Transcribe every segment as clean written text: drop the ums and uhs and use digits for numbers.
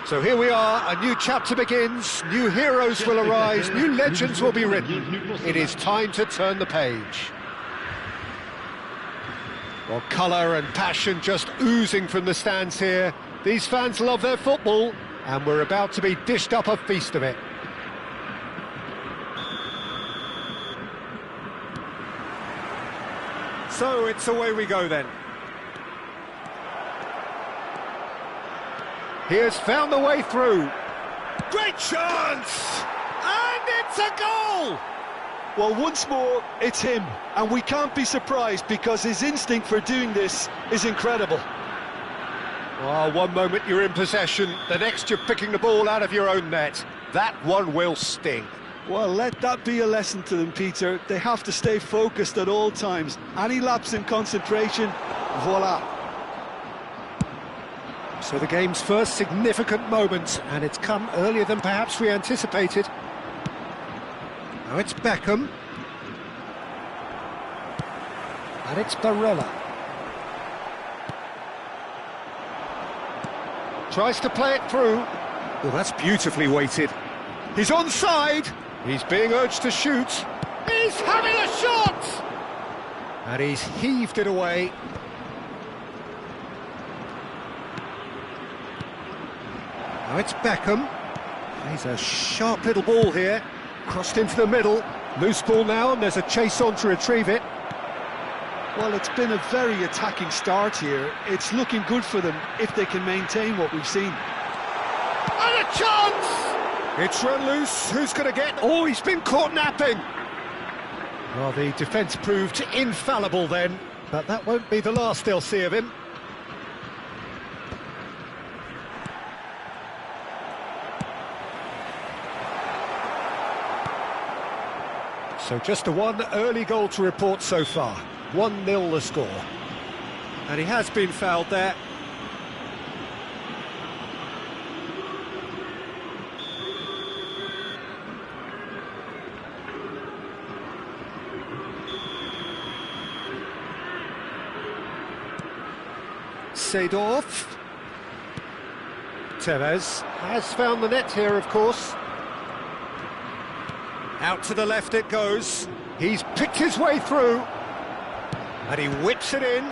So here we are, a new chapter begins, new heroes will arise, new legends will be written. It is time to turn the page. Well, colour and passion just oozing from the stands here. These fans love their football, and we're about to be dished up a feast of it. So it's away we go then. He has found the way through. Great chance! And it's a goal! Well, once more, it's him. And we can't be surprised because his instinct for doing this is incredible. Oh, one moment you're in possession, the next you're picking the ball out of your own net. That one will sting. Well, let that be a lesson to them, Peter. They have to stay focused at all times. Any lapse in concentration, voila. So the game's first significant moment, and it's come earlier than perhaps we anticipated. Now it's Beckham. And it's Barella. Tries to play it through. Oh, that's beautifully weighted. He's onside. He's being urged to shoot. He's having a shot! And he's heaved it away. Now it's Beckham. He's a sharp little ball here. Crossed into the middle. Loose ball now, and there's a chase on to retrieve it. Well, it's been a very attacking start here. It's looking good for them if they can maintain what we've seen. And a chance! It's run loose. Who's going to get... Oh, he's been caught napping. Well, the defence proved infallible then, but that won't be the last they'll see of him. So just the one early goal to report so far. 1-0 the score. And he has been fouled there. Seedorf. Tevez has found the net here, of course. Out to the left it goes. He's picked his way through. And he whips it in.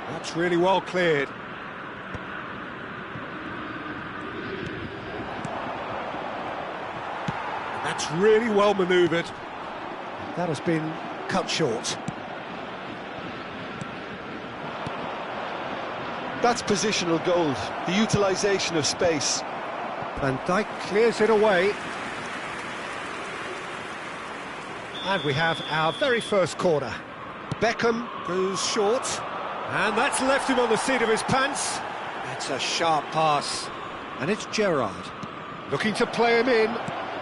That's really well cleared. That's really well manoeuvred. That has been cut short. That's positional gold, the utilisation of space. Van Dijk clears it away. And we have our very first corner. Beckham goes short. And that's left him on the seat of his pants. It's a sharp pass. And it's Gerrard. Looking to play him in.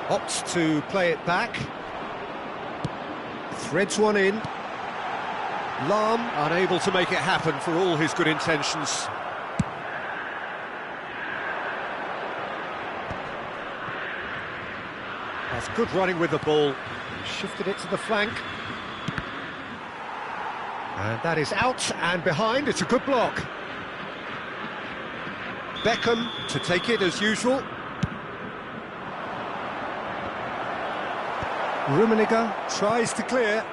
Opts to play it back. Threads one in. Lahm unable to make it happen for all his good intentions. That's good running with the ball. Shifted it to the flank. And that is out and behind. It's a good block. Beckham to take it as usual. Rummenigge tries to clear.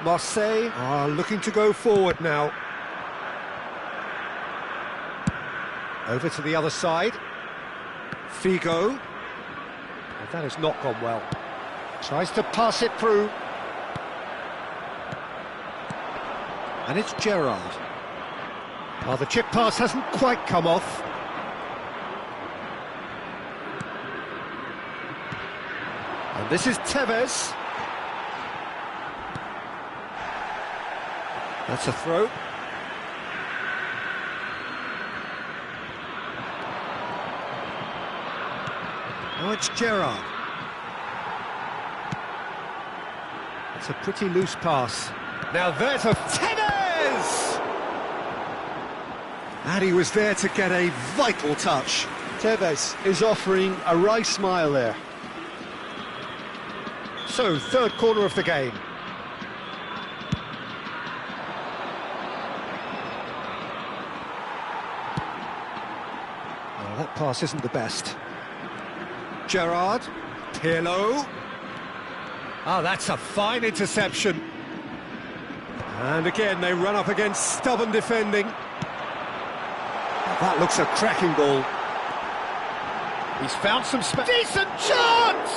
Marseille are looking to go forward now. Over to the other side. Figo. Well, that has not gone well. Tries to pass it through. And it's Gerrard. Well, the chip pass hasn't quite come off. And this is Tevez. That's a throw. Now it's Gerrard. It's a pretty loose pass. Now there's a Tevez! And he was there to get a vital touch. Tevez is offering a wry smile there. So, third corner of the game. pass isn't the best. Gerrard, Pirlo. Ah, that's a fine interception. And again, they run up against stubborn defending. That looks a cracking ball. He's found some space. Decent chance!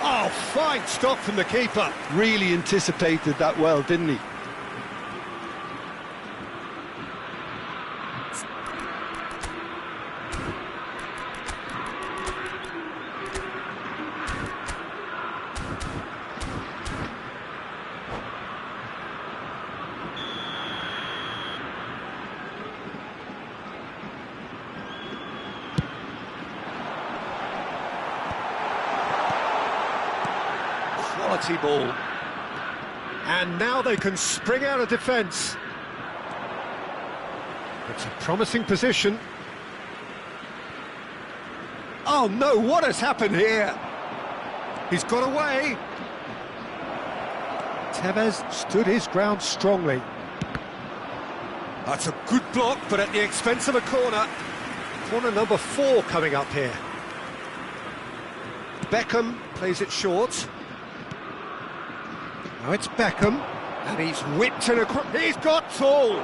Oh, fine stop from the keeper. Really anticipated that well, didn't he? Quality ball. And now they can spring out of defence. It's a promising position. Oh no, what has happened here? He's got away. Tevez stood his ground strongly. That's a good block, but at the expense of a corner. Corner number 4 coming up here. Beckham plays it short. Now it's Beckham, and he's whipped in across. He's got tall.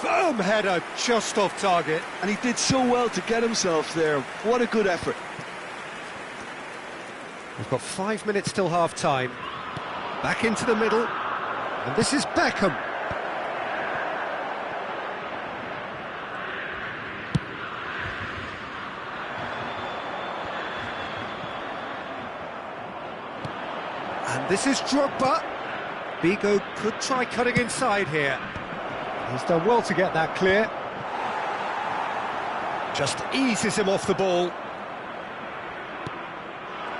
Firm header, just off target. And he did so well to get himself there. What a good effort. We've got 5 minutes till half-time. Back into the middle, and this is Beckham. And this is Drogba. Vigo could try cutting inside here. He's done well to get that clear. Just eases him off the ball.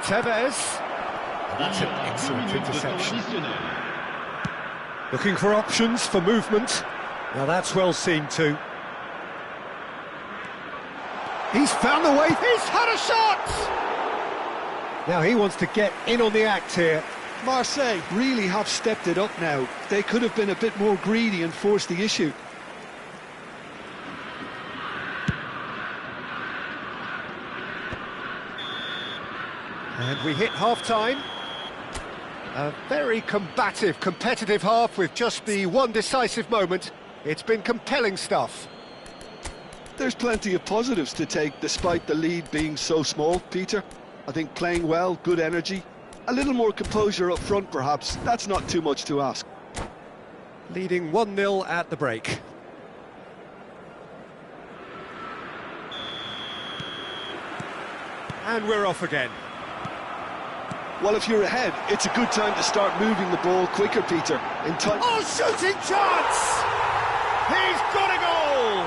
Tevez. That's an excellent interception. Looking for options for movement. Now that's well seen too. He's found the way. He's had a shot! Now he wants to get in on the act here. Marseille really have stepped it up now. They could have been a bit more greedy and forced the issue. And we hit half-time. A very combative, competitive half with just the one decisive moment. It's been compelling stuff. There's plenty of positives to take despite the lead being so small, Peter. I think playing well, good energy. A little more composure up front, perhaps. That's not too much to ask. Leading 1-0 at the break. And we're off again. Well, if you're ahead, it's a good time to start moving the ball quicker, Peter. In time. Oh, shooting chance! He's got a goal!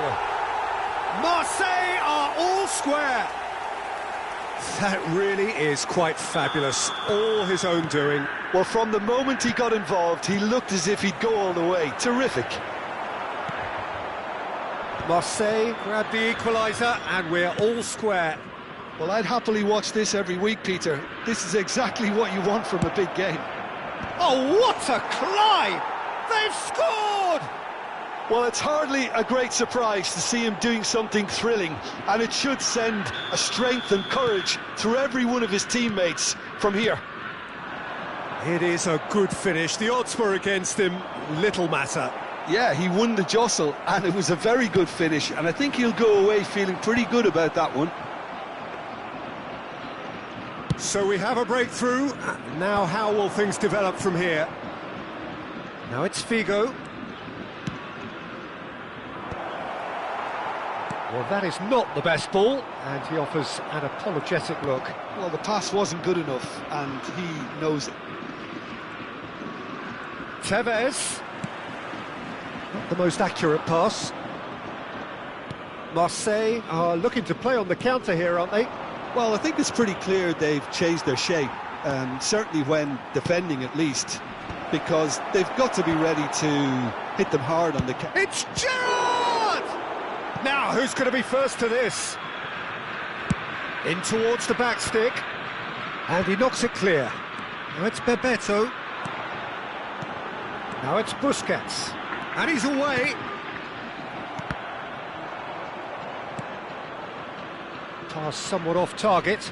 Marseille are all square. That really is quite fabulous. All his own doing. Well, from the moment he got involved, he looked as if he'd go all the way. Terrific. Marseille grabbed the equaliser, and we're all square. Well, I'd happily watch this every week, Peter. This is exactly what you want from a big game. Oh, what a climb! They've scored! Well, it's hardly a great surprise to see him doing something thrilling, and it should send a strength and courage through every one of his teammates from here. It is a good finish. The odds were against him, little matter. Yeah, he won the jostle, and it was a very good finish, and I think he'll go away feeling pretty good about that one. So we have a breakthrough. Now how will things develop from here? Now it's Figo. Well, that is not the best ball, and he offers an apologetic look. Well, the pass wasn't good enough, and he knows it. Tevez. Not the most accurate pass. Marseille are looking to play on the counter here, aren't they? Well, I think it's pretty clear they've changed their shape, certainly when defending at least, because they've got to be ready to hit them hard on the counter. It's Gerrard! Now, who's going to be first to this? In towards the back stick, and he knocks it clear. Now it's Bebeto. Now it's Busquets, and he's away. pass somewhat off target.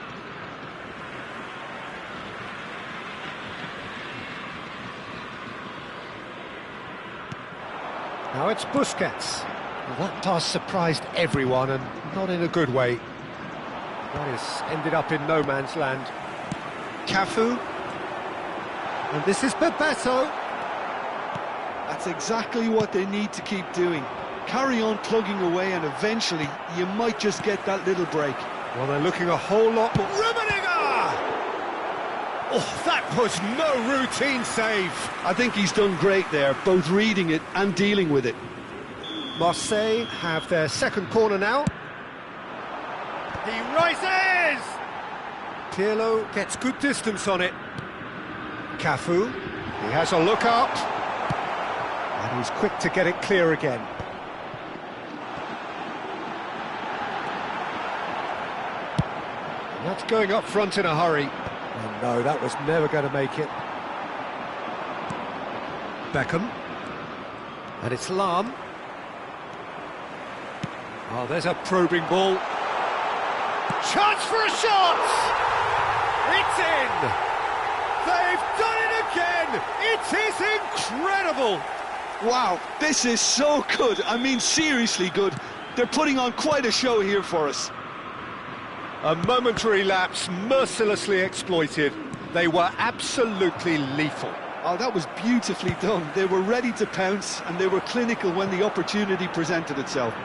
Now it's Busquets. Well, that pass surprised everyone, and not in a good way. That has ended up in no man's land. Cafu. And this is Bebeto. That's exactly what they need to keep doing. Carry on plugging away, and eventually you might just get that little break. Well, they're looking a whole lot more. Rummenigge! Oh, that was no routine save. I think he's done great there, both reading it and dealing with it. Marseille have their second corner now. He rises! Pirlo gets good distance on it. Cafu, he has a look up. And he's quick to get it clear again. And that's going up front in a hurry. Oh no, that was never going to make it. Beckham. And it's Lahm. Oh, there's a probing ball. Chance for a shot! It's in! They've done it again! It is incredible! Wow, this is so good. I mean, seriously good. They're putting on quite a show here for us. A momentary lapse mercilessly exploited. They were absolutely lethal. Oh, that was beautifully done. They were ready to pounce, and they were clinical when the opportunity presented itself.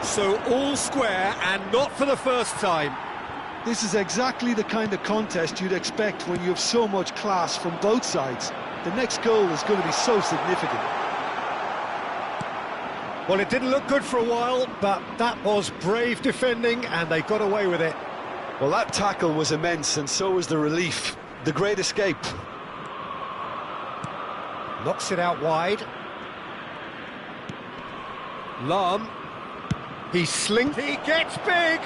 So all square, and not for the first time. This is exactly the kind of contest you'd expect when you have so much class from both sides. The next goal is going to be so significant. Well, it didn't look good for a while, but that was brave defending, and they got away with it. Well, that tackle was immense, and so was the relief. The great escape. Knocks it out wide. Lahm. He slings. He gets big.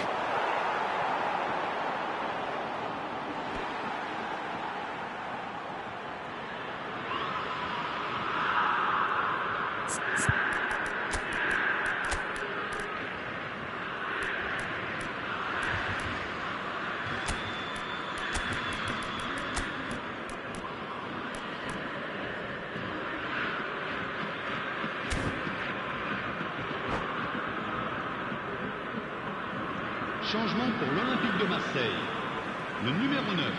Changement pour l'Olympique de Marseille. Le numéro 9.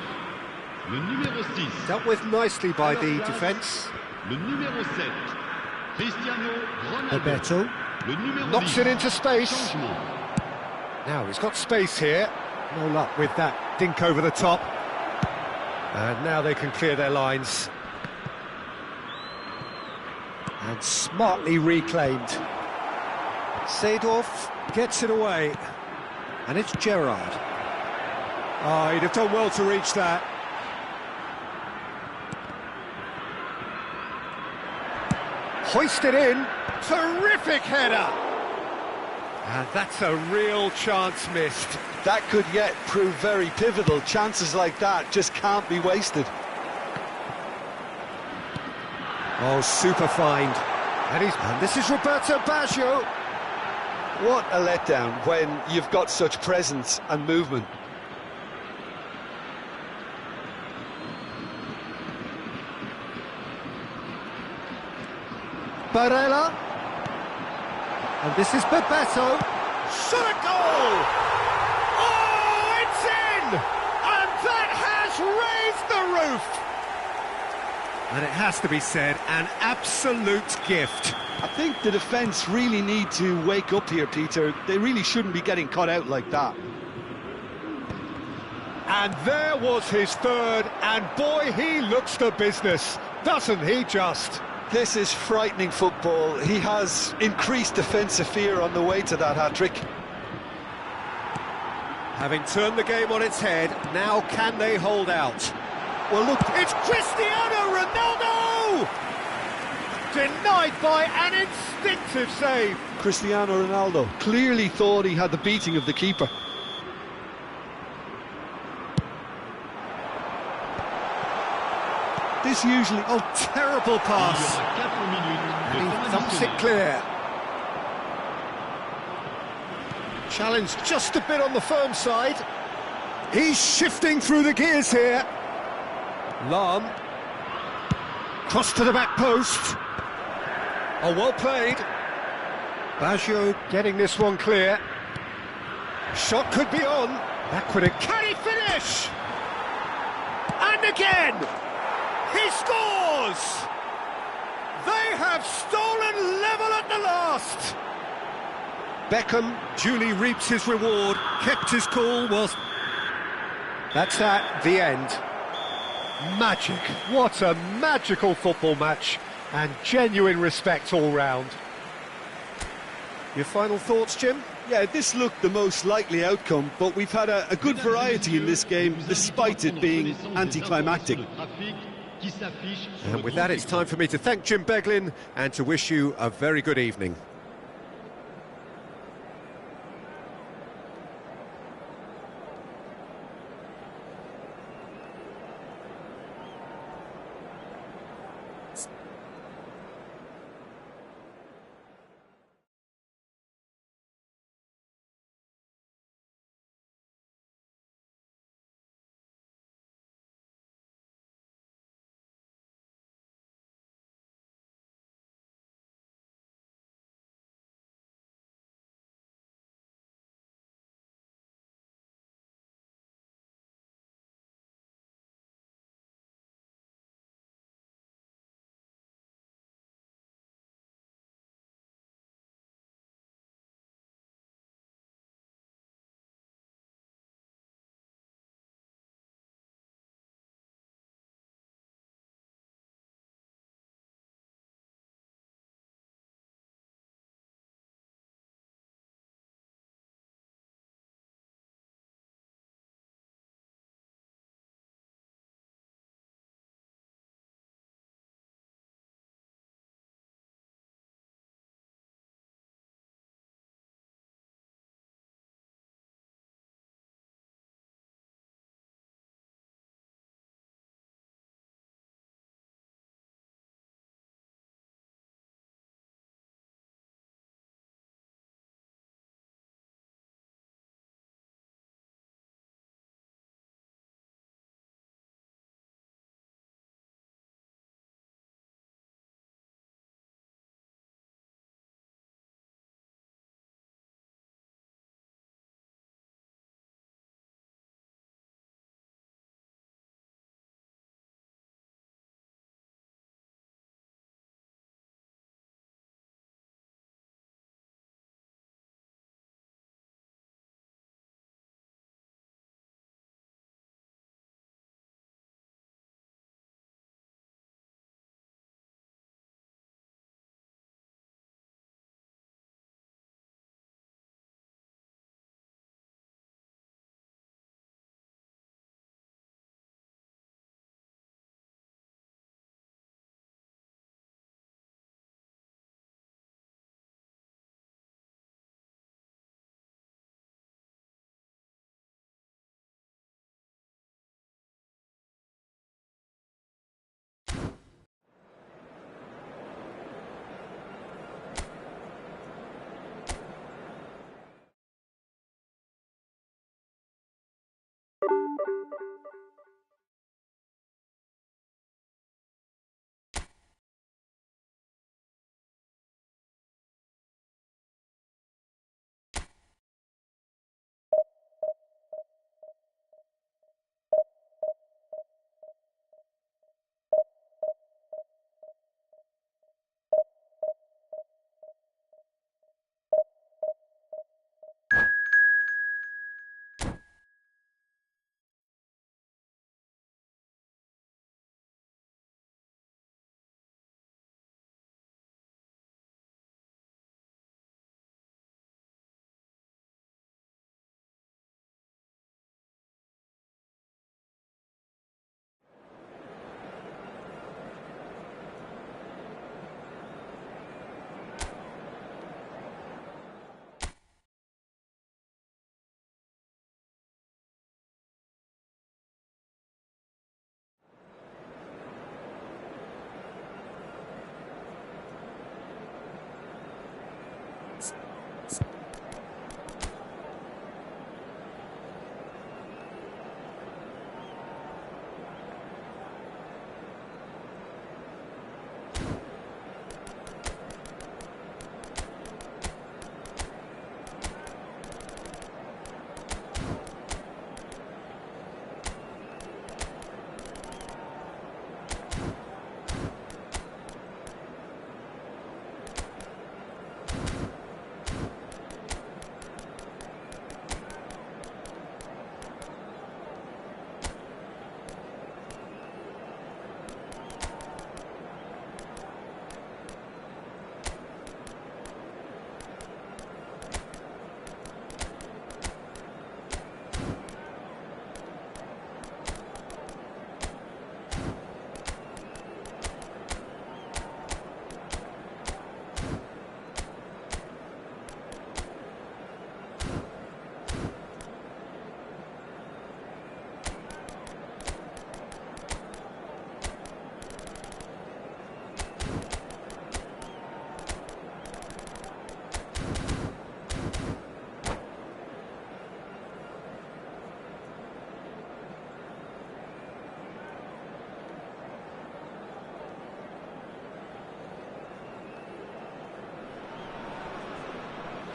Le numéro 6. Dealt with nicely by the defence. Le numéro 7. Cristiano Ronaldo. Bebeto. Le numéro Knocks 10. it into space. Changement. Now he's got space here. No luck with that dink over the top. And now they can clear their lines. And smartly reclaimed. Seedorf gets it away. And it's Gerrard. Oh, he'd have done well to reach that. Hoisted in. Terrific header. And that's a real chance missed. That could yet prove very pivotal. Chances like that just can't be wasted. Oh, super find. And this is Roberto Baggio. What a letdown when you've got such presence and movement. Barella. And this is Bebeto. Shot a goal! Oh, it's in! And that has raised the roof! And it has to be said, an absolute gift. I think the defence really need to wake up here, Peter. They really shouldn't be getting caught out like that. And there was his third, and boy, he looks the business, doesn't he just? This is frightening football. He has increased defensive fear on the way to that hat-trick. Having turned the game on its head, now can they hold out? Well, look, it's Cristiano Ronaldo! Denied by an instinctive save. Cristiano Ronaldo clearly thought he had the beating of the keeper. This usually... Oh, terrible pass. And he thumps it clear. Challenge just a bit on the firm side. He's shifting through the gears here. Lam. Cross to the back post. Oh, well played. Baggio getting this one clear. Shot could be on. Backward, can he finish? And again! He scores! They have stolen level at the last! Beckham duly reaps his reward, kept his cool whilst... That's at the end. Magic. What a magical football match, and genuine respect all round. Your final thoughts, Jim? Yeah, this looked the most likely outcome, but we've had a good variety in this game, despite it being anticlimactic. And with that, it's time for me to thank Jim Beglin and to wish you a very good evening.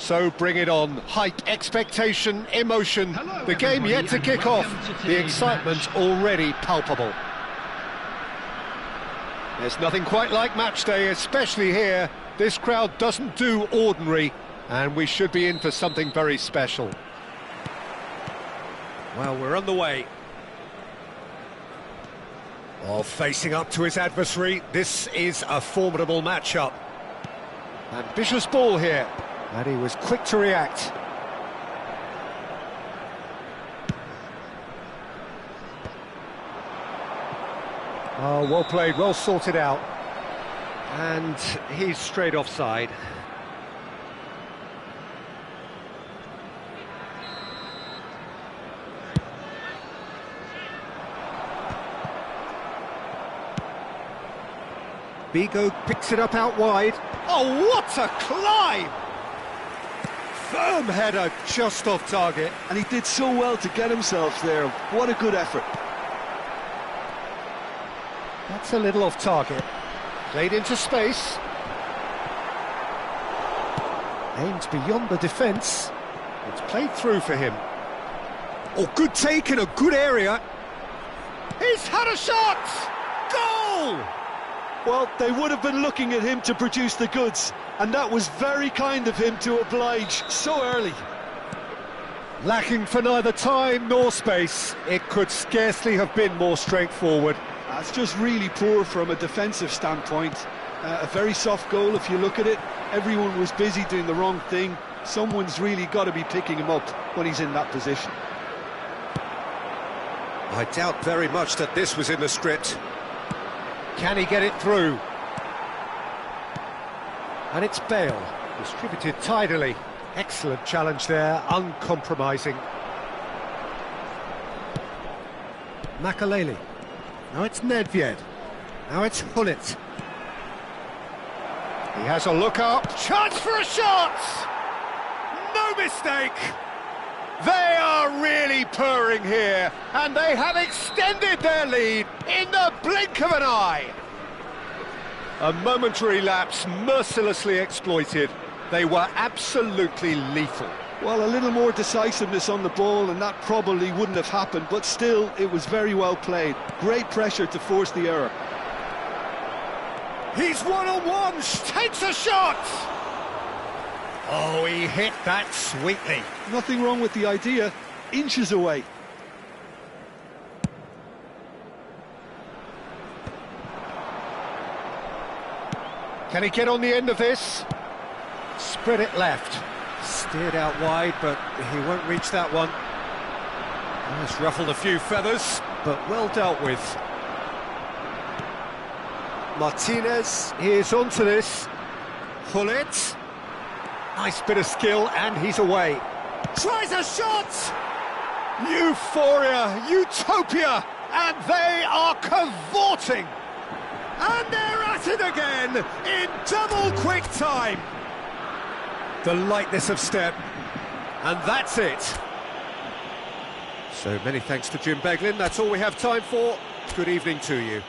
So bring it on. Hype, expectation, emotion. Hello, The game yet to everybody, kick and off. welcome to The today's excitement match. already palpable. There's nothing quite like match day, especially here. This crowd doesn't do ordinary, and we should be in for something very special. Well, we're on the way. Oh, facing up to his adversary, this is a formidable matchup. Ambitious ball here, and he was quick to react. Oh, well played, well sorted out. And he's straight offside. Vigo picks it up out wide. Oh, what a climb! Firm header, just off target. And he did so well to get himself there. What a good effort. That's a little off target. Played into space. Aimed beyond the defence. It's played through for him. Oh, good take in a good area. He's had a shot! Goal! Well, they would have been looking at him to produce the goods, and that was very kind of him to oblige so early. Lacking for neither time nor space. It could scarcely have been more straightforward. That's just really poor from a defensive standpoint. A very soft goal if you look at it. Everyone was busy doing the wrong thing. Someone's really got to be picking him up when he's in that position. I doubt very much that this was in the script. Can he get it through? And it's Bale, distributed tidily. Excellent challenge there, uncompromising. Makaleli. Now it's Nedved. Now it's Hullet. He has a look up. Chance for a shot! No mistake! They are really purring here, and they have extended their lead in the blink of an eye. A momentary lapse mercilessly exploited. They were absolutely lethal. Well, a little more decisiveness on the ball and that probably wouldn't have happened, but still, it was very well played. Great pressure to force the error. He's one-on-one, takes a shot! Oh, he hit that sweetly. Nothing wrong with the idea, inches away. Can he get on the end of this? Spread it left. Steered out wide, but he won't reach that one. Oh, it's ruffled a few feathers, but well dealt with. Martinez is onto this. Hullet. Nice bit of skill, and he's away. Tries a shot! Euphoria, utopia, and they are cavorting. And they're at it again, in double quick time. The lightness of step, and that's it. So many thanks to Jim Beglin, that's all we have time for. Good evening to you.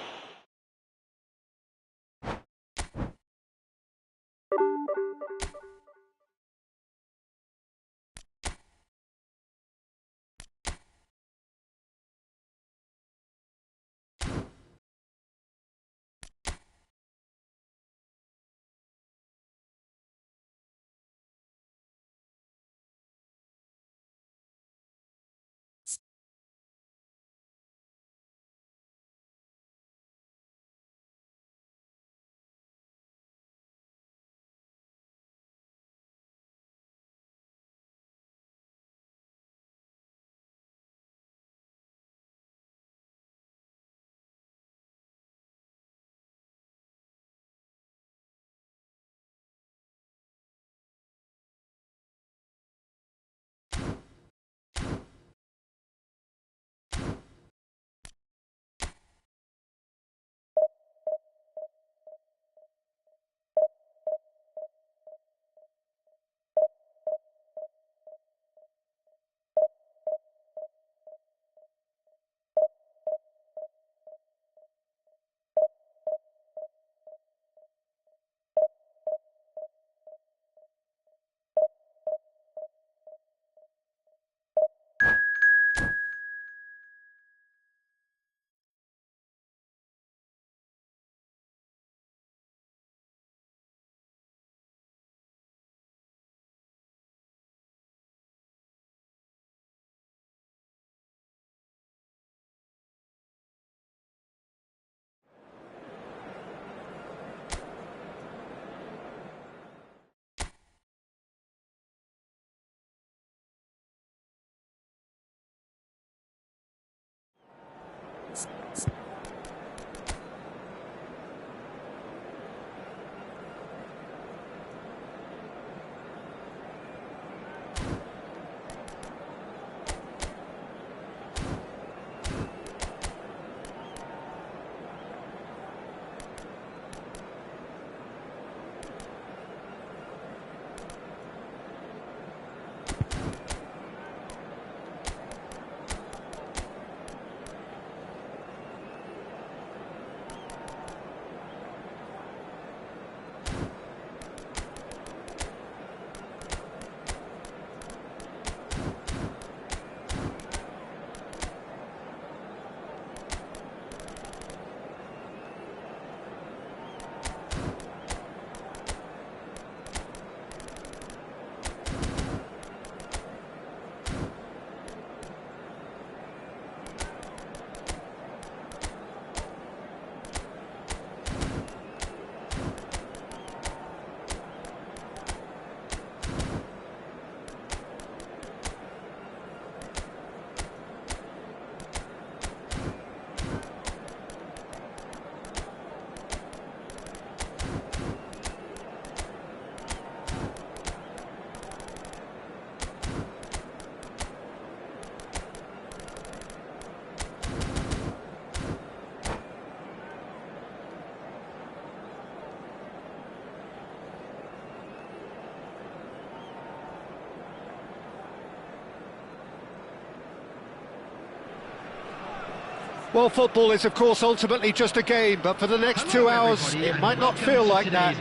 Well, football is, of course, ultimately just a game, but for the next 2 hours, it might not feel like that.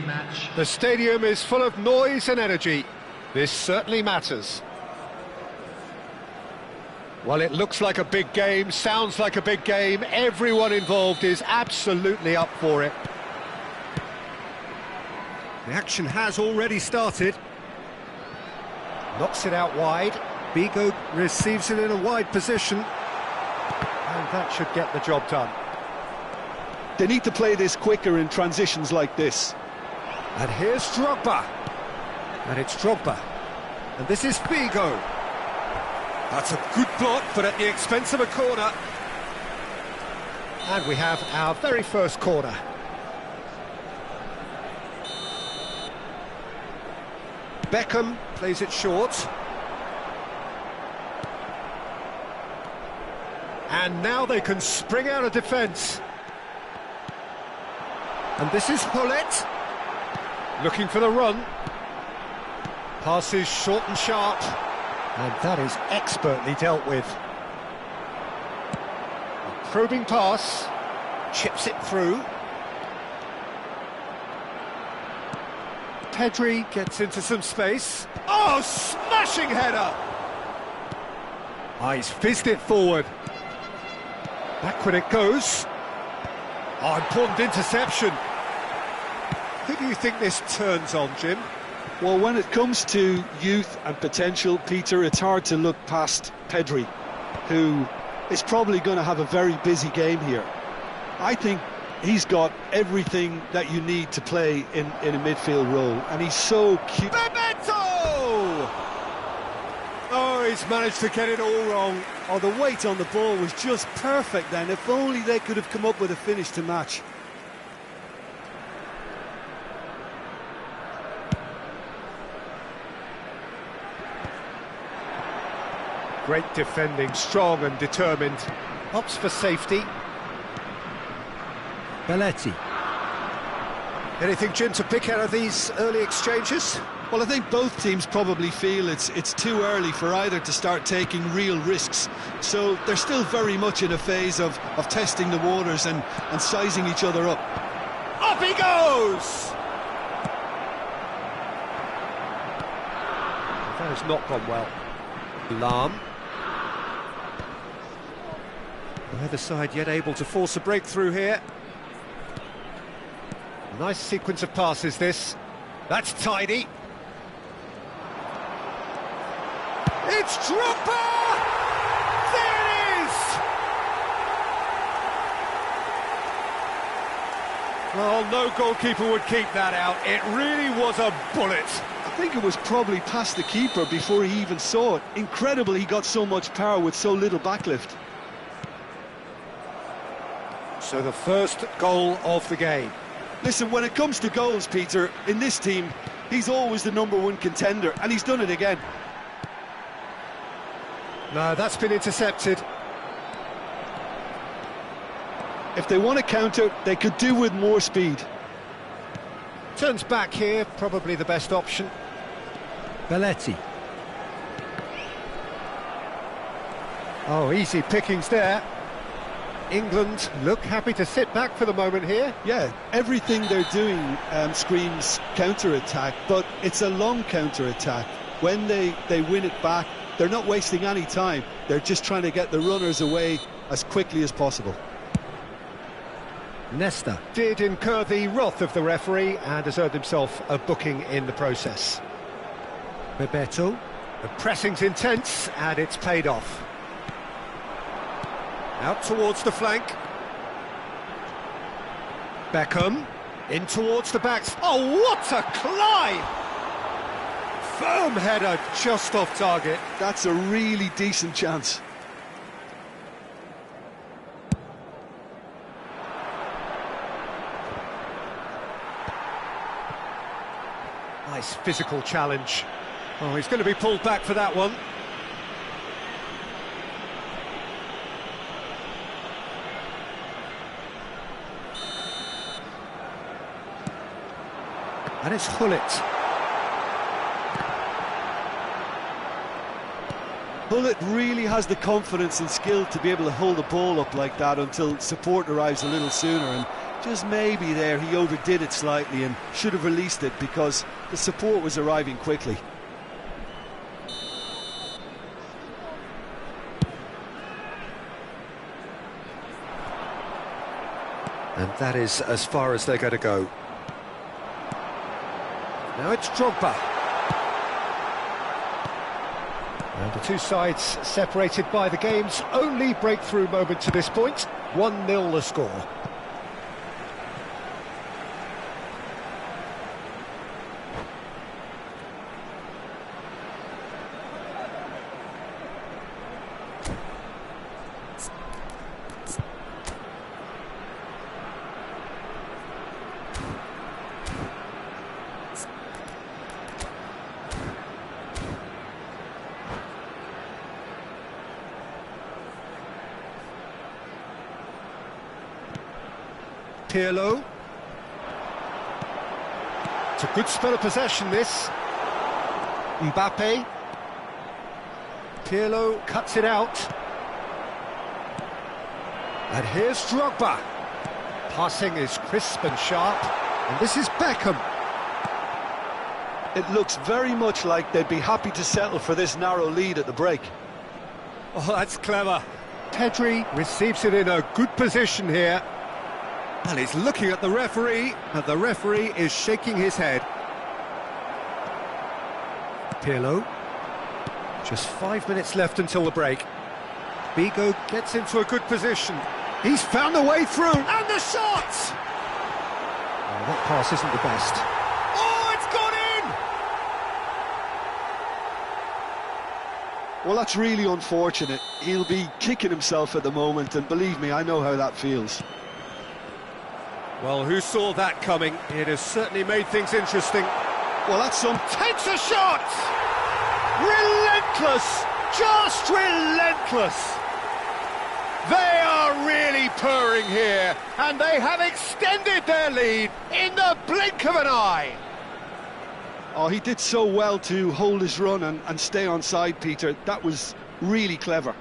The stadium is full of noise and energy. This certainly matters. Well, it looks like a big game, sounds like a big game. Everyone involved is absolutely up for it. The action has already started. Knocks it out wide. Vigo receives it in a wide position. And that should get the job done. They need to play this quicker in transitions like this. And here's Drogba. And it's Drogba. And this is Vigo. That's a good block, but at the expense of a corner. And we have our very first corner. Beckham plays it short. And now they can spring out of defence. And this is Hullet. Looking for the run. Passes short and sharp. And that is expertly dealt with. A probing pass. Chips it through. Pedri gets into some space. Oh, smashing header! Oh, he's fizzed it forward. Backward it goes. Oh, important interception. Who do you think this turns on, Jim? Well, when it comes to youth and potential, Peter, it's hard to look past Pedri, who is probably going to have a very busy game here. I think he's got everything that you need to play in a midfield role, and he's so cute. Bebeto! Oh, he's managed to get it all wrong. Oh, the weight on the ball was just perfect then. If only they could have come up with a finish to match. Great defending, strong and determined. Opts for safety. Belletti. Anything, Jim, to pick out of these early exchanges? Well, I think both teams probably feel it's too early for either to start taking real risks. So they're still very much in a phase of testing the waters and sizing each other up. Up he goes! That has not gone well. Lahm. Neither side yet able to force a breakthrough here. Nice sequence of passes, this. That's tidy. It's Drogba! There it is! Well, no goalkeeper would keep that out. It really was a bullet. I think it was probably past the keeper before he even saw it. Incredible he got so much power with so little backlift. So the first goal of the game. Listen, when it comes to goals, Peter, in this team, he's always the #1 contender, and he's done it again. No, that's been intercepted. If they want to counter, they could do with more speed. Turns back here, probably the best option. Belletti. Oh, easy pickings there. England look happy to sit back for the moment here. Yeah, everything they're doing screams counter-attack, but it's a long counter-attack. When they win it back, they're not wasting any time. They're just trying to get the runners away as quickly as possible. Nesta did incur the wrath of the referee and has earned himself a booking in the process. Bebeto. The pressing's intense and it's paid off. Out towards the flank. Beckham. In towards the backs. Oh, what a climb! Firm header just off target. That's a really decent chance. Nice physical challenge. Oh, he's going to be pulled back for that one. And it's Hullet. Hullet really has the confidence and skill to be able to hold the ball up like that until support arrives a little sooner, and just maybe there he overdid it slightly and should have released it because the support was arriving quickly. And that is as far as they're going to go. Now it's Drogba. And the two sides separated by the game's only breakthrough moment to this point. 1-0 the score. Pirlo. It's a good spell of possession, this. Mbappe. Pirlo cuts it out. And here's Drogba. Passing is crisp and sharp. And this is Beckham. It looks very much like they'd be happy to settle for this narrow lead at the break. Oh, that's clever. Pedri receives it in a good position here. And he's looking at the referee, and the referee is shaking his head. Pirlo. Just 5 minutes left until the break. Bigo gets into a good position. He's found the way through, and the shot! Oh, that pass isn't the best. Oh, it's gone in! Well, that's really unfortunate. He'll be kicking himself at the moment, and believe me, I know how that feels. Well, who saw that coming? It has certainly made things interesting. Well, that's some... Takes a shot! Relentless! Just relentless! They are really purring here, and they have extended their lead in the blink of an eye. Oh, he did so well to hold his run and stay on side, Peter. That was really clever.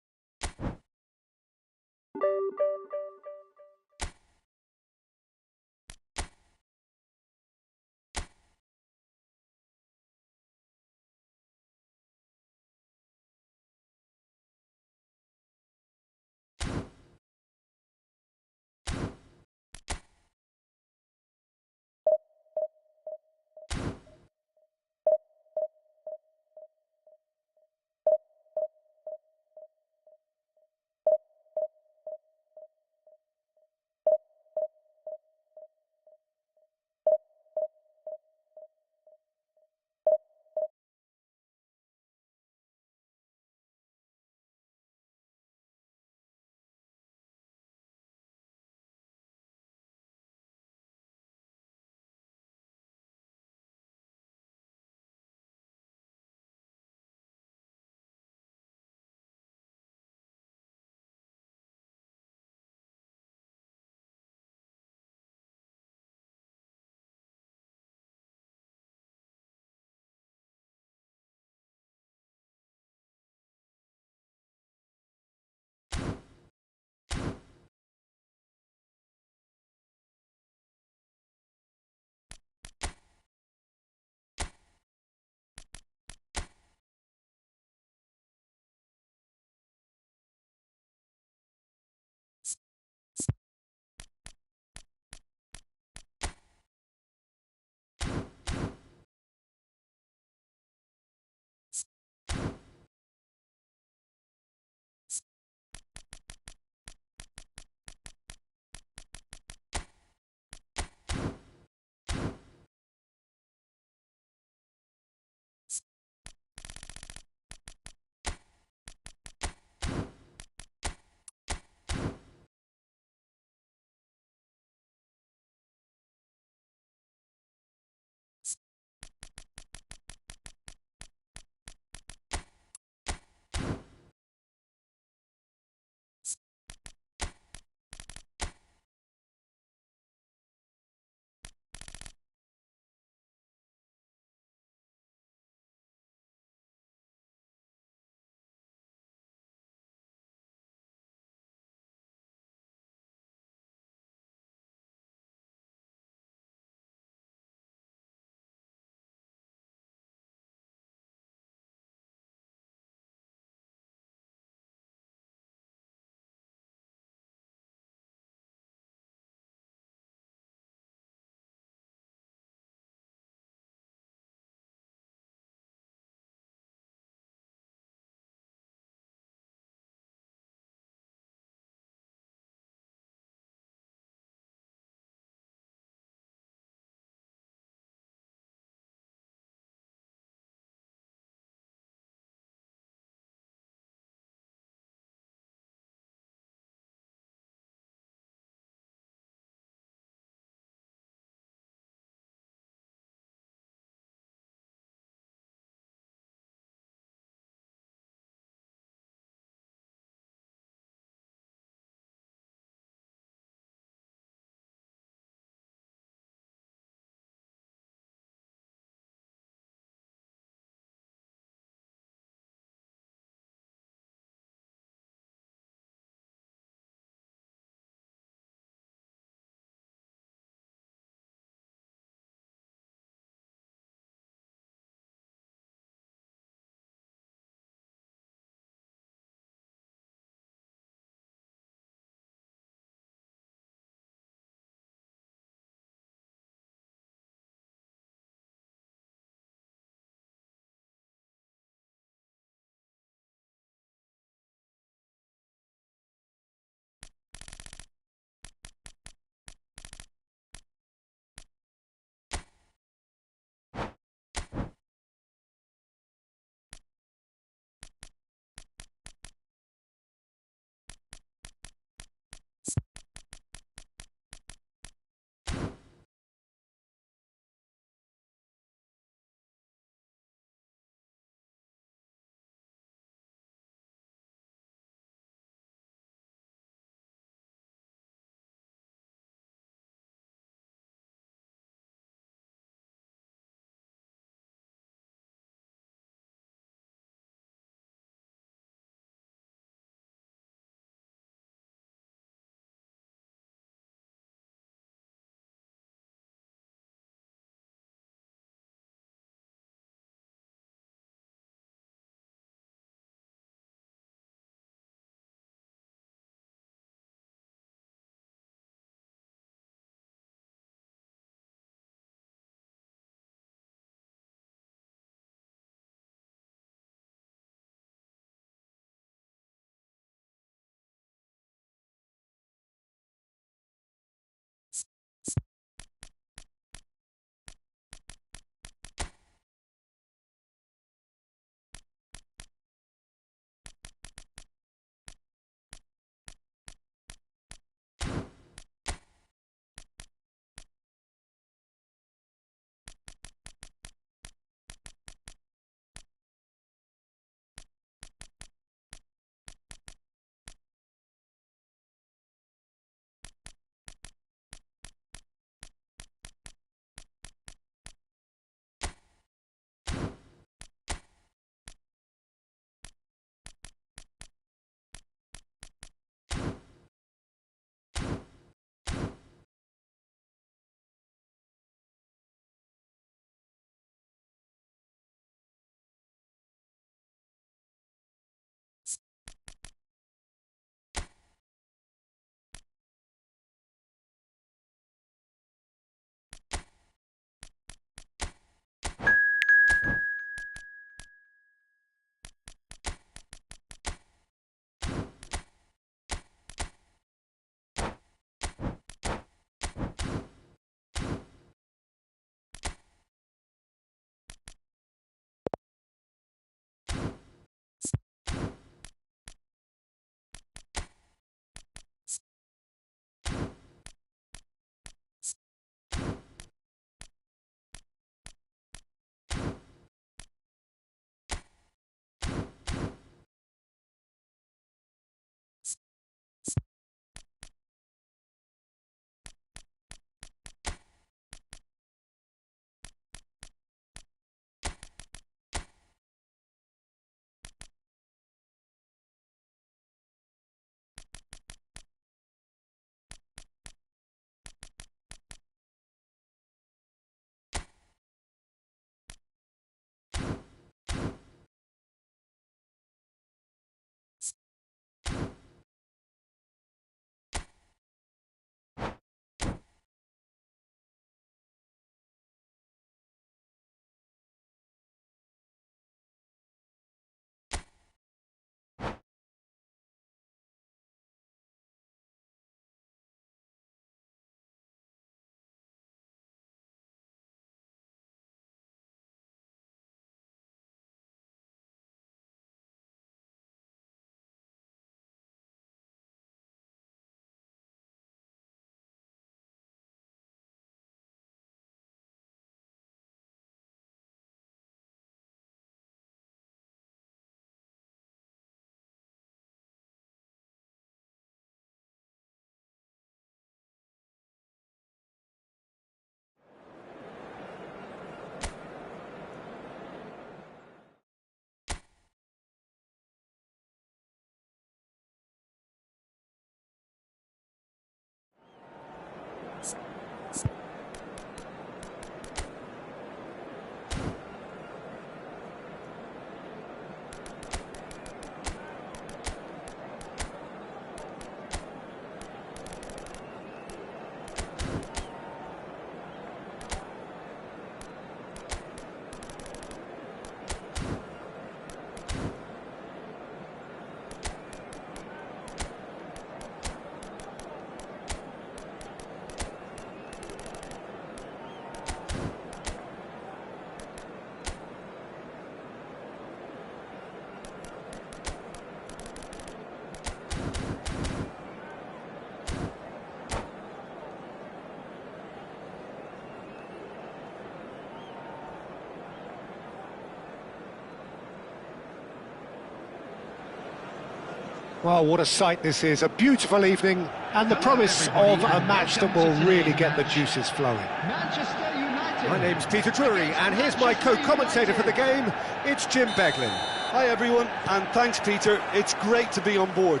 Well, what a sight this is, a beautiful evening, and the promise of a match that will really get the juices flowing. Manchester United. My name's Peter Drury, and here's my co-commentator for the game, it's Jim Beglin. Hi everyone, and thanks Peter, it's great to be on board.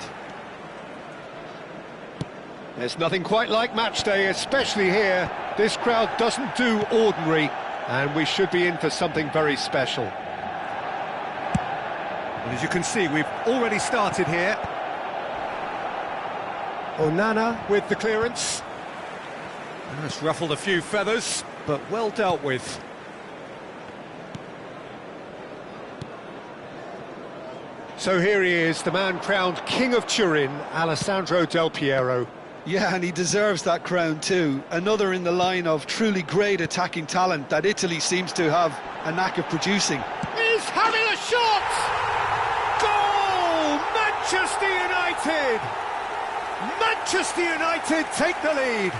There's nothing quite like match day, especially here. This crowd doesn't do ordinary, and we should be in for something very special. And as you can see, we've already started here. Onana with the clearance. That's ruffled a few feathers, but well dealt with. So here he is, the man crowned King of Turin, Alessandro Del Piero. Yeah, and he deserves that crown too. Another in the line of truly great attacking talent that Italy seems to have a knack of producing. He's having a shot! Goal! Manchester United! Manchester United take the lead.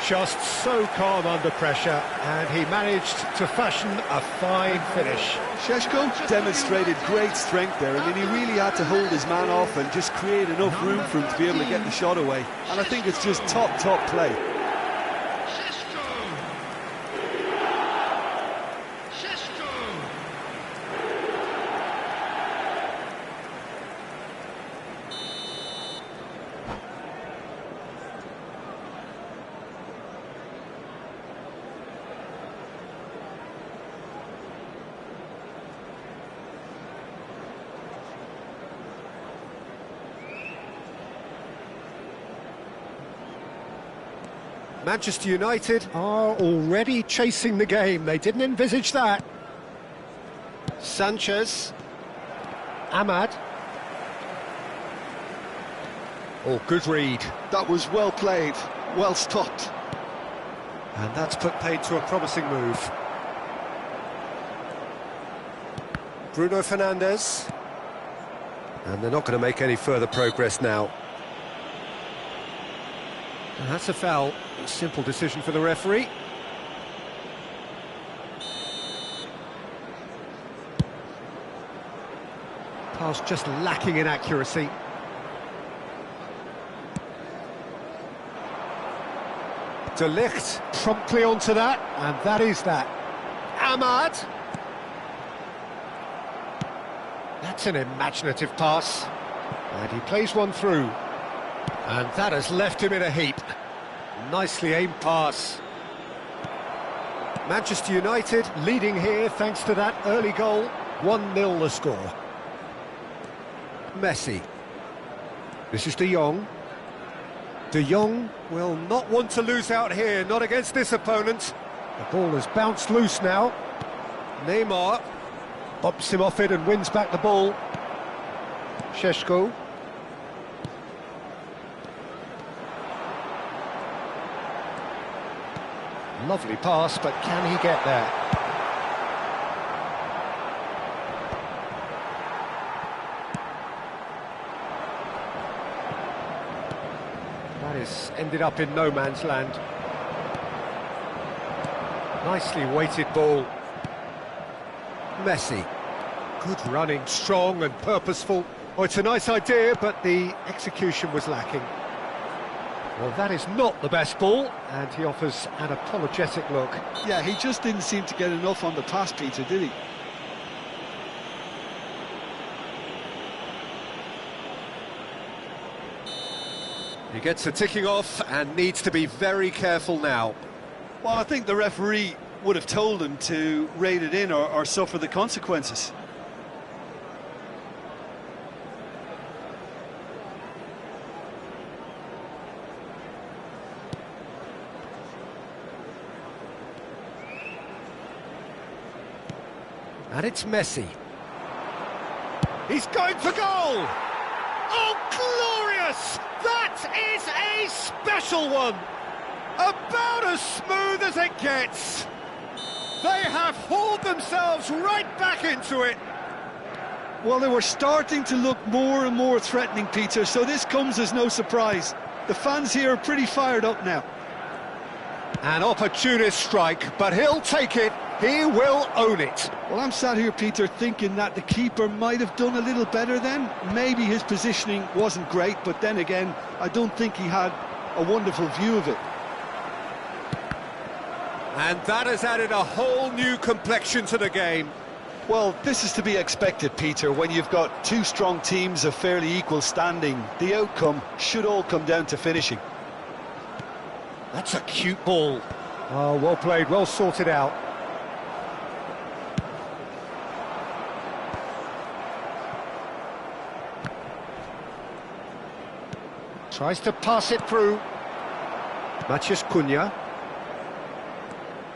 Just so calm under pressure, and he managed to fashion a fine finish. Šeško demonstrated great strength there. I mean, he really had to hold his man off and just create enough room for him to be able to get the shot away. And I think it's just top play. Manchester United are already chasing the game. They didn't envisage that. Sanchez. Ahmad. Oh, good read. That was well played, well stopped. And that's put paid to a promising move. Bruno Fernandes. And they're not going to make any further progress now. And that's a foul. A simple decision for the referee. Pass just lacking in accuracy. De Ligt promptly onto that, and that is that. Ahmad. That's an imaginative pass. And he plays one through. And that has left him in a heap. Nicely aimed pass. Manchester United leading here thanks to that early goal. 1-0 the score. Messi. This is De Jong. De Jong will not want to lose out here, not against this opponent. The ball has bounced loose now. Neymar bops him off it and wins back the ball. Šeško. Lovely pass, but can he get there? That is ended up in no man's land. Nicely weighted ball. Messi. Good running, strong and purposeful. Oh, it's a nice idea, but the execution was lacking. Well, that is not the best ball, and he offers an apologetic look. Yeah, he just didn't seem to get enough on the pass, Peter, did he? He gets a ticking off and needs to be very careful now. Well, I think the referee would have told him to rate it in or suffer the consequences. And it's Messi. He's going for goal! Oh, glorious! That is a special one! About as smooth as it gets. They have hauled themselves right back into it. Well, they were starting to look more and more threatening, Peter, so this comes as no surprise. The fans here are pretty fired up now. An opportunist strike, but he'll take it. He will own it. Well, I'm sat here, Peter, thinking that the keeper might have done a little better then. Maybe his positioning wasn't great, but then again, I don't think he had a wonderful view of it. And that has added a whole new complexion to the game. Well, this is to be expected, Peter, when you've got two strong teams of fairly equal standing. The outcome should all come down to finishing. That's a cute ball. Oh, well played, well sorted out. Tries to pass it through. Matheus Cunha.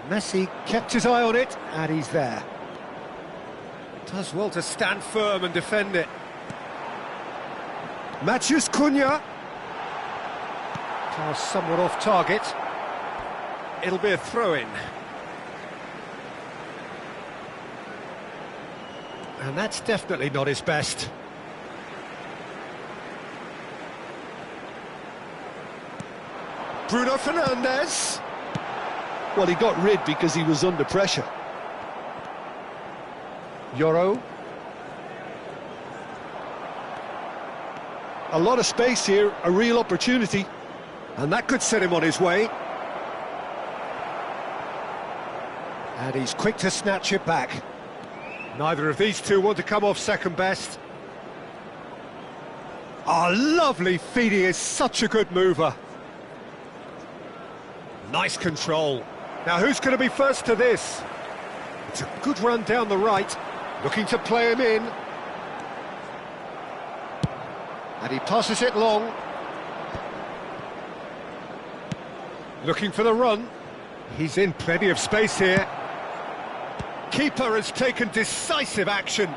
Messi kept his eye on it, and he's there. Does well to stand firm and defend it. Matheus Cunha. Pass somewhat off target. It'll be a throw-in. And that's definitely not his best. Bruno Fernandes. Well, he got rid because he was under pressure. Yoro. A lot of space here, a real opportunity. And that could set him on his way. And he's quick to snatch it back. Neither of these two want to come off second best. Oh, lovely feed. He is such a good mover. Nice control. Now, who's going to be first to this? It's a good run down the right. Looking to play him in. And he passes it long. Looking for the run. He's in plenty of space here. Keeper has taken decisive action.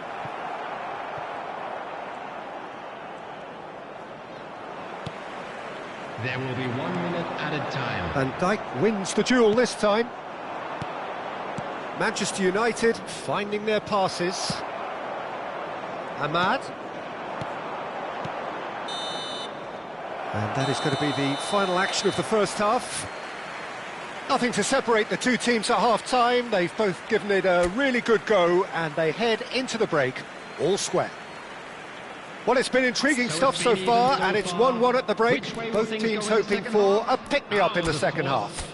There will be 1 minute added time. Van Dijk wins the duel this time. Manchester United finding their passes. Ahmad. And that is going to be the final action of the first half. Nothing to separate the two teams at half-time. They've both given it a really good go, and they head into the break all square. Well, it's been intriguing stuff so far, and it's 1-1 at the break. Both teams hoping for a pick-me-up in the second half.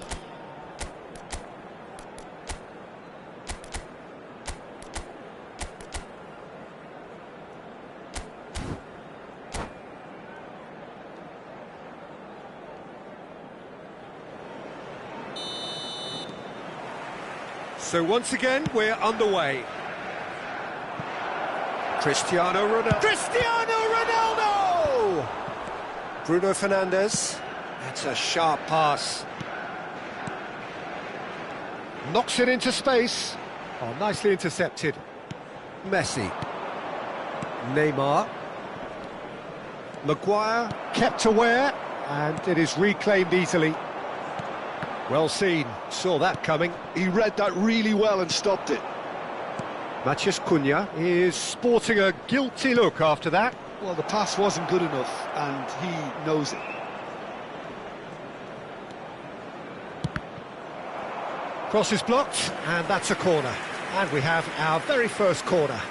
So once again, we're underway. Cristiano Ronaldo. Cristiano Ronaldo! Bruno Fernandes. That's a sharp pass. Knocks it into space. Oh, nicely intercepted. Messi. Neymar. Maguire kept aware, and it is reclaimed easily. Well seen, saw that coming. He read that really well and stopped it. Matheus Cunha is sporting a guilty look after that. Well, the pass wasn't good enough, and he knows it. Cross is blocked, and that's a corner. And we have our very first corner.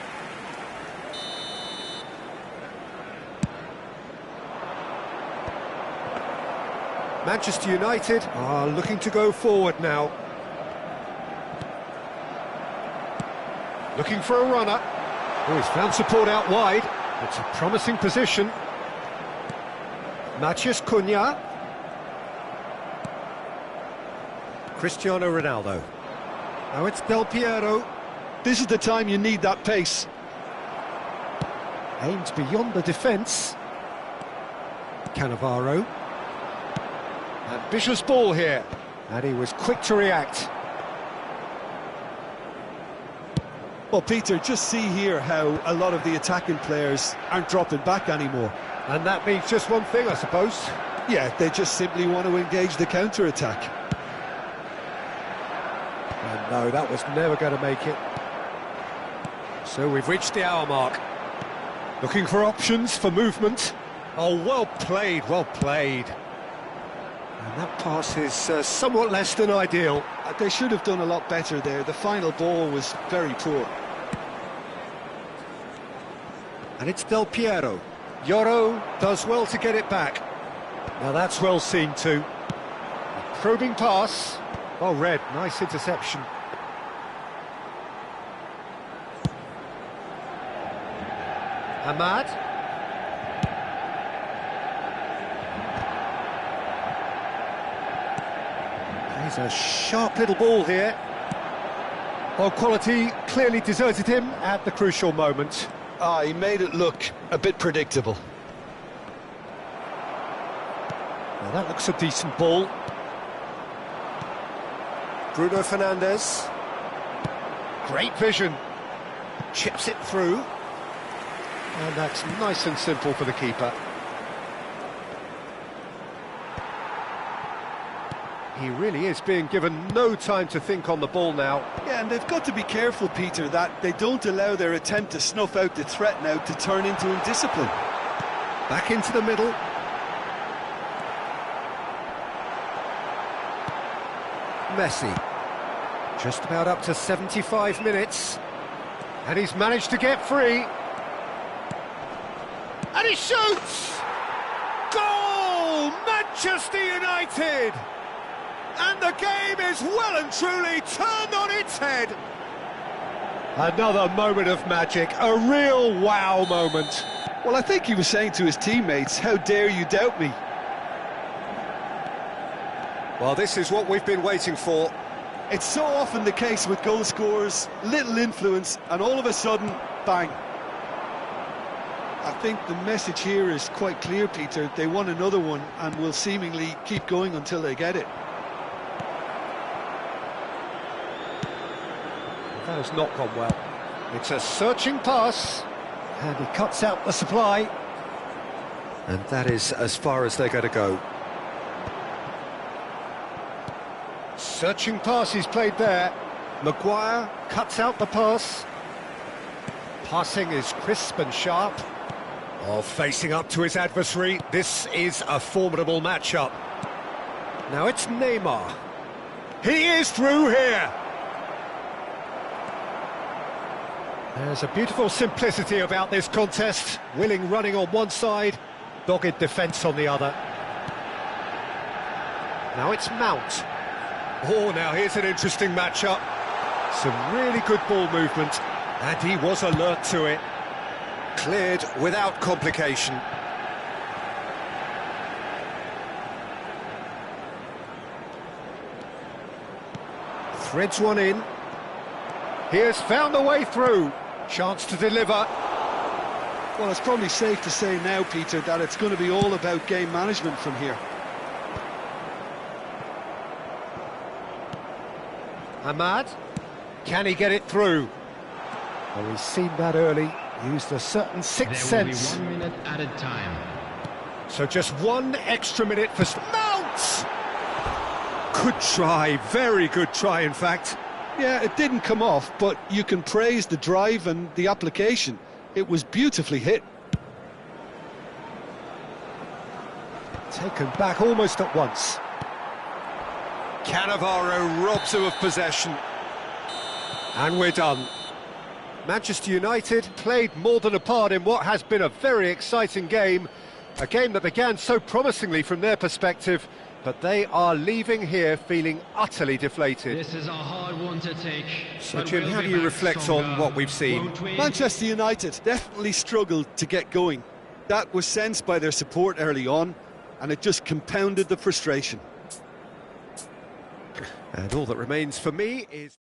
Manchester United are looking to go forward now. Looking for a runner. Oh, he's found support out wide. It's a promising position. Matheus Cunha. Cristiano Ronaldo. Now it's Del Piero. This is the time you need that pace. Aimed beyond the defence. Cannavaro. Ambitious ball here, and he was quick to react. Well, Peter, just see here how a lot of the attacking players aren't dropping back anymore. And that means just one thing, I suppose. Yeah, they just simply want to engage the counter-attack. And no, that was never going to make it. So we've reached the hour mark. Looking for options for movement. Oh, well played, well played. And That pass is somewhat less than ideal. They should have done a lot better there. The final ball was very poor. And it's Del Piero. Yoro does well to get it back. Now that's well seen too. Probing pass. Well read, nice interception. Ahmad. Plays a sharp little ball here. Well, quality clearly deserted him at the crucial moment. He made it look a bit predictable. Now that looks a decent ball. Bruno Fernandes. Great vision. Chips it through. And that's nice and simple for the keeper. He really is being given no time to think on the ball now. Yeah, and they've got to be careful, Peter, that they don't allow their attempt to snuff out the threat now to turn into indiscipline. Back into the middle. Messi. Just about up to 75 minutes. And he's managed to get free. And he shoots! Goal! Manchester United! And the game is well and truly turned on its head. Another moment of magic, a real wow moment. Well, I think he was saying to his teammates, how dare you doubt me? Well, this is what we've been waiting for. It's so often the case with goal scorers, little influence, and all of a sudden, bang. I think the message here is quite clear, Peter. They want another one and will seemingly keep going until they get it. That has not gone well. It's a searching pass, and he cuts out the supply. And that is as far as they're going to go. Searching pass he's played there. Maguire cuts out the pass. Passing is crisp and sharp. Oh, facing up to his adversary. This is a formidable matchup. Now it's Neymar. He is through here. There's a beautiful simplicity about this contest. Willing running on one side, dogged defence on the other. Now it's Mount. Oh, now here's an interesting matchup. Some really good ball movement, and he was alert to it. Cleared without complication. Threads one in. He has found a way through. Chance to deliver. Well, it's probably safe to say now, Peter, that it's going to be all about game management from here. Ahmad, can he get it through? Well, he's seen that early, used a certain sixth sense. There will be 1 minute added time. So just one extra minute for Mount! Good try, very good try in fact. Yeah, it didn't come off, but you can praise the drive and the application. It was beautifully hit. Taken back almost at once. Cannavaro robs him of possession. And we're done. Manchester United played more than a part in what has been a very exciting game. A game that began so promisingly from their perspective, but they are leaving here feeling utterly deflated. This is a hard one to take. So Jim, how do you reflect on what we've seen? Manchester United definitely struggled to get going. That was sensed by their support early on, and it just compounded the frustration. And all that remains for me is...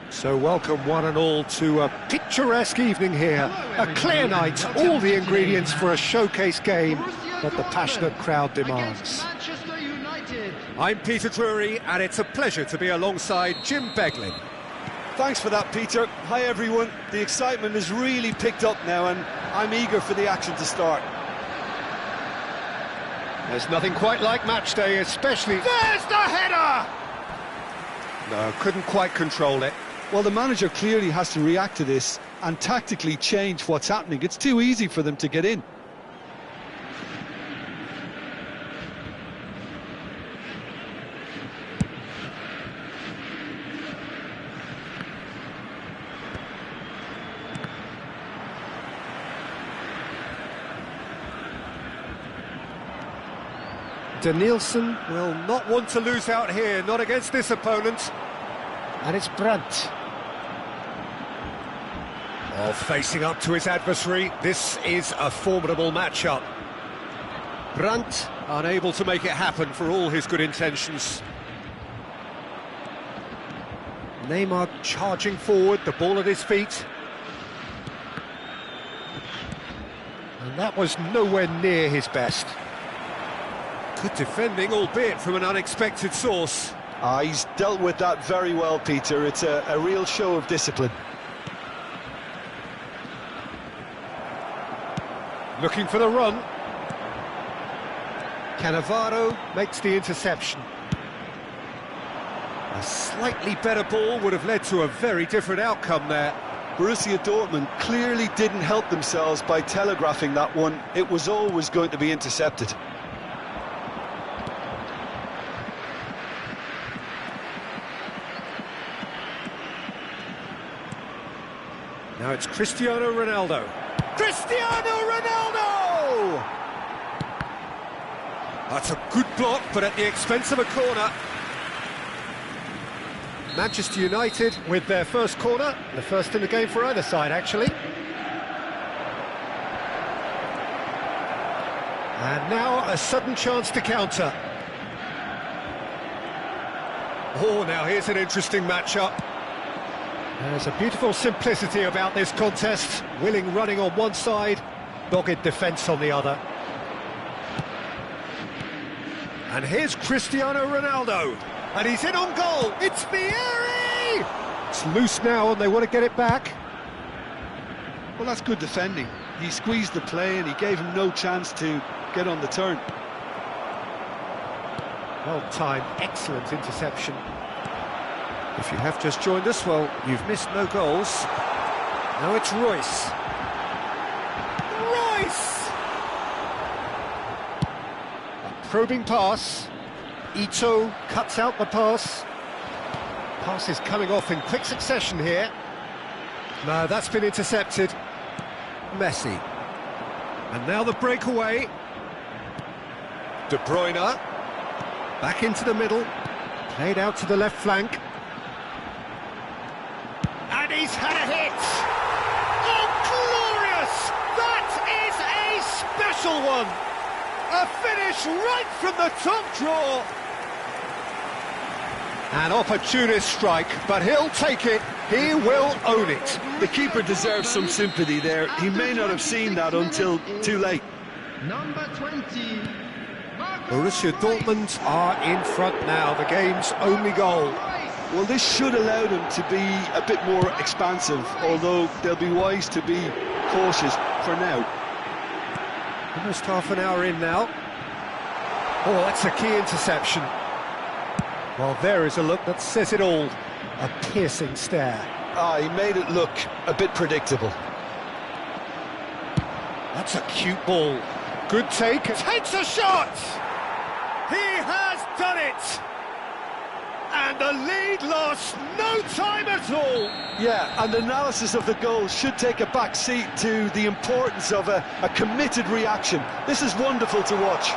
So welcome one and all to a picturesque evening here. A clear night, all the ingredients for a showcase game that the passionate crowd demands. I'm Peter Drury, and it's a pleasure to be alongside Jim Beglin. Thanks for that, Peter. Hi, everyone. The excitement has really picked up now, and I'm eager for the action to start. There's nothing quite like match day, especially... There's the header! No, couldn't quite control it. Well, the manager clearly has to react to this and tactically change what's happening. It's too easy for them to get in. Danielson will not want to lose out here, not against this opponent. And it's Brandt. Oh, facing up to his adversary, this is a formidable matchup. Brandt unable to make it happen for all his good intentions. Neymar charging forward, the ball at his feet. And that was nowhere near his best. Good defending, albeit from an unexpected source. He's dealt with that very well, Peter. It's a real show of discipline. Looking for the run. Cannavaro makes the interception. A slightly better ball would have led to a very different outcome there. Borussia Dortmund clearly didn't help themselves by telegraphing that one. It was always going to be intercepted. Now it's Cristiano Ronaldo. Cristiano Ronaldo! That's a good block, but at the expense of a corner. Manchester United with their first corner, the first in the game for either side, actually. And now a sudden chance to counter. Oh, now here's an interesting matchup. There's a beautiful simplicity about this contest. Willing running on one side, dogged defence on the other. And here's Cristiano Ronaldo. And he's in on goal. It's Vieri! It's loose now and they want to get it back. Well, that's good defending. He squeezed the play and he gave him no chance to get on the turn. Well timed, excellent interception. If you have just joined us, well, you've missed no goals. Now it's Royce. Royce! A probing pass. Ito cuts out the pass. Pass is coming off in quick succession here. No, that's been intercepted. Messi. And now the breakaway. De Bruyne. Back into the middle. Played out to the left flank. And he's had a hit! Oh, glorious! That is a special one! A finish right from the top draw! An opportunist strike, but he'll take it, he will own it. The keeper deserves some sympathy there. He may not have seen that until too late. Number 20. Borussia Dortmund are in front now, the game's only goal. Well, this should allow them to be a bit more expansive, although they'll be wise to be cautious for now. Almost half an hour in now. Oh, that's a key interception. Well, there is a look that says it all. A piercing stare. He made it look a bit predictable. That's a cute ball. Good take. Takes a shot! He has done it! And the lead lost no time at all. Yeah, and analysis of the goal should take a back seat to the importance of a committed reaction. This is wonderful to watch.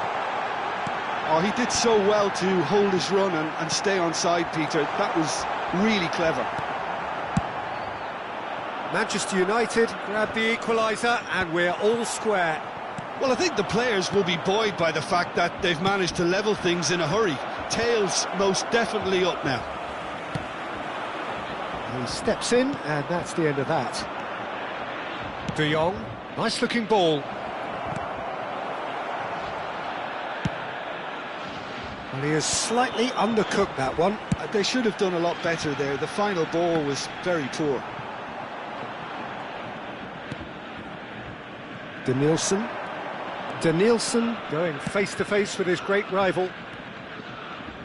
Oh, he did so well to hold his run and stay on side, Peter. That was really clever. Manchester United grab the equaliser and we're all square. Well, I think the players will be buoyed by the fact that they've managed to level things in a hurry. Tails most definitely up now. He steps in, and that's the end of that. De Jong, nice-looking ball. Well, he has slightly undercooked that one. They should have done a lot better there. The final ball was very poor. Denilson going face-to-face with his great rival.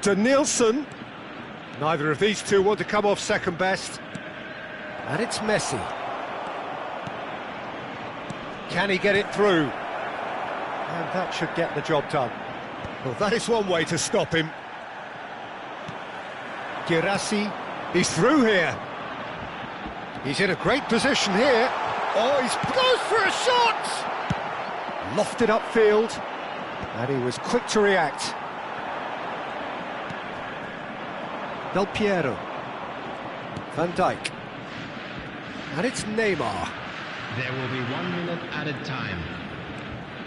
Denilson. Neither of these two want to come off second best. And it's Messi. Can he get it through? And that should get the job done. Well, that is one way to stop him. Girassi, he's through here. He's in a great position here. Oh, he goes for a shot! Lofted upfield, and he was quick to react. Del Piero. Van Dijk. And it's Neymar. There will be 1 minute added time.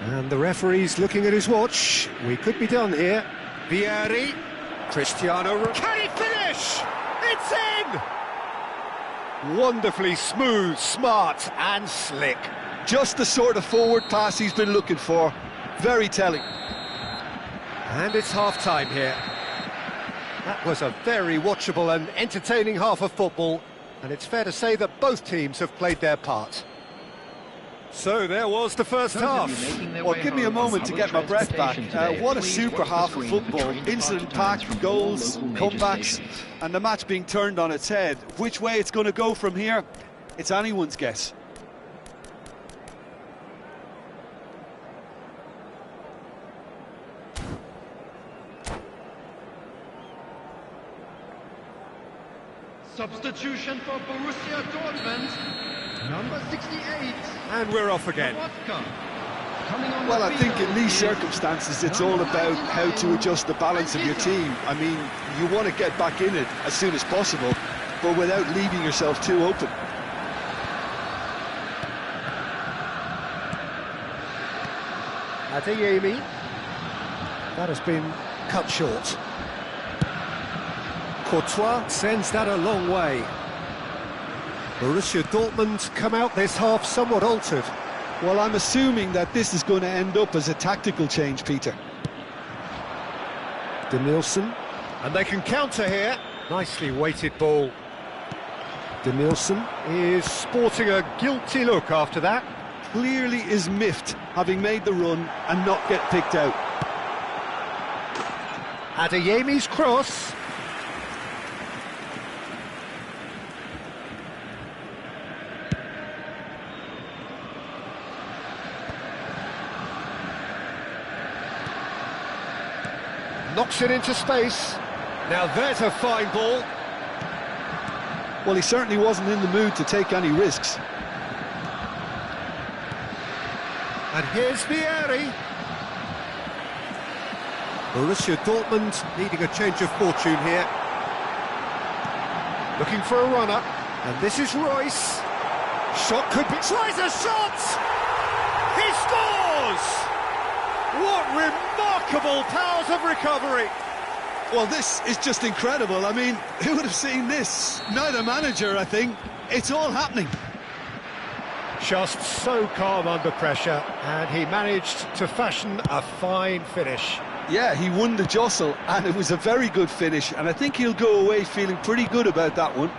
And the referee's looking at his watch. We could be done here. Vieri. Cristiano. Can he finish? It's in! Wonderfully smooth, smart and slick. Just the sort of forward pass he's been looking for. Very telling. And it's half-time here. That was a very watchable and entertaining half of football, and it's fair to say that both teams have played their part. So there was the first half. Well, give me a moment to get my breath back. What a super half of football. Incident-packed, goals, comebacks, and the match being turned on its head. Which way it's going to go from here, it's anyone's guess. Substitution for Borussia Dortmund, number 68. And we're off again. Well, I think in these circumstances it's all about how to adjust the balance of your team. I mean, you want to get back in it as soon as possible, but without leaving yourself too open. Adeyemi. That has been cut short. Courtois sends that a long way. Borussia Dortmund come out this half somewhat altered. Well, I'm assuming that this is going to end up as a tactical change, Peter. Denilson, and they can counter here. Nicely weighted ball. Denilson is sporting a guilty look after that. Clearly is miffed, having made the run and not get picked out. Adeyemi's cross. Knocks it into space. Now there's a fine ball. Well, he certainly wasn't in the mood to take any risks. And here's Vieri. Borussia Dortmund needing a change of fortune here. Looking for a runner. And this is Royce. Shot could be... Tries a shot! He scores! What remarkable powers of recovery! Well, this is just incredible. I mean, who would have seen this? Neither manager, I think. It's all happening. Just so calm under pressure, and he managed to fashion a fine finish. Yeah, he won the jostle, and it was a very good finish, and I think he'll go away feeling pretty good about that one.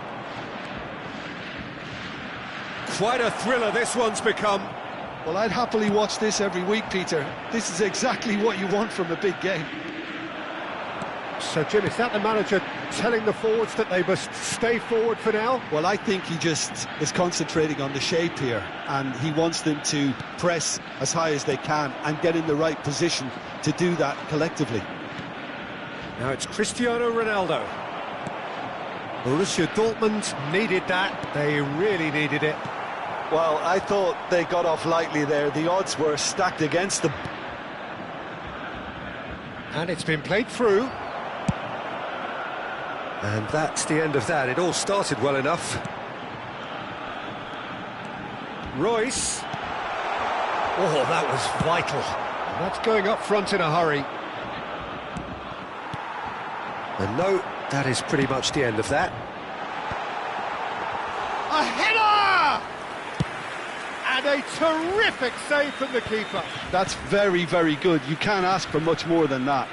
Quite a thriller this one's become. Well, I'd happily watch this every week, Peter. This is exactly what you want from a big game. So, Jim, is that the manager telling the forwards that they must stay forward for now? Well, I think he just is concentrating on the shape here, and he wants them to press as high as they can and get in the right position to do that collectively. Now it's Cristiano Ronaldo. Borussia Dortmund needed that. They really needed it. Well, I thought they got off lightly there. The odds were stacked against them. And it's been played through. And that's the end of that. It all started well enough. Royce. Oh, that was vital. And that's going up front in a hurry. And no, that is pretty much the end of that. a header! And a terrific save from the keeper. That's very, very good. You can't ask for much more than that.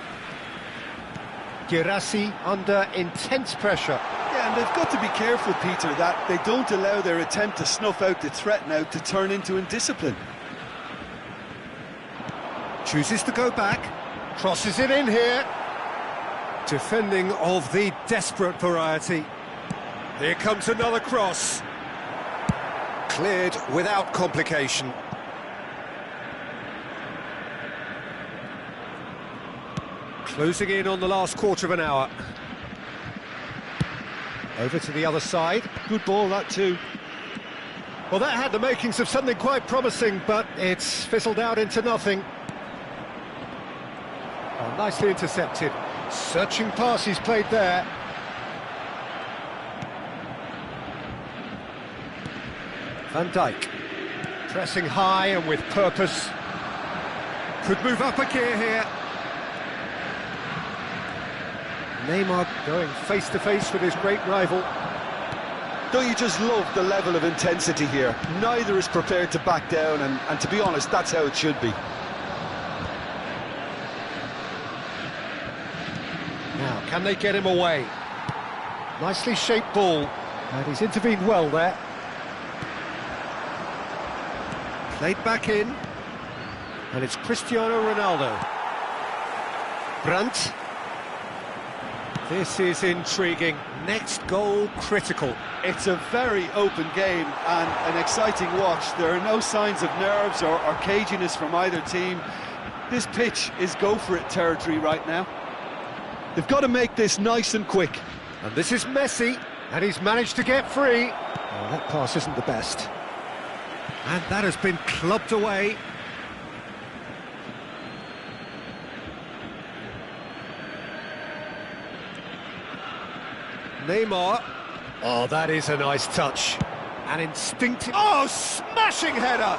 Girassi under intense pressure. Yeah, and they've got to be careful, Peter, that they don't allow their attempt to snuff out the threat now to turn into indiscipline. Chooses to go back, crosses it in here. Defending of the desperate variety. Here comes another cross. Cleared without complication. Closing in on the last quarter of an hour. Over to the other side. Good ball, that too. Well, that had the makings of something quite promising, but it's fizzled out into nothing. Oh, nicely intercepted. Searching pass he's played there. Van Dijk. Pressing high and with purpose. Could move up a gear here. Neymar going face-to-face with his great rival. Don't you just love the level of intensity here? Neither is prepared to back down, and to be honest, that's how it should be. Now, can they get him away? Nicely shaped ball, and he's intervened well there. Played back in, and it's Cristiano Ronaldo. Brandt. This is intriguing. Next goal critical. It's a very open game and an exciting watch. There are no signs of nerves or caginess from either team. This pitch is go-for-it territory right now. They've got to make this nice and quick. And this is Messi, and he's managed to get free. Oh, that pass isn't the best. And that has been clubbed away. Neymar. Oh, that is a nice touch. An instinctive... Oh, smashing header!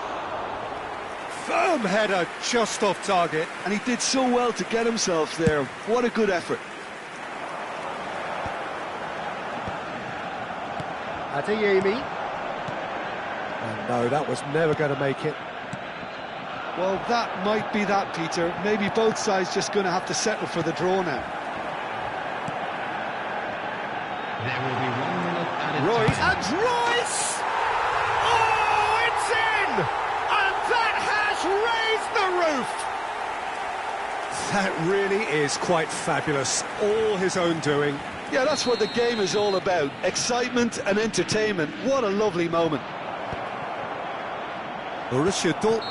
Firm header, just off target. And he did so well to get himself there. What a good effort. Adeyemi. And no, that was never going to make it. Well, that might be that, Peter. Maybe both sides just going to have to settle for the draw now. There will be 1 minute added Royce, time. and Royce! Oh, it's in! And that has raised the roof! That really is quite fabulous. All his own doing. Yeah, that's what the game is all about. Excitement and entertainment. What a lovely moment. Borussia Dortmund.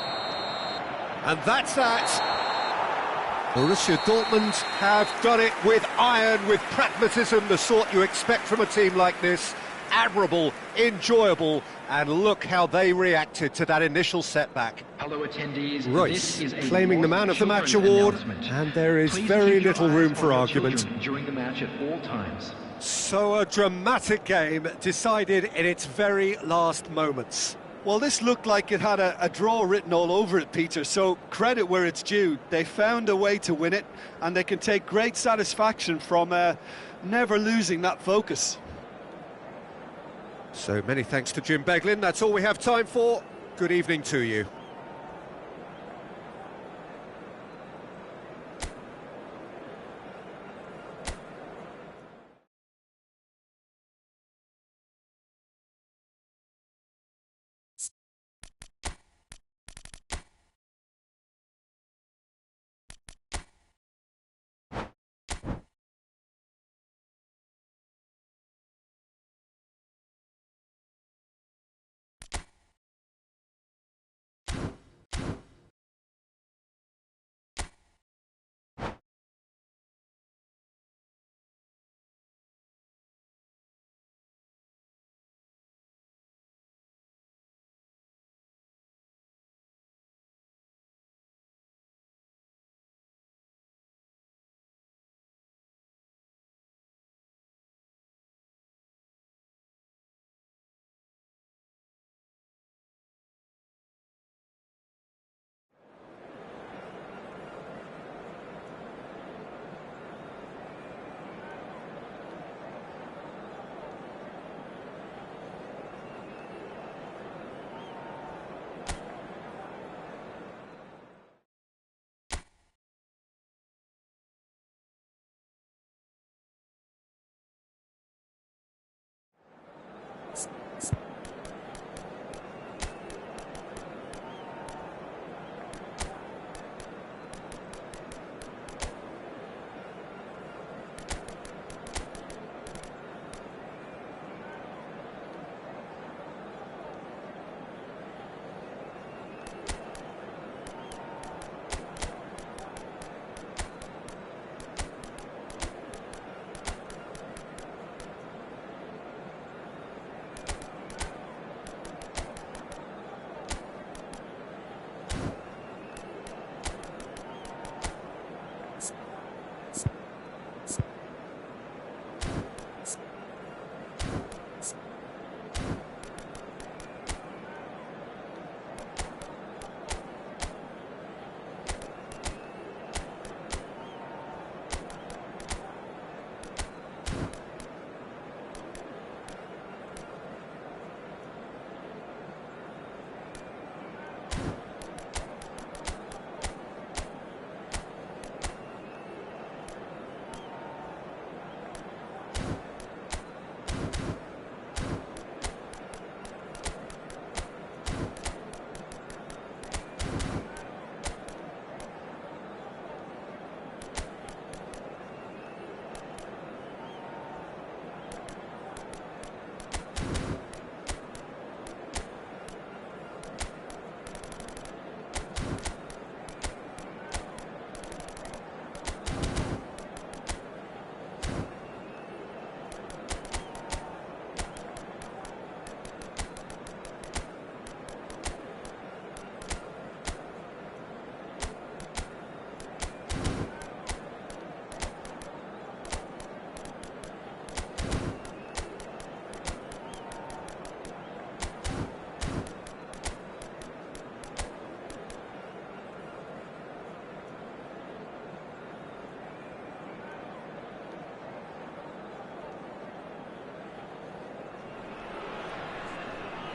And that's that. Borussia Dortmund have done it with iron, with pragmatism, the sort you expect from a team like this. Admirable, enjoyable, and look how they reacted to that initial setback. Hello attendees, Royce this is claiming the Man of the Match award, and there is Please very keep your little eyes room on for your argument. children during the match at all times. So a dramatic game decided in its very last moments. Well, this looked like it had a draw written all over it, Peter, so credit where it's due. They found a way to win it, and they can take great satisfaction from never losing that focus. So many thanks to Jim Beglin. That's all we have time for. Good evening to you.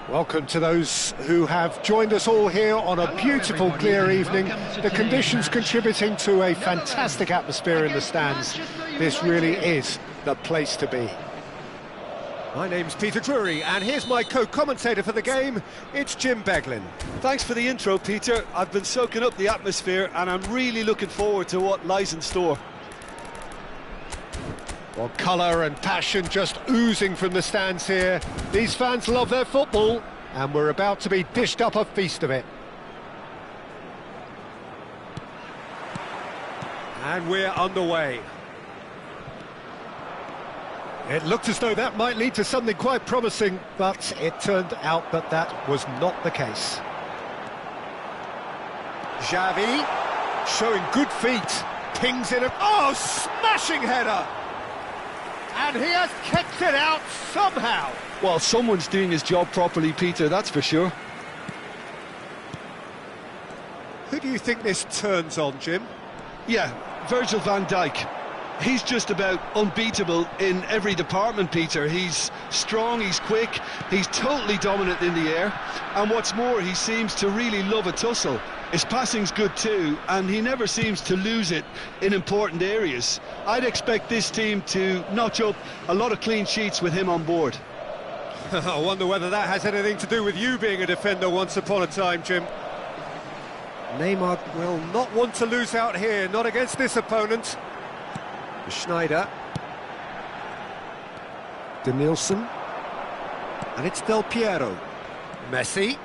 Welcome to those who have joined us all here on a beautiful, clear evening. The conditions contributing to a fantastic atmosphere in the stands. This really is the place to be. My name's Peter Drury, and here's my co-commentator for the game. It's Jim Beglin. Thanks for the intro, Peter. I've been soaking up the atmosphere, and I'm really looking forward to what lies in store. Well, colour and passion just oozing from the stands here. These fans love their football, and we're about to be dished up a feast of it. And we're underway. It looked as though that might lead to something quite promising, but it turned out that that was not the case. Xavi, showing good feet, pings in a... Oh, smashing header! And he has kicked it out somehow. Well, someone's doing his job properly, Peter, that's for sure. Who do you think this turns on, Jim? Yeah, Virgil van Dijk. He's just about unbeatable in every department, Peter. He's strong, he's quick, he's totally dominant in the air. And what's more, he seems to really love a tussle. His passing's good too, and he never seems to lose it in important areas. I'd expect this team to notch up a lot of clean sheets with him on board. I wonder whether that has anything to do with you being a defender once upon a time, Jim. Neymar will not want to lose out here, not against this opponent. Schneider. De Nielsen. And it's Del Piero. Messi.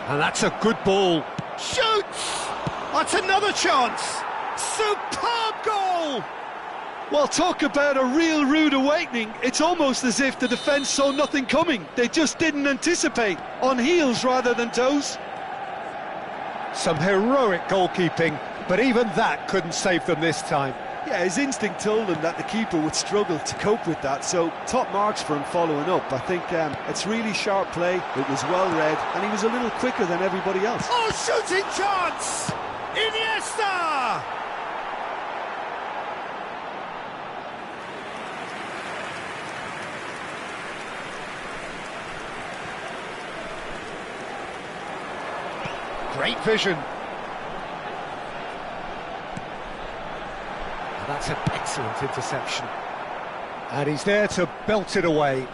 And that's a good ball. Shoots! That's another chance! Superb goal! Well, talk about a real rude awakening. It's almost as if the defence saw nothing coming. They just didn't anticipate. On heels rather than toes. Some heroic goalkeeping, but even that couldn't save them this time. Yeah, his instinct told him that the keeper would struggle to cope with that, so top marks for him following up. I think it's really sharp play, it was well read, and he was a little quicker than everybody else. Oh, shooting chance! Iniesta! Great vision. That's an excellent interception. And he's there to belt it away.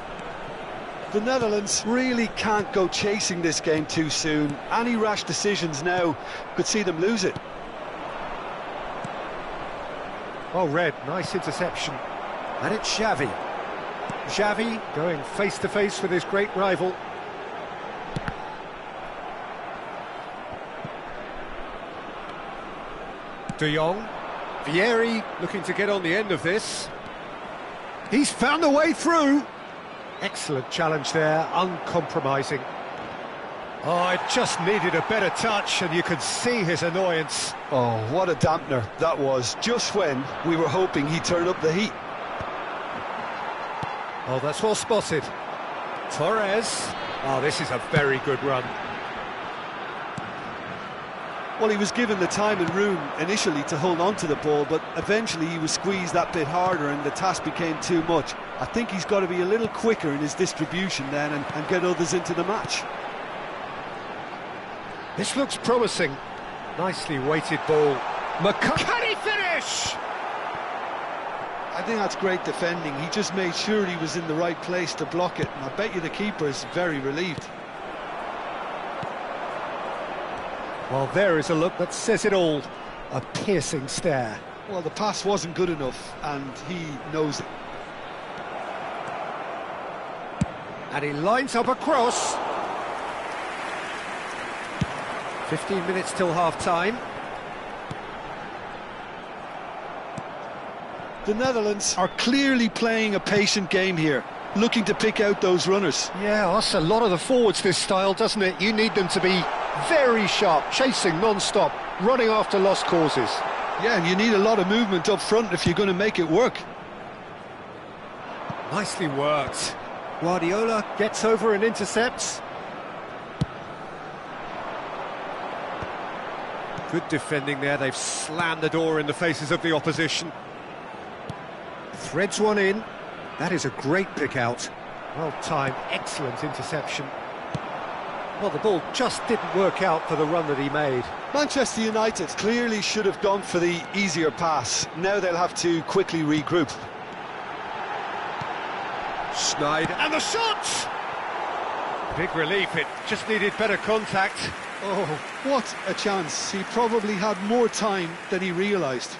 The Netherlands really can't go chasing this game too soon. Any rash decisions now could see them lose it. Well read, nice interception. And it's Xavi. Xavi going face-to-face with his great rival. De Jong. Vieri looking to get on the end of this. He's found a way through. Excellent challenge there, uncompromising. Oh, it just needed a better touch, and you could see his annoyance. Oh, what a dampener that was, just when we were hoping he'd turn up the heat. Oh, that's well spotted. Torres. Oh, this is a very good run. Well, he was given the time and room initially to hold on to the ball, but eventually he was squeezed that bit harder and the task became too much. I think he's got to be a little quicker in his distribution then and get others into the match. This looks promising. Nicely weighted ball. Can he finish? I think that's great defending. He just made sure he was in the right place to block it, and I bet you the keeper is very relieved. Well, there is a look that says it all. A piercing stare. Well, the pass wasn't good enough, and he knows it. And he lines up a cross. 15 minutes till half-time. The Netherlands are clearly playing a patient game here, looking to pick out those runners. Yeah, that's a lot of the forwards, this style, doesn't it? You need them to be very sharp, chasing non-stop, running after lost causes. Yeah, and you need a lot of movement up front if you're going to make it work. Nicely worked. Guardiola gets over and intercepts. Good defending there, they've slammed the door in the faces of the opposition. Threads one in, that is a great pick out. Well-timed, excellent interception. Well, the ball just didn't work out for the run that he made. Manchester United clearly should have gone for the easier pass. Now they'll have to quickly regroup. Schneider, and the shot! Big relief, it just needed better contact. Oh, what a chance. He probably had more time than he realised.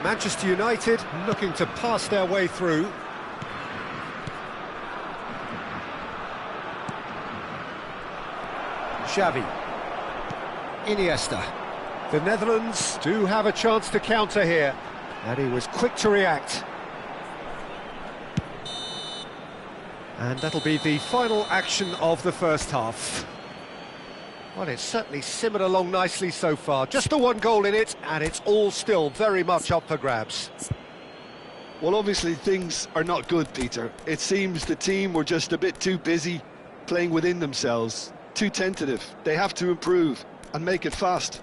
Manchester United looking to pass their way through. Xavi. Iniesta. The Netherlands do have a chance to counter here, and he was quick to react. And that'll be the final action of the first half. Well, it's certainly simmered along nicely so far. Just the one goal in it, and it's all still very much up for grabs. Well, obviously things are not good, Peter. It seems the team were just a bit too busy playing within themselves, too tentative. They have to improve and make it fast.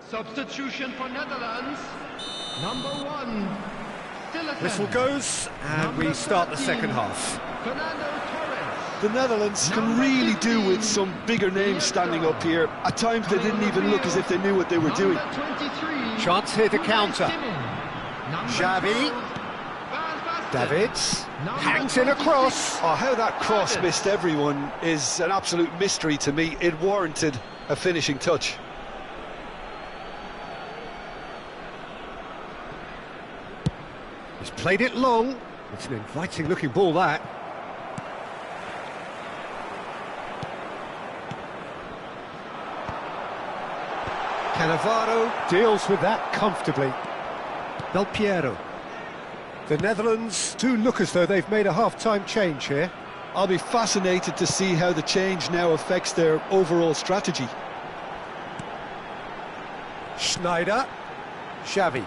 Substitution for Netherlands. Number 1. Whistle goes, and we start the second half. The Netherlands can really do with some bigger names standing up here. At times they didn't even look as if they knew what they were doing. Chance here to counter. Xavi. Davids. Hangs in a cross. Oh, how that cross missed everyone is an absolute mystery to me. It warranted a finishing touch. He's played it long. It's an inviting looking ball, that. Cannavaro deals with that comfortably. Del Piero. The Netherlands do look as though they've made a half-time change here. I'll be fascinated to see how the change now affects their overall strategy. Schneider. Xavi.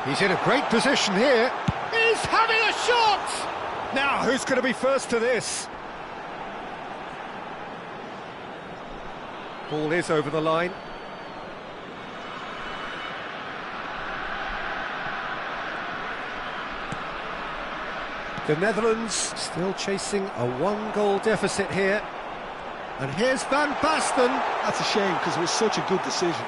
He's in a great position here. He's having a shot! Now, who's going to be first to this? Ball is over the line. The Netherlands still chasing a one-goal deficit here. And here's Van Basten. That's a shame because it was such a good decision.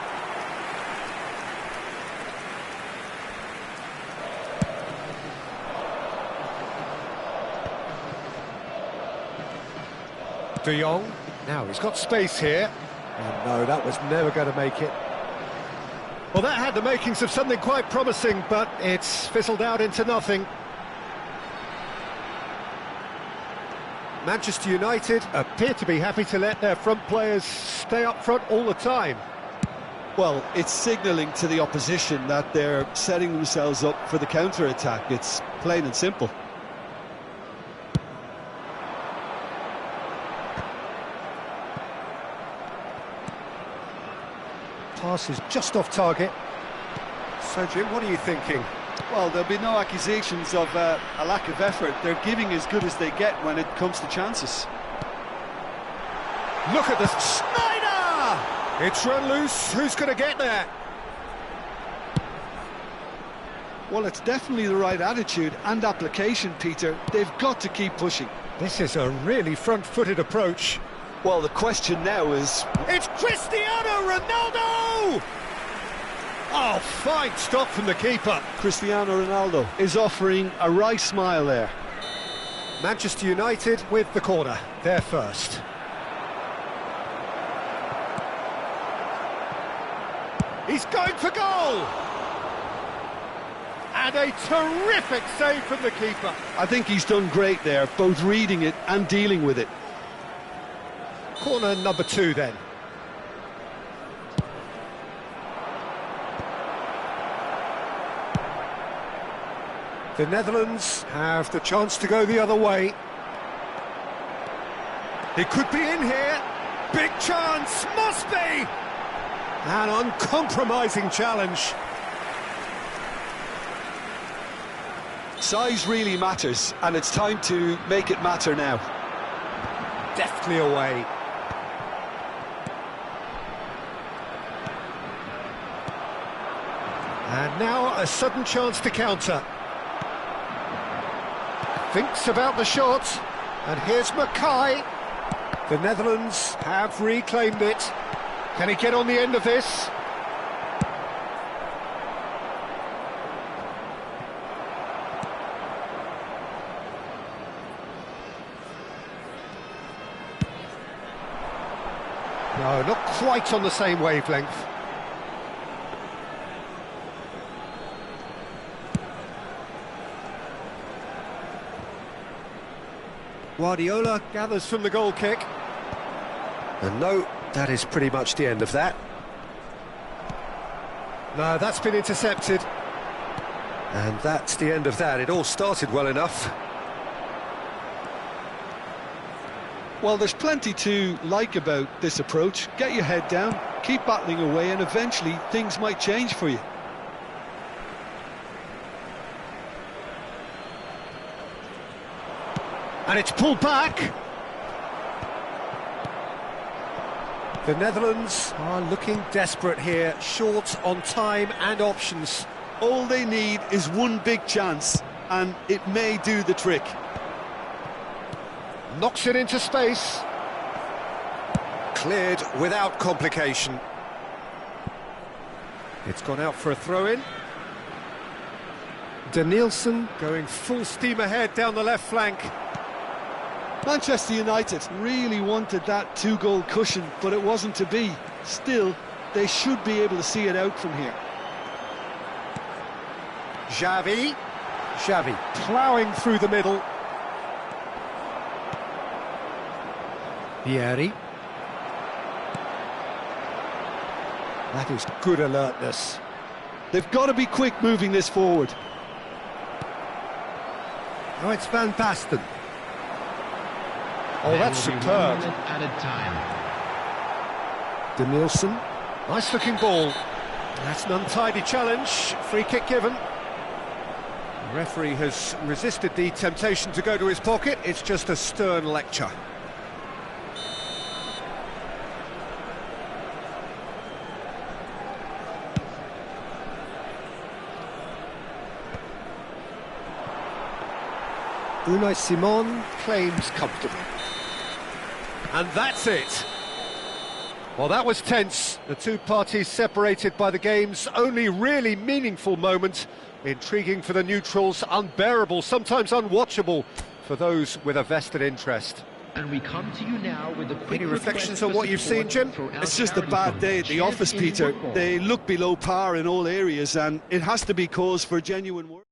De Jong. Now he's got space here. And no, that was never going to make it. Well, that had the makings of something quite promising, but it's fizzled out into nothing. Manchester United appear to be happy to let their front players stay up front all the time. Well, it's signalling to the opposition that they're setting themselves up for the counter-attack. It's plain and simple. Pass is just off target. So, Jim, what are you thinking? Well, there'll be no accusations of a lack of effort. They're giving as good as they get when it comes to chances. Look at this. Schneider! It's run loose. Who's going to get there? Well, it's definitely the right attitude and application, Peter. They've got to keep pushing. This is a really front-footed approach. Well, the question now is... It's Cristiano Ronaldo! Oh, fine stop from the keeper. Cristiano Ronaldo is offering a wry smile there. Manchester United with the corner. They're first. He's going for goal! And a terrific save from the keeper. I think he's done great there, both reading it and dealing with it. Corner number 2 then. The Netherlands have the chance to go the other way. It could be in here. Big chance, must be! An uncompromising challenge. Size really matters, and it's time to make it matter now. Deftly away. And now a sudden chance to counter. Thinks about the shot, and here's Mackay. The Netherlands have reclaimed it. Can he get on the end of this? No, not quite on the same wavelength. Guardiola gathers from the goal kick. And no, that is pretty much the end of that. No, that's been intercepted. And that's the end of that. It all started well enough. Well, there's plenty to like about this approach. Get your head down, keep battling away, and eventually things might change for you. And it's pulled back. The Netherlands are looking desperate here, short on time and options. All they need is one big chance, and it may do the trick. Knocks it into space. Cleared without complication. It's gone out for a throw-in. Danielson going full steam ahead down the left flank. Manchester United really wanted that two-goal cushion, but it wasn't to be. Still, they should be able to see it out from here. Xavi ploughing through the middle. Vieri. That is good alertness. They've got to be quick moving this forward. Oh, it's Van Basten. Oh, There that's will be 1 superb. minute added time. Danielson. Nice looking ball. That's an untidy challenge. Free kick given. The referee has resisted the temptation to go to his pocket. It's just a stern lecture. Unai Simon claims comfortably. And that's it. Well, that was tense. The two parties separated by the game's only really meaningful moment. Intriguing for the neutrals, unbearable, sometimes unwatchable for those with a vested interest. And we come to you now with a quick Any reflections request on for what you've support seen, Jim? for our It's just a charity bad fund, day at the Champions office, in Peter. Football. They look below par in all areas, and it has to be cause for genuine work.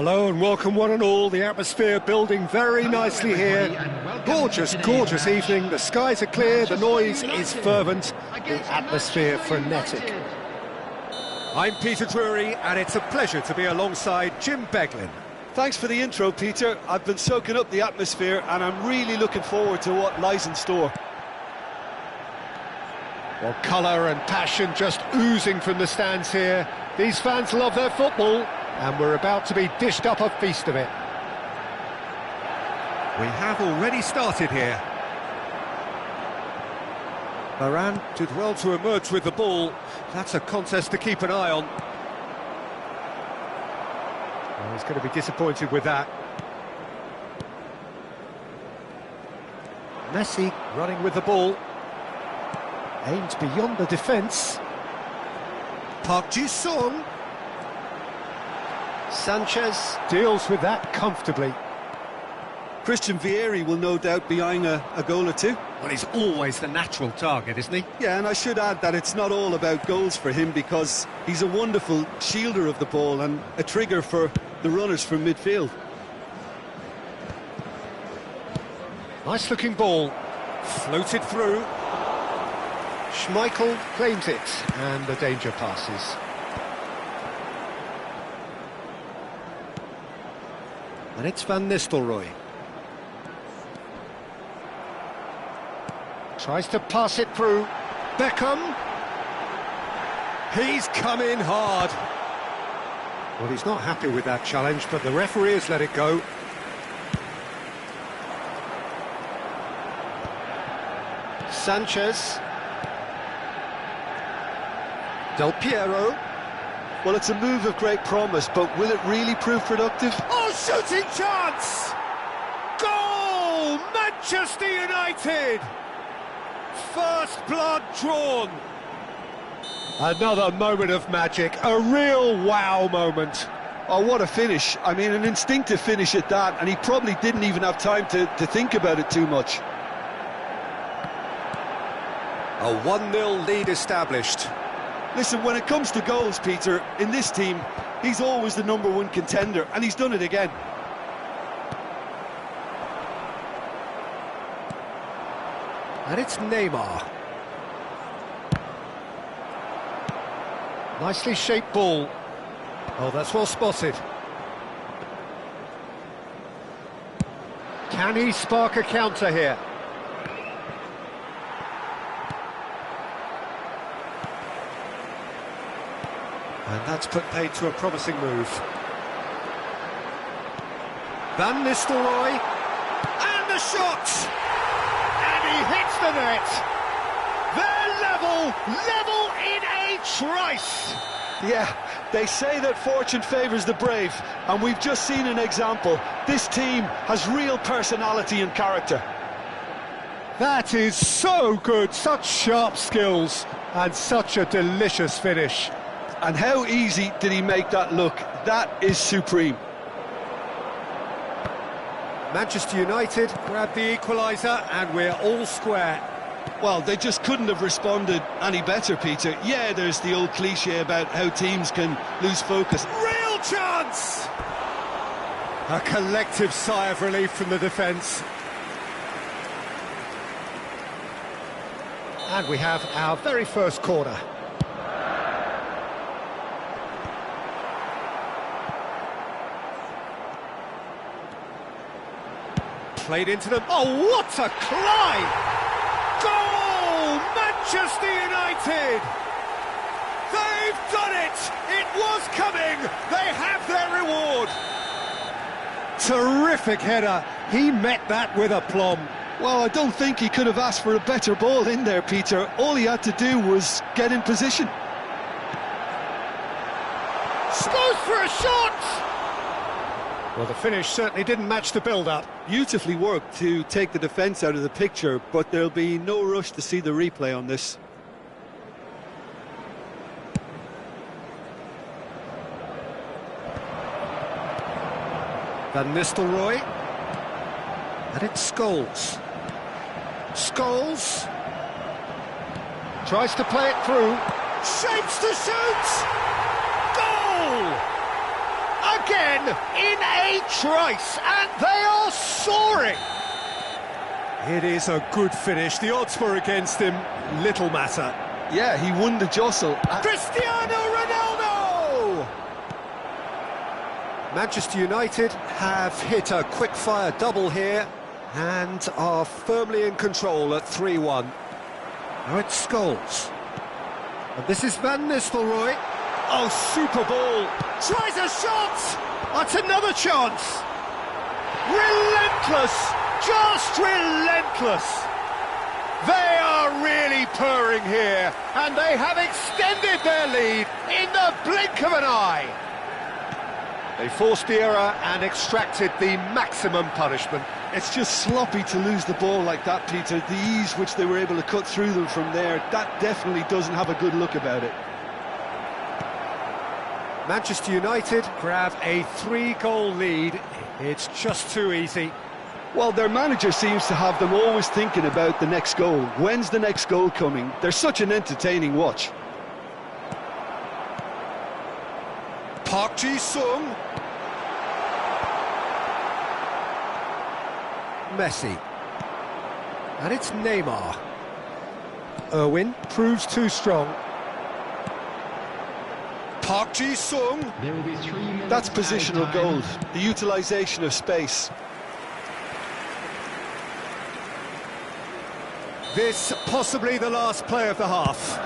Hello and welcome one and all. The atmosphere building very nicely here. Gorgeous, gorgeous evening. The skies are clear, the noise is fervent, the atmosphere frenetic. I'm Peter Drury and it's a pleasure to be alongside Jim Beglin. Thanks for the intro, Peter. I've been soaking up the atmosphere and I'm really looking forward to what lies in store. Well, colour and passion just oozing from the stands here. These fans love their football, and we're about to be dished up a feast of it. We have already started here. Varane did well to emerge with the ball. That's a contest to keep an eye on. Well, he's going to be disappointed with that. Messi running with the ball. Aimed beyond the defence. Park Ji-sung. Sanchez deals with that comfortably. Christian Vieri will no doubt be eyeing a goal or two. Well, he's always the natural target, isn't he? Yeah, and I should add that it's not all about goals for him, because he's a wonderful shielder of the ball and a trigger for the runners from midfield. Nice looking ball. Floated through. Schmeichel claims it, and the danger passes. And it's Van Nistelrooy. Tries to pass it through. Beckham. He's come in hard. Well, he's not happy with that challenge, but the referee has let it go. Sanchez. Del Piero. Well, it's a move of great promise, but will it really prove productive? Oh, shooting chance! Goal! Manchester United! First blood drawn. Another moment of magic, a real wow moment. Oh, what a finish. I mean, an instinctive finish at that, and he probably didn't even have time to think about it too much. A 1-0 lead established. Listen, when it comes to goals, Peter, in this team, he's always the #1 contender, and he's done it again. And it's Neymar. Nicely shaped ball. Oh, that's well spotted. Can he spark a counter here? And that's put paid to a promising move. Van Nistelrooy. And the shot! And he hits the net. They're level in a trice. Yeah, they say that fortune favours the brave, and we've just seen an example. This team has real personality and character. That is so good, such sharp skills, and such a delicious finish. And how easy did he make that look? That is supreme. Manchester United grab the equaliser, and we're all square. Well, they just couldn't have responded any better, Peter. Yeah, there's the old cliche about how teams can lose focus. Real chance! A collective sigh of relief from the defence. And we have our very first corner. Played into them. Oh, what a climb! Goal! Manchester United! They've done it! It was coming! They have their reward! Terrific header. He met that with aplomb. Well, I don't think he could have asked for a better ball in there, Peter. All he had to do was get in position. Goes for a shot! Well, the finish certainly didn't match the build-up. Beautifully worked to take the defence out of the picture, but there'll be no rush to see the replay on this. Van Nistelrooy. And it's Scholes. Scholes. Tries to play it through. Shapes to shoot! Goal! Again, in a trice, and they are soaring! It is a good finish. The odds were against him. Little matter. Yeah, he won the jostle. Cristiano Ronaldo! Manchester United have hit a quick-fire double here and are firmly in control at 3-1. Now it's Scholes. And this is Van Nistelrooy. Oh, super ball. Tries a shot! That's another chance! Relentless! Just relentless! They are really purring here, and they have extended their lead in the blink of an eye. They forced the error and extracted the maximum punishment. It's just sloppy to lose the ball like that, Peter. The ease which they were able to cut through them from there, that definitely doesn't have a good look about it. Manchester United grab a 3-goal lead. It's just too easy. Well, their manager seems to have them always thinking about the next goal. When's the next goal coming? They're such an entertaining watch. Park Ji-sung. Messi. And it's Neymar. Irwin proves too strong. Park Ji-sung. There will be 3 minutes. That's positional added time. gold, the utilisation of space. This possibly the last play of the half.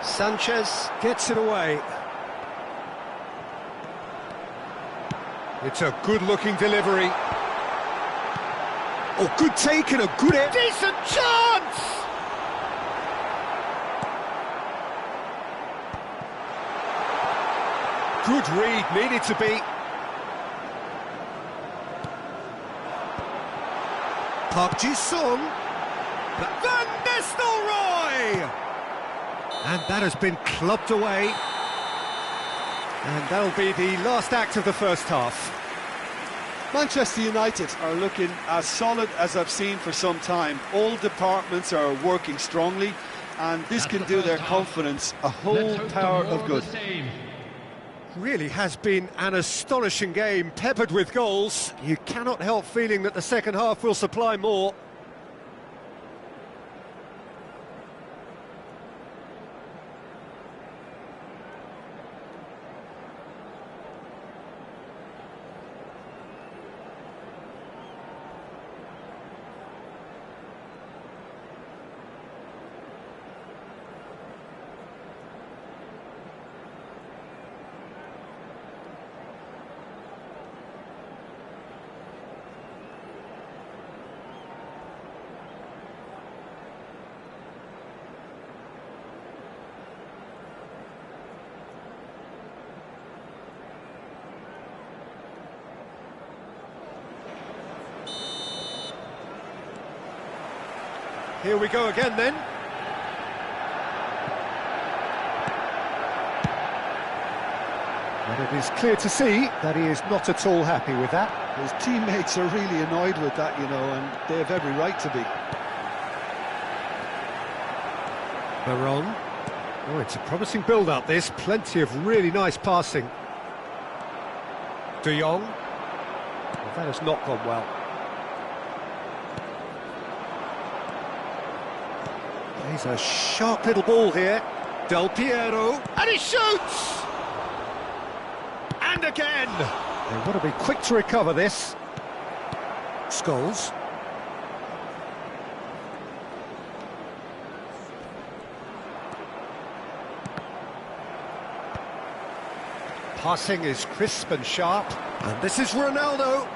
Sanchez gets it away. It's a good-looking delivery. Oh, good take and a good... Decent chance! Good read, needed to be. Park Ji-sung. Van Nistelrooy! And that has been clubbed away. And that'll be the last act of the first half. Manchester United are looking as solid as I've seen for some time. All departments are working strongly, and this can do their confidence a whole power of good. Really has been an astonishing game, peppered with goals. You cannot help feeling that the second half will supply more. Here we go again then. And it is clear to see that he is not at all happy with that. His teammates are really annoyed with that, you know, and they have every right to be. Baron. Oh, it's a promising build-up, this. Plenty of really nice passing. De Jong. Well, that has not gone well. He's a sharp little ball here. Del Piero. And he shoots! And again! They've got to be quick to recover this. Scholes. Passing is crisp and sharp. And this is Ronaldo.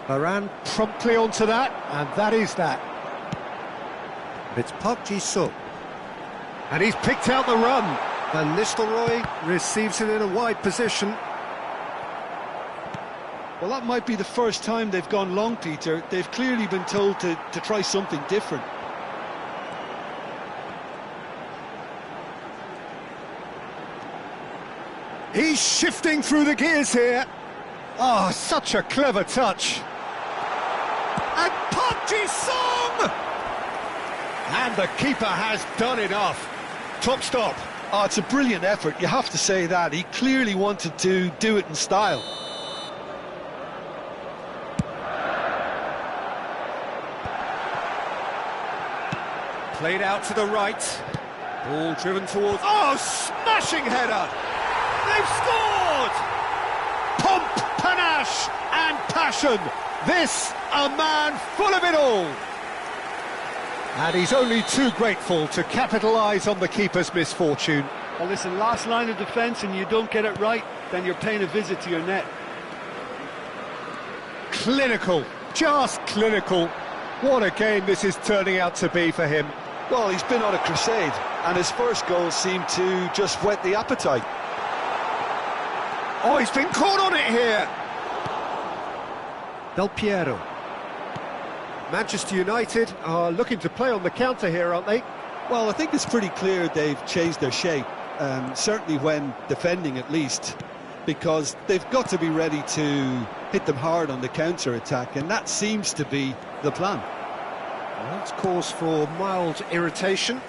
Varane promptly onto that, and that is that. It's Park Ji-sung. And he's picked out the run. Van Nistelrooy receives it in a wide position. Well, that might be the first time they've gone long, Peter. They've clearly been told to try something different. He's shifting through the gears here. Oh, such a clever touch. And Park Ji-sung! And the keeper has done enough. Top stop. Oh, it's a brilliant effort, you have to say that. He clearly wanted to do it in style. Played out to the right. Ball driven towards... Oh, smashing header! They've scored! Pomp, panache and passion. This, a man full of it all. And he's only too grateful to capitalise on the keeper's misfortune. Well, listen, last line of defence and you don't get it right, then you're paying a visit to your net. Clinical, just clinical. What a game this is turning out to be for him. Well, he's been on a crusade, and his first goal seemed to just whet the appetite. Oh, he's been caught on it here. Del Piero. Manchester United are looking to play on the counter here, aren't they? Well, I think it's pretty clear they've changed their shape, certainly when defending at least, because they've got to be ready to hit them hard on the counter-attack, and that seems to be the plan. Well, that's cause for mild irritation.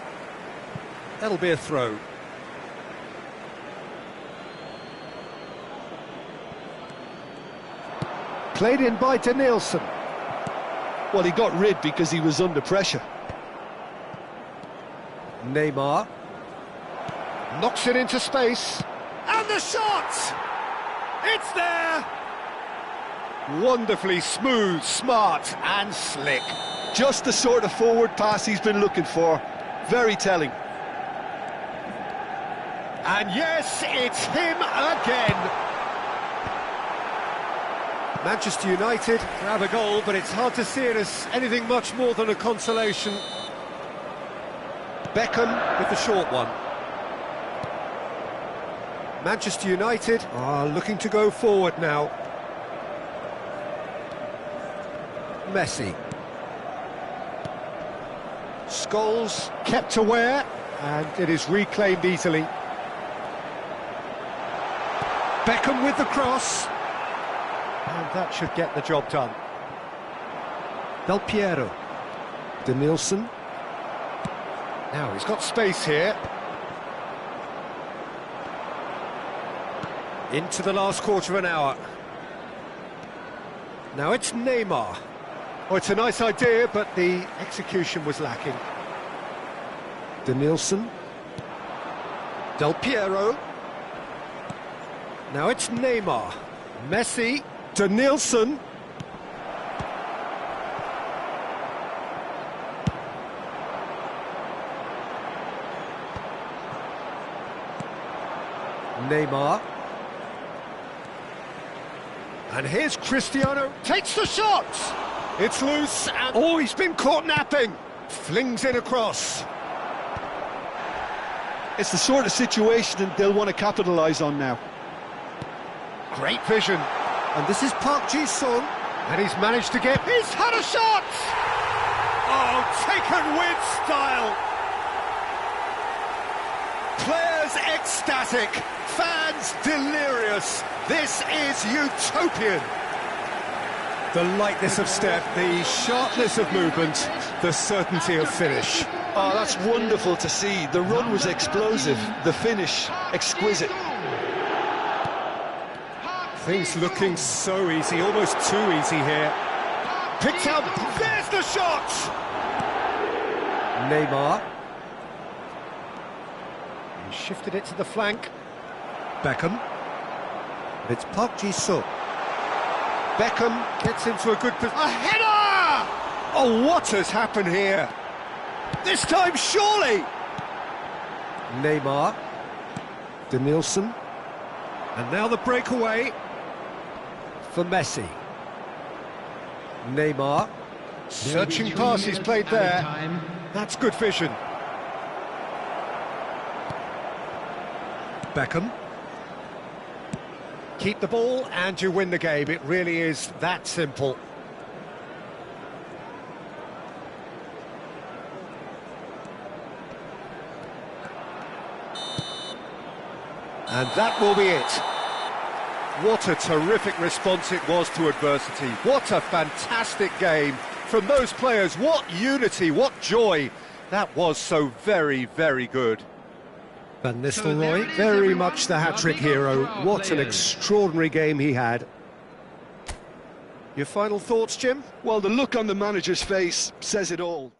That'll be a throw. Played in by Danielson. Well, he got rid because he was under pressure. Neymar. Knocks it into space. And the shot! It's there! Wonderfully smooth, smart and slick. Just the sort of forward pass he's been looking for. Very telling. And yes, it's him again. Manchester United grab a goal, but it's hard to see it as anything much more than a consolation. Beckham with the short one. Manchester United are looking to go forward now. Messi. Scholes kept aware, and it is reclaimed easily. Beckham with the cross. And that should get the job done. Del Piero. Danielson. Now he's got space here. Into the last quarter of an hour. Now it's Neymar. Oh, it's a nice idea, but the execution was lacking. Danielson. Del Piero. Now it's Neymar. Messi. Danielson. Neymar. And here's Cristiano. Takes the shot. It's loose and... Oh, he's been caught napping. Flings it across. It's the sort of situation they'll want to capitalise on now. Great vision. And this is Park Ji-sung. And he's managed to get... He's had a shot! Oh, taken with style. Players ecstatic. Fans delirious. This is utopian. The lightness of step, the sharpness of movement, the certainty of finish. Oh, that's wonderful to see. The run was explosive, the finish exquisite. Things looking so easy, almost too easy here. Picked out, there's the shot! Neymar. He shifted it to the flank. Beckham. It's Park Ji-sung. Beckham gets into a good position. A header! Oh, what has happened here? This time, surely! Neymar. Danielson. And now the breakaway for Messi. Neymar. Searching pass he's played there. That's good vision. Beckham. Keep the ball and you win the game. It really is that simple. And that will be it. What a terrific response it was to adversity. What a fantastic game from those players. What unity, what joy. That was so very, very good. Van Nistelrooy, very much the hat-trick hero. What an extraordinary game he had. Your final thoughts, Jim? Well, the look on the manager's face says it all.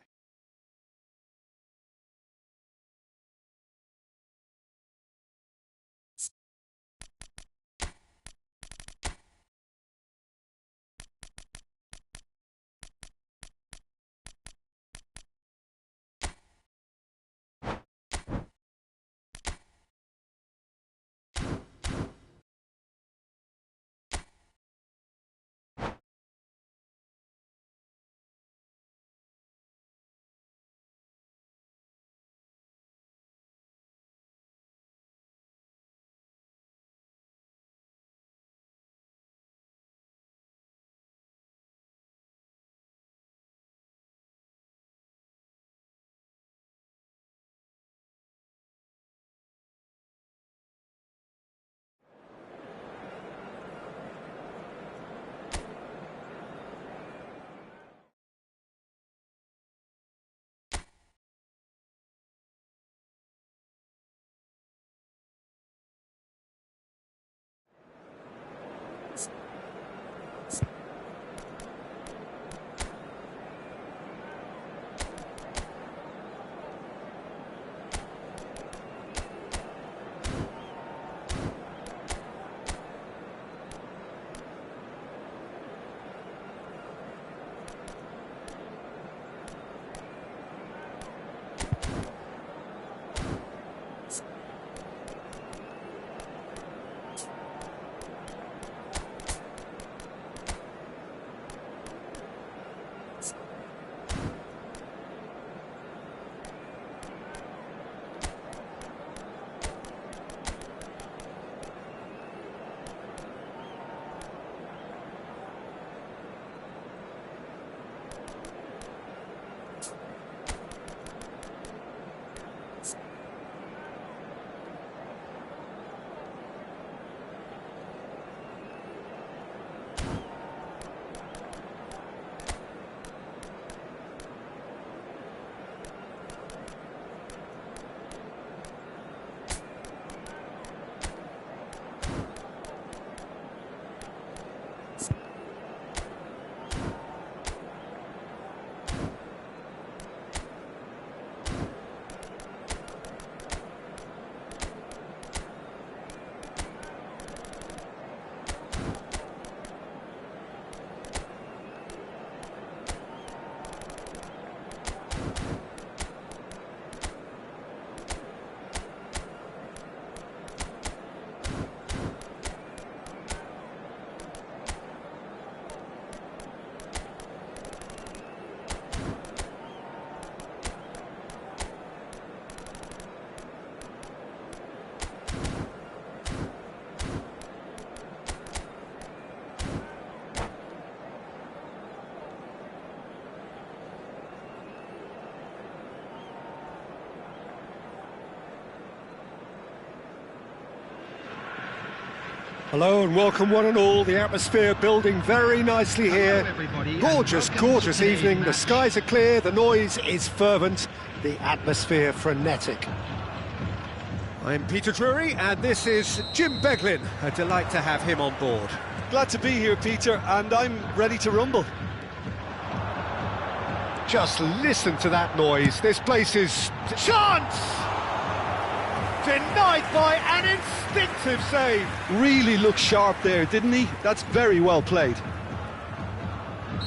Hello and welcome one and all. The atmosphere building very nicely here. Gorgeous, gorgeous evening. The skies are clear, the noise is fervent, the atmosphere frenetic. I'm Peter Drury and this is Jim Beglin. A delight to have him on board. Glad to be here, Peter, and I'm ready to rumble. Just listen to that noise. This place is... Chance! Denied by an instinctive save. Really looked sharp there, didn't he? That's very well played.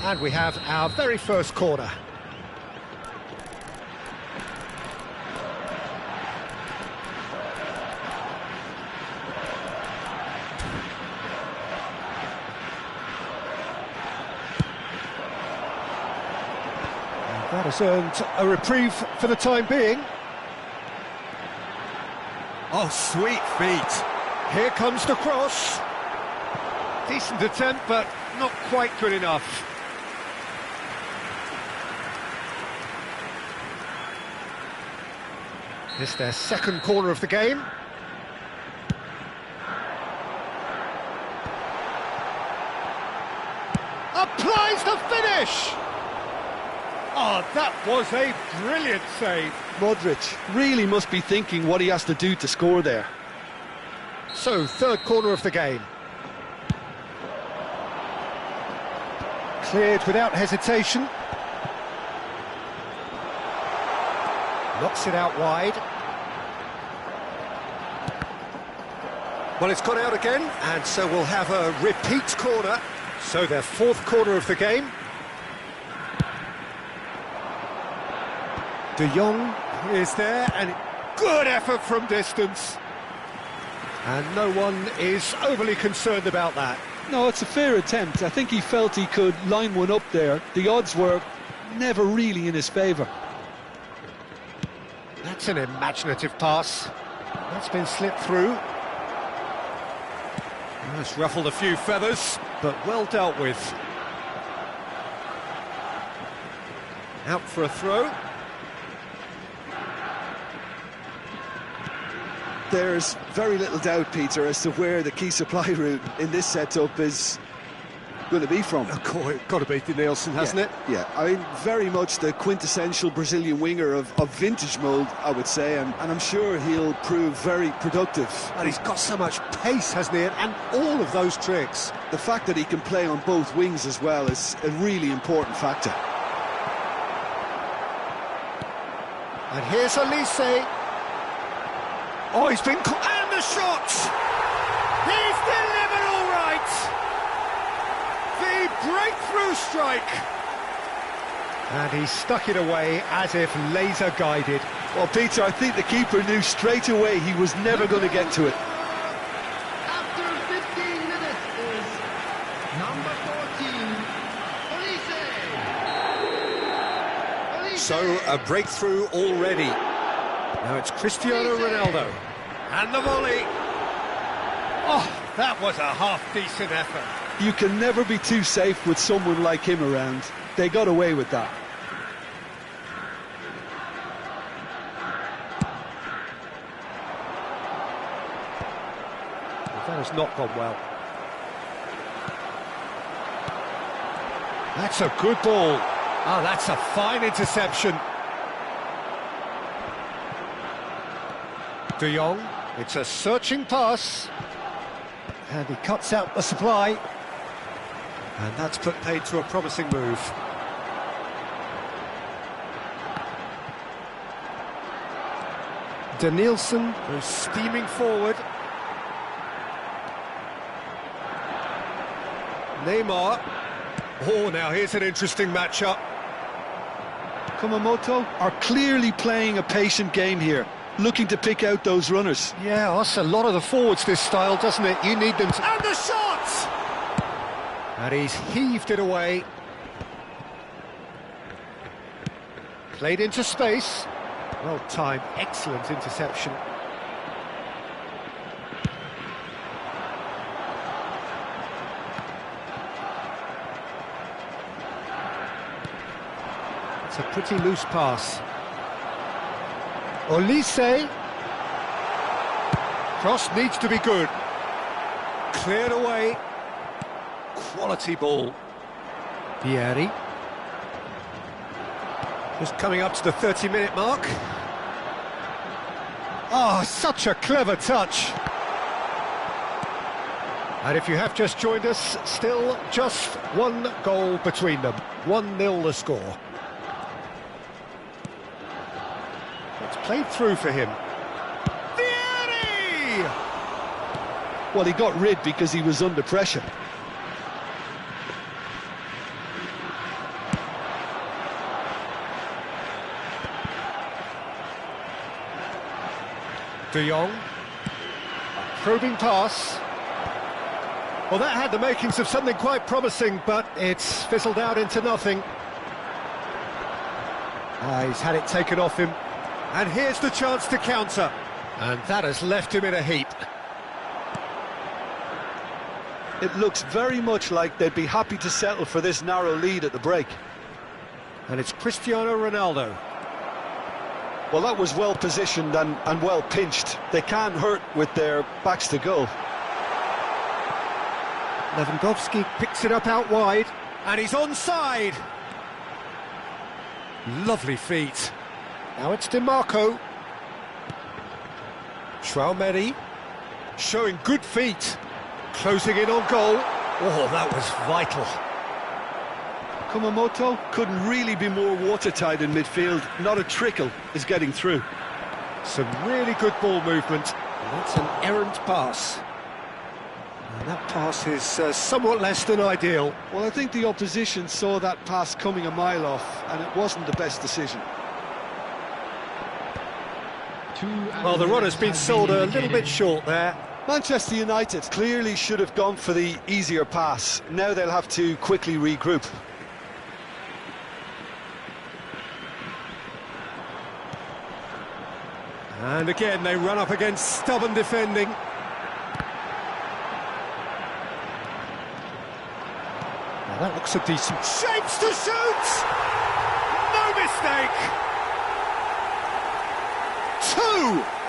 And we have our very first corner. And that has earned a reprieve for the time being. Oh, sweet feet. Here comes the cross. Decent attempt, but not quite good enough. This is their second corner of the game. Applies the finish! Oh, that was a brilliant save. Modric really must be thinking what he has to do to score there. So, third corner of the game. Cleared without hesitation. Knocks it out wide. Well, it's gone out again, and so we'll have a repeat corner. So their fourth corner of the game. De Jong is there, and good effort from distance. And no one is overly concerned about that. No, it's a fair attempt. I think he felt he could line one up there. The odds were never really in his favour. That's an imaginative pass. That's been slipped through. It's ruffled a few feathers, but well dealt with. Out for a throw. There's very little doubt, Peter, as to where the key supply route in this setup is going to be from. Of course, it's got to be Denilson, hasn't it? Yeah, I mean, very much the quintessential Brazilian winger of vintage mould, I would say, and I'm sure he'll prove very productive. And he's got so much pace, hasn't he? And all of those tricks. The fact that he can play on both wings as well is a really important factor. And here's Elise. Oh, he's been... And the shot! He's delivered all right! The breakthrough strike! And he stuck it away as if laser-guided. Well, Peter, I think the keeper knew straight away he was never going to get to it. After 15 minutes is number 14, Olise. So, a breakthrough already. Now it's Cristiano Ronaldo. And the volley. Oh, that was a half-decent effort. You can never be too safe with someone like him around. They got away with that. That has not gone well. That's a good ball. Oh, that's a fine interception. De Jong, it's a searching pass. And he cuts out the supply. And that's put paid to a promising move. Denilson goes steaming forward. Neymar. Oh, now here's an interesting matchup. Kumamoto are clearly playing a patient game here, looking to pick out those runners. Yeah, that's a lot of the forwards, this style, doesn't it? You need them to... And the shot! And he's heaved it away. Played into space. Well timed, excellent interception. It's a pretty loose pass. Olise. Cross needs to be good. Cleared away. Quality ball. Vieri. Just coming up to the 30-minute mark. Oh, such a clever touch. And if you have just joined us, still just one goal between them. 1-0 the score. It's played through for him. Vieri! Well, he got rid because he was under pressure. De Jong. Probing pass. Well, that had the makings of something quite promising, but it's fizzled out into nothing. He's had it taken off him. And here's the chance to counter. And that has left him in a heap. It looks very much like they'd be happy to settle for this narrow lead at the break. And it's Cristiano Ronaldo. Well, that was well positioned and well pinched. They can't hurt with their backs to goal. Lewandowski picks it up out wide, and he's onside. Lovely feet. Now it's DiMarco. Traumeri showing good feet. Closing in on goal. Oh, that was vital. Kumamoto couldn't really be more watertight in midfield. Not a trickle is getting through. Some really good ball movement. And that's an errant pass. And that pass is somewhat less than ideal. Well, I think the opposition saw that pass coming a mile off, and it wasn't the best decision. Well, the run has been sold a little bit short there. Manchester United clearly should have gone for the easier pass. Now they'll have to quickly regroup. And again, they run up against stubborn defending. Now that looks a decent... Shapes to shoot! No mistake!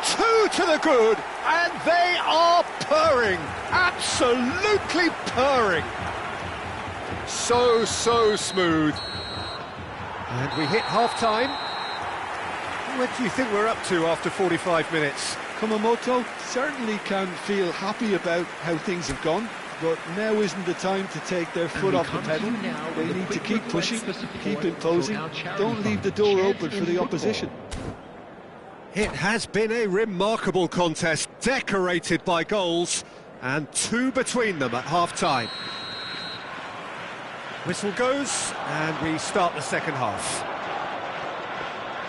Two to the good, and they are purring, absolutely purring. So smooth. And we hit half-time. What do you think we're up to after 45 minutes? Kumamoto certainly can feel happy about how things have gone, but now isn't the time to take their foot off the pedal. They need to keep pushing, keep imposing, don't leave the door open for the opposition. It has been a remarkable contest, decorated by goals, and two between them at half-time. Whistle goes, and we start the second half.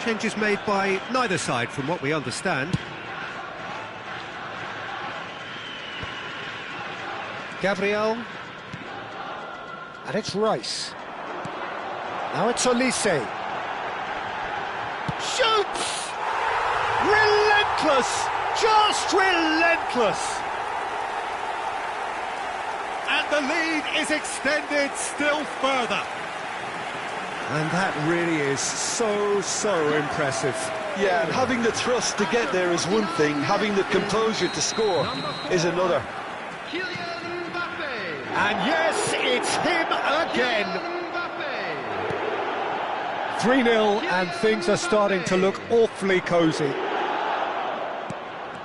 Changes made by neither side, from what we understand. Gabriel. And it's Rice. Now it's Olise. Shoots! Relentless! Just relentless! And the lead is extended still further. And that really is so impressive. Yeah, and having the thrust to get there is one thing, having the composure to score is another. And yes, it's him again. 3-0, and things are starting to look awfully cosy.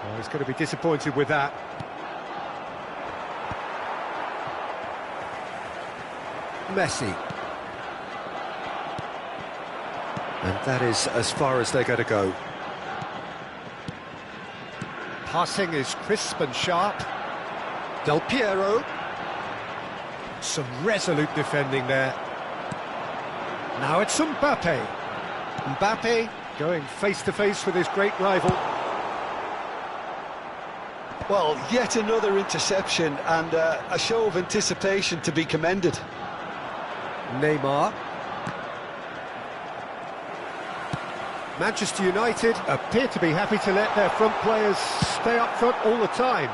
Oh, he's going to be disappointed with that. Messi. And that is as far as they're going to go. Passing is crisp and sharp. Del Piero. Some resolute defending there. Now it's Mbappe. Mbappe going face-to-face with his great rival. Well, yet another interception and a show of anticipation to be commended. Neymar. Manchester United appear to be happy to let their front players stay up front all the time.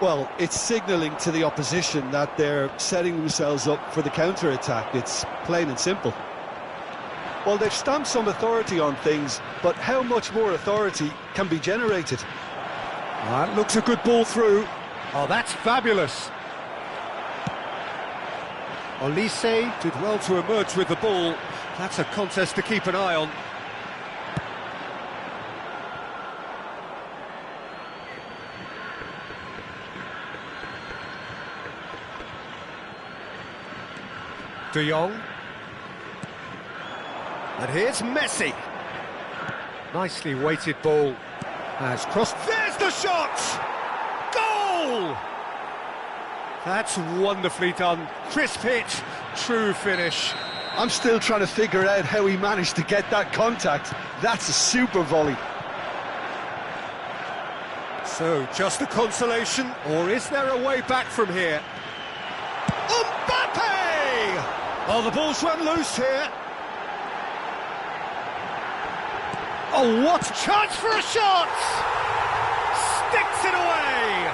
Well, it's signalling to the opposition that they're setting themselves up for the counter-attack. It's plain and simple. Well, they've stamped some authority on things, but how much more authority can be generated? That looks a good ball through. Oh, that's fabulous. Olise did well to emerge with the ball. That's a contest to keep an eye on. De Jong. And here's Messi. Nicely weighted ball. Has crossed. There's the shot! Goal! That's wonderfully done. Crisp hit, true finish. I'm still trying to figure out how he managed to get that contact. That's a super volley. So, just a consolation, or is there a way back from here? Mbappe! Oh, the ball's run loose here. Oh, what a chance for a shot! Sticks it away!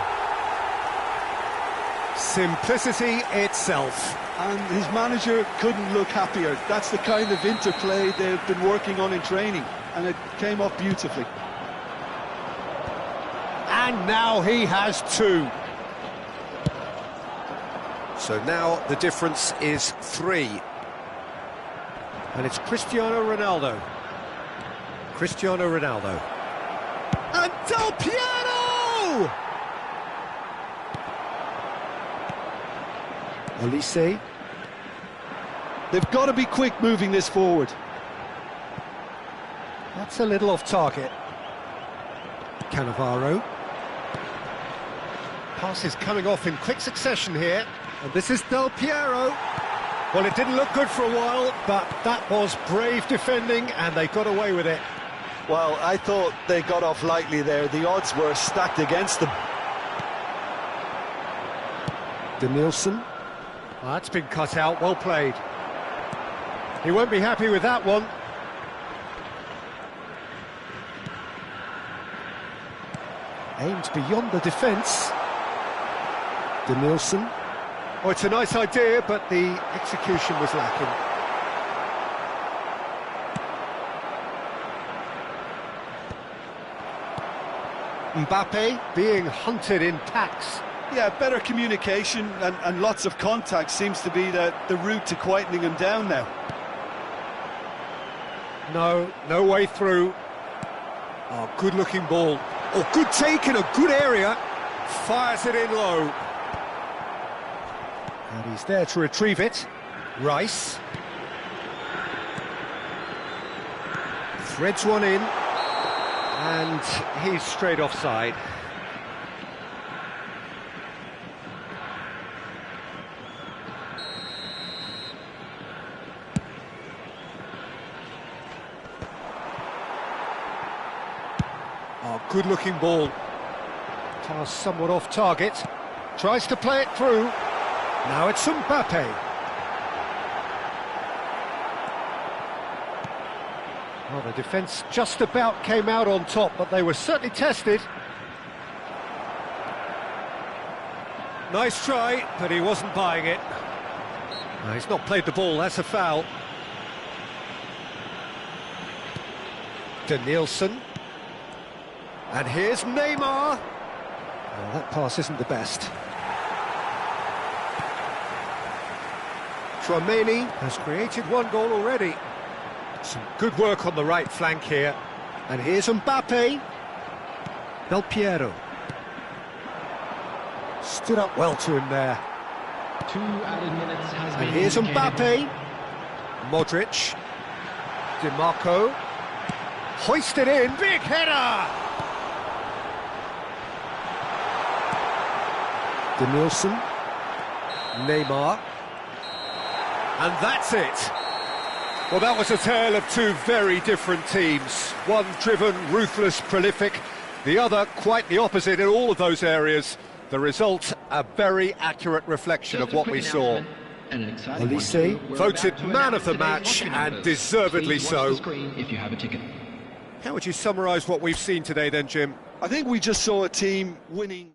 Simplicity itself. And his manager couldn't look happier. That's the kind of interplay they've been working on in training, and it came off beautifully. And now he has two. So now the difference is 3. And it's Cristiano Ronaldo. Cristiano Ronaldo. And Del Piero! Olise. They've got to be quick moving this forward. That's a little off target. Cannavaro. Passes coming off in quick succession here. And this is Del Piero. Well, it didn't look good for a while, but that was brave defending, and they got away with it. Well, I thought they got off lightly there. The odds were stacked against them. Danielson. Oh, that's been cut out, well played. He won't be happy with that one. Aimed beyond the defence. Danielson. Oh, it's a nice idea, but the execution was lacking. Mbappe being hunted in packs. Yeah, better communication and lots of contact seems to be the route to quietening him down now. No way through. Oh, good-looking ball. Oh, good take in a good area. Fires it in low. And he's there to retrieve it. Rice. Threads one in. And he's straight offside. Oh, good-looking ball. Pass somewhat off target. Tries to play it through. Now it's Mbappe. Well, the defence just about came out on top, but they were certainly tested. Nice try, but he wasn't buying it. No, he's not played the ball, that's a foul. Danielson. And here's Neymar. Well, that pass isn't the best. Tchouaméni has created one goal already. Some good work on the right flank here. And here's Mbappe. Del Piero. Stood up well to him there. 2 added minutes has been And here's indicated. Mbappe. Modric. DiMarco. Hoisted in. Big header! Danielson. Neymar. And that's it. Well, that was a tale of two very different teams. One driven, ruthless, prolific. The other quite the opposite in all of those areas. The result, a very accurate reflection Just of a what quick we saw. announcement and an exciting one Olise, too. We're voted about to man of announce the today's match, lottery and numbers. deservedly Please watch so. the screen if you have a ticket. How would you summarise what we've seen today then, Jim? I think we just saw a team winning.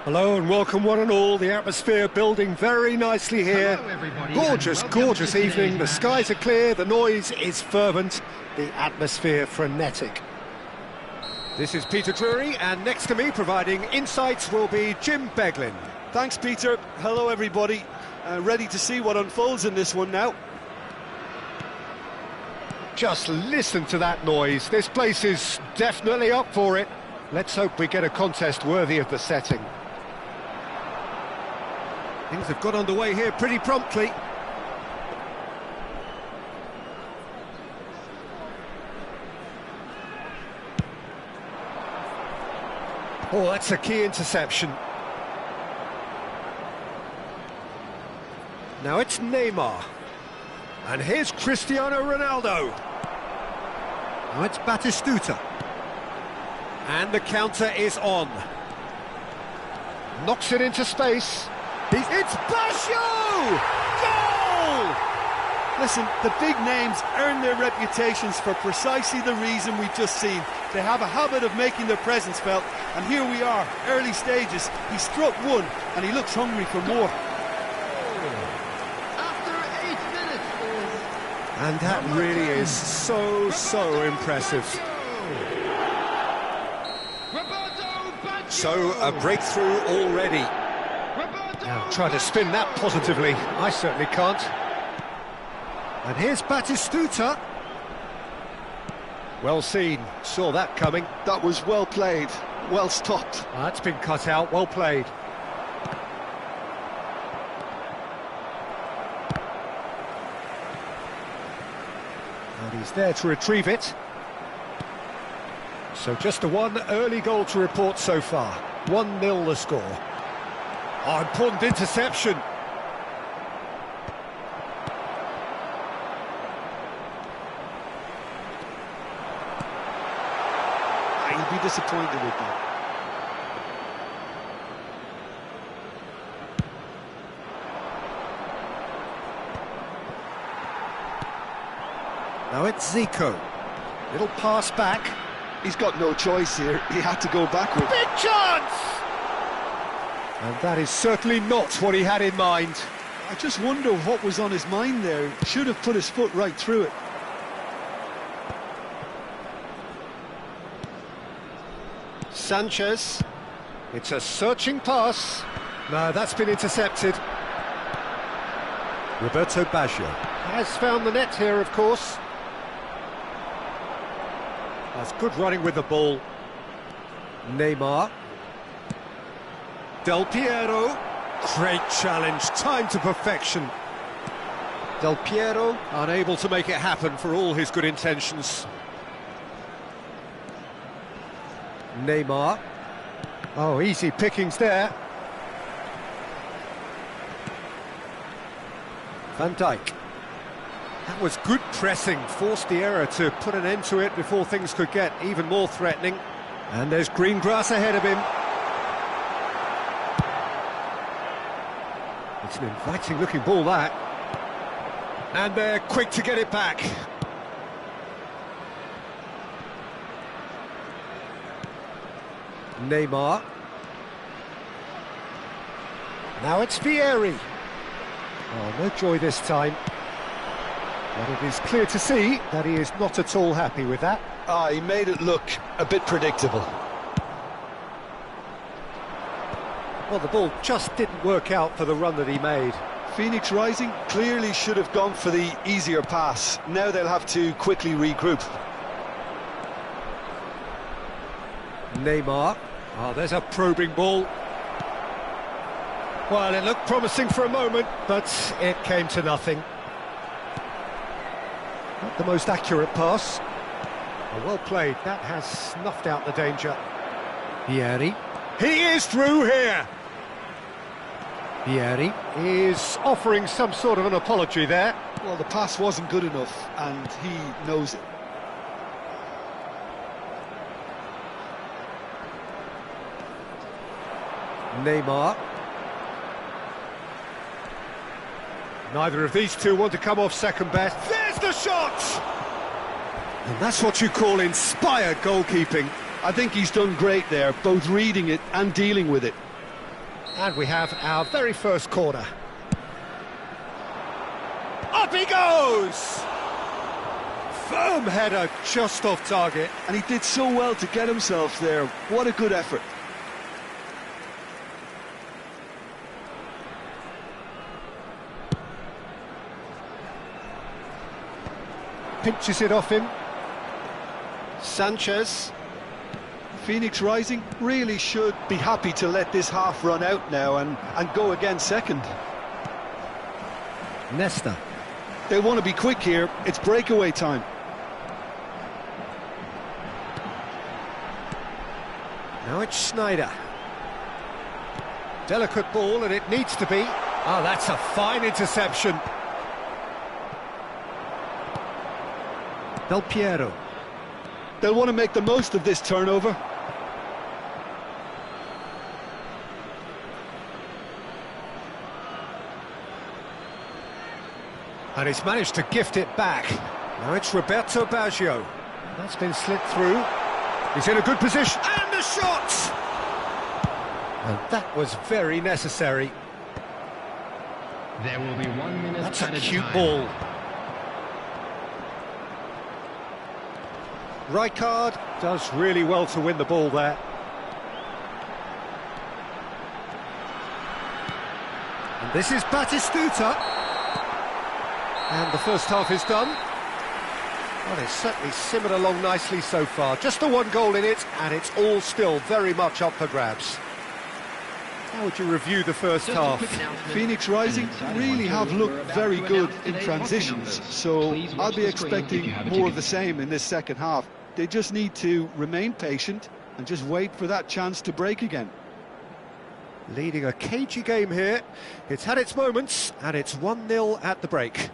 Hello and welcome one and all. The atmosphere building very nicely here. Hello, everybody, Gorgeous, and welcome gorgeous to today's evening. The match. skies are clear, the noise is fervent, the atmosphere frenetic. This is Peter Drury, and next to me providing insights will be Jim Beglin. Thanks, Peter. Hello, everybody. Ready to see what unfolds in this one now. Just listen to that noise. This place is definitely up for it. Let's hope we get a contest worthy of the setting. Things have got underway here pretty promptly. Oh, that's a key interception. Now it's Neymar. And here's Cristiano Ronaldo. Now it's Batistuta. And the counter is on. Knocks it into space. It's Basho! Goal! Listen, the big names earn their reputations for precisely the reason we've just seen. They have a habit of making their presence felt, and here we are, early stages. He struck one, and he looks hungry for more. After 8 minutes is... And that really is so impressive. Roberto Baggio! So, a breakthrough already. Now, try to spin that positively. I certainly can't. And here's Batistuta. Well seen. Saw that coming. That was well played, well stopped. That's been cut out. Well played. And he's there to retrieve it. So just a one early goal to report so far. 1-0 the score. Oh, important interception. He'll be disappointed with that. Now it's Zico. Little pass back. He's got no choice here. He had to go backward. Big chance! And that is certainly not what he had in mind. I just wonder what was on his mind there. He should have put his foot right through it. Sanchez. It's a searching pass. No, that's been intercepted. Roberto Baggio has found the net here, of course. That's good running with the ball. Neymar. Del Piero. Great challenge, time to perfection. Del Piero unable to make it happen for all his good intentions. Neymar. Oh, easy pickings there. Van Dijk. That was good pressing, forced the error to put an end to it before things could get even more threatening. And there's green grass ahead of him. It's an inviting looking ball, that. And they're quick to get it back. Neymar. Now it's Vieri. Oh, no joy this time. But it is clear to see that he is not at all happy with that. He made it look a bit predictable. Well, the ball just didn't work out for the run that he made. Phoenix Rising clearly should have gone for the easier pass. Now they'll have to quickly regroup. Neymar. Oh, there's a probing ball. Well, it looked promising for a moment, but it came to nothing. Not the most accurate pass. Oh, well played. That has snuffed out the danger. Vieri. He is through here. Vieri is offering some sort of an apology there. Well, the pass wasn't good enough, and he knows it. Neymar. Neither of these two want to come off second best. There's the shot! And that's what you call inspired goalkeeping. I think he's done great there, both reading it and dealing with it. And we have our very first corner. Up he goes! Firm header, just off target. And he did so well to get himself there. What a good effort. Pinches it off him. Sanchez. Phoenix Rising really should be happy to let this half run out now and go again second. Nesta. They want to be quick here. It's breakaway time. Now it's Schneider. Delicate ball, and it needs to be. Ah, that's a fine interception. Del Piero. They'll want to make the most of this turnover. And he's managed to gift it back. Now it's Roberto Baggio. That's been slit through. He's in a good position. And the shot! And that was very necessary. There will be 1 minute. That's a added cute time. ball. Rijkaard does really well to win the ball there. And this is Batistuta. And the first half is done. Well, it's certainly simmered along nicely so far. Just the one goal in it, and it's all still very much up for grabs. How would you review the first Just a half? quick announcement. Phoenix Rising really have looked very good in transitions, so I'll be expecting more of the same in this second half. They just need to remain patient and just wait for that chance to break again. Leading a cagey game here. It's had its moments, and it's 1-0 at the break.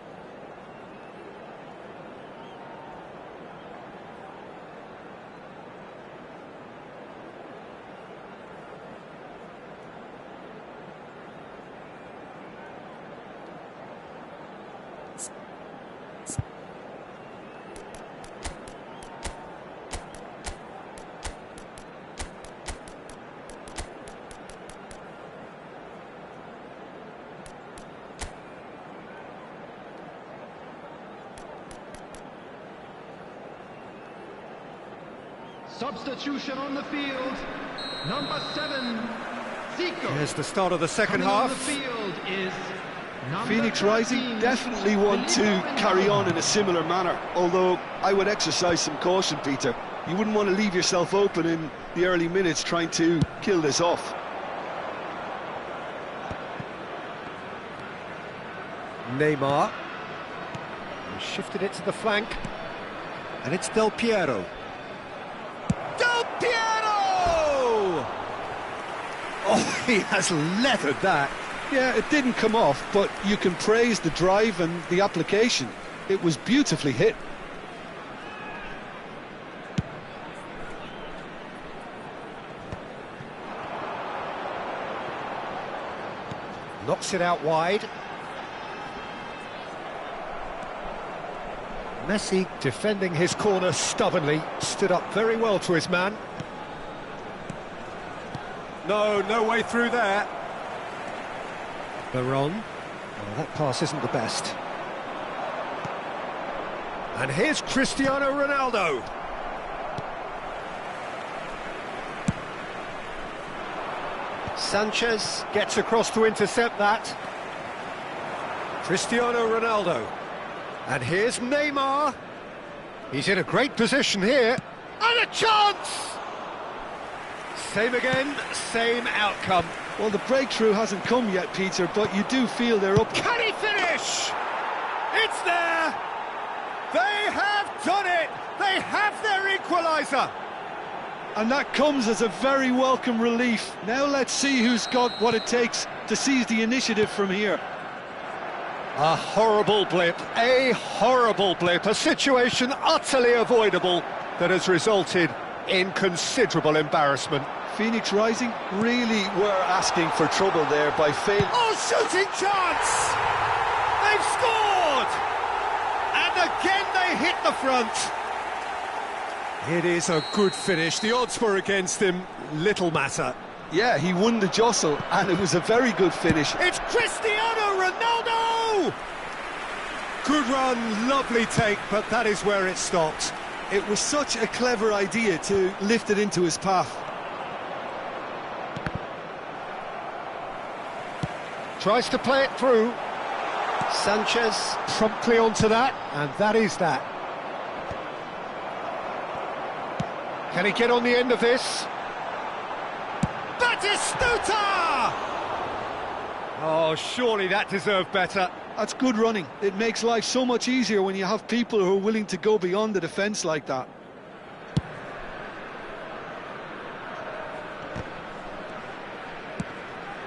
Substitution on the field. Number 7, Zico. Here's the start of the second Coming on half. the field is number Phoenix Rising 13, definitely want to carry on in a similar manner, although I would exercise some caution, Peter. You wouldn't want to leave yourself open in the early minutes trying to kill this off. Neymar. He shifted it to the flank. And it's Del Piero. Del Piero! Oh, he has leathered that. Yeah, it didn't come off, but you can praise the drive and the application. It was beautifully hit. Knocks it out wide. Messi defending his corner stubbornly, stood up very well to his man. No way through there. Baron. Oh, that pass isn't the best. And here's Cristiano Ronaldo. Sanchez gets across to intercept that. Cristiano Ronaldo. And here's Neymar. He's in a great position here. And a chance! Same again, same outcome. Well, the breakthrough hasn't come yet, Peter, but you do feel they're up. Can he finish? It's there! They have done it! They have their equaliser! And that comes as a very welcome relief. Now let's see who's got what it takes to seize the initiative from here. A horrible blip, a situation utterly avoidable that has resulted in considerable embarrassment. Phoenix Rising really were asking for trouble there by failing. Oh, shooting chance! They've scored! And again they hit the front. It is a good finish. The odds were against him. Little matter. Yeah, he won the jostle, and it was a very good finish. It's Cristiano Ronaldo! Good run, lovely take, but that is where it stopped. It was such a clever idea to lift it into his path. Tries to play it through. Sanchez promptly onto that, and that is that. Can he get on the end of this? Batistuta! Oh, surely that deserved better. That's good running. It makes life so much easier when you have people who are willing to go beyond the defence like that.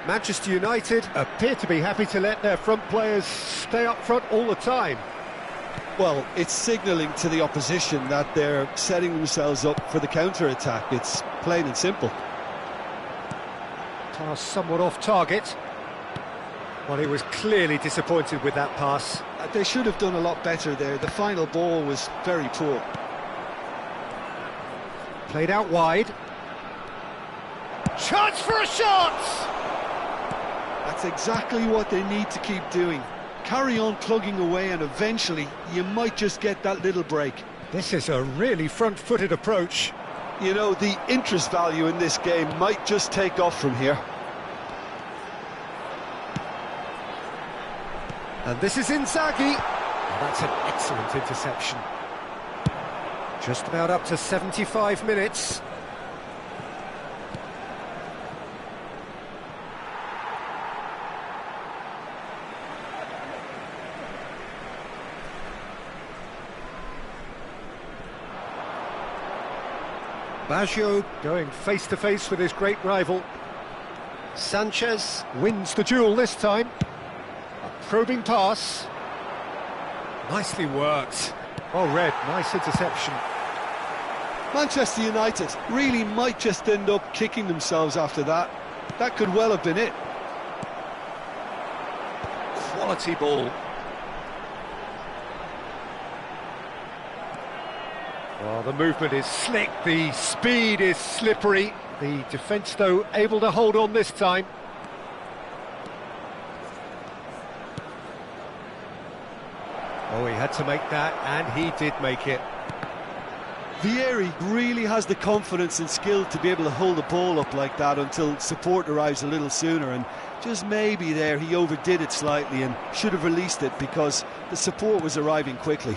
Manchester United appear to be happy to let their front players stay up front all the time. Well, it's signalling to the opposition that they're setting themselves up for the counter-attack. It's plain and simple. Pass somewhat off target. Well, he was clearly disappointed with that pass. They should have done a lot better there. The final ball was very poor. Played out wide. Chance for a shot! That's exactly what they need to keep doing. Carry on plugging away, and eventually you might just get that little break. This is a really front-footed approach. You know, the interest value in this game might just take off from here. And this is Inzaghi. Oh, that's an excellent interception. Just about up to 75 minutes. Baggio going face-to-face with his great rival. Sanchez wins the duel this time. A probing pass. Nicely worked. Oh, Red, nice interception. Manchester United really might just end up kicking themselves after that. That could well have been it. Quality ball. Well, the movement is slick, the speed is slippery. The defence, though, able to hold on this time. Oh, he had to make that, and he did make it. Vieri really has the confidence and skill to be able to hold the ball up like that until support arrives a little sooner, and just maybe there he overdid it slightly and should have released it because the support was arriving quickly.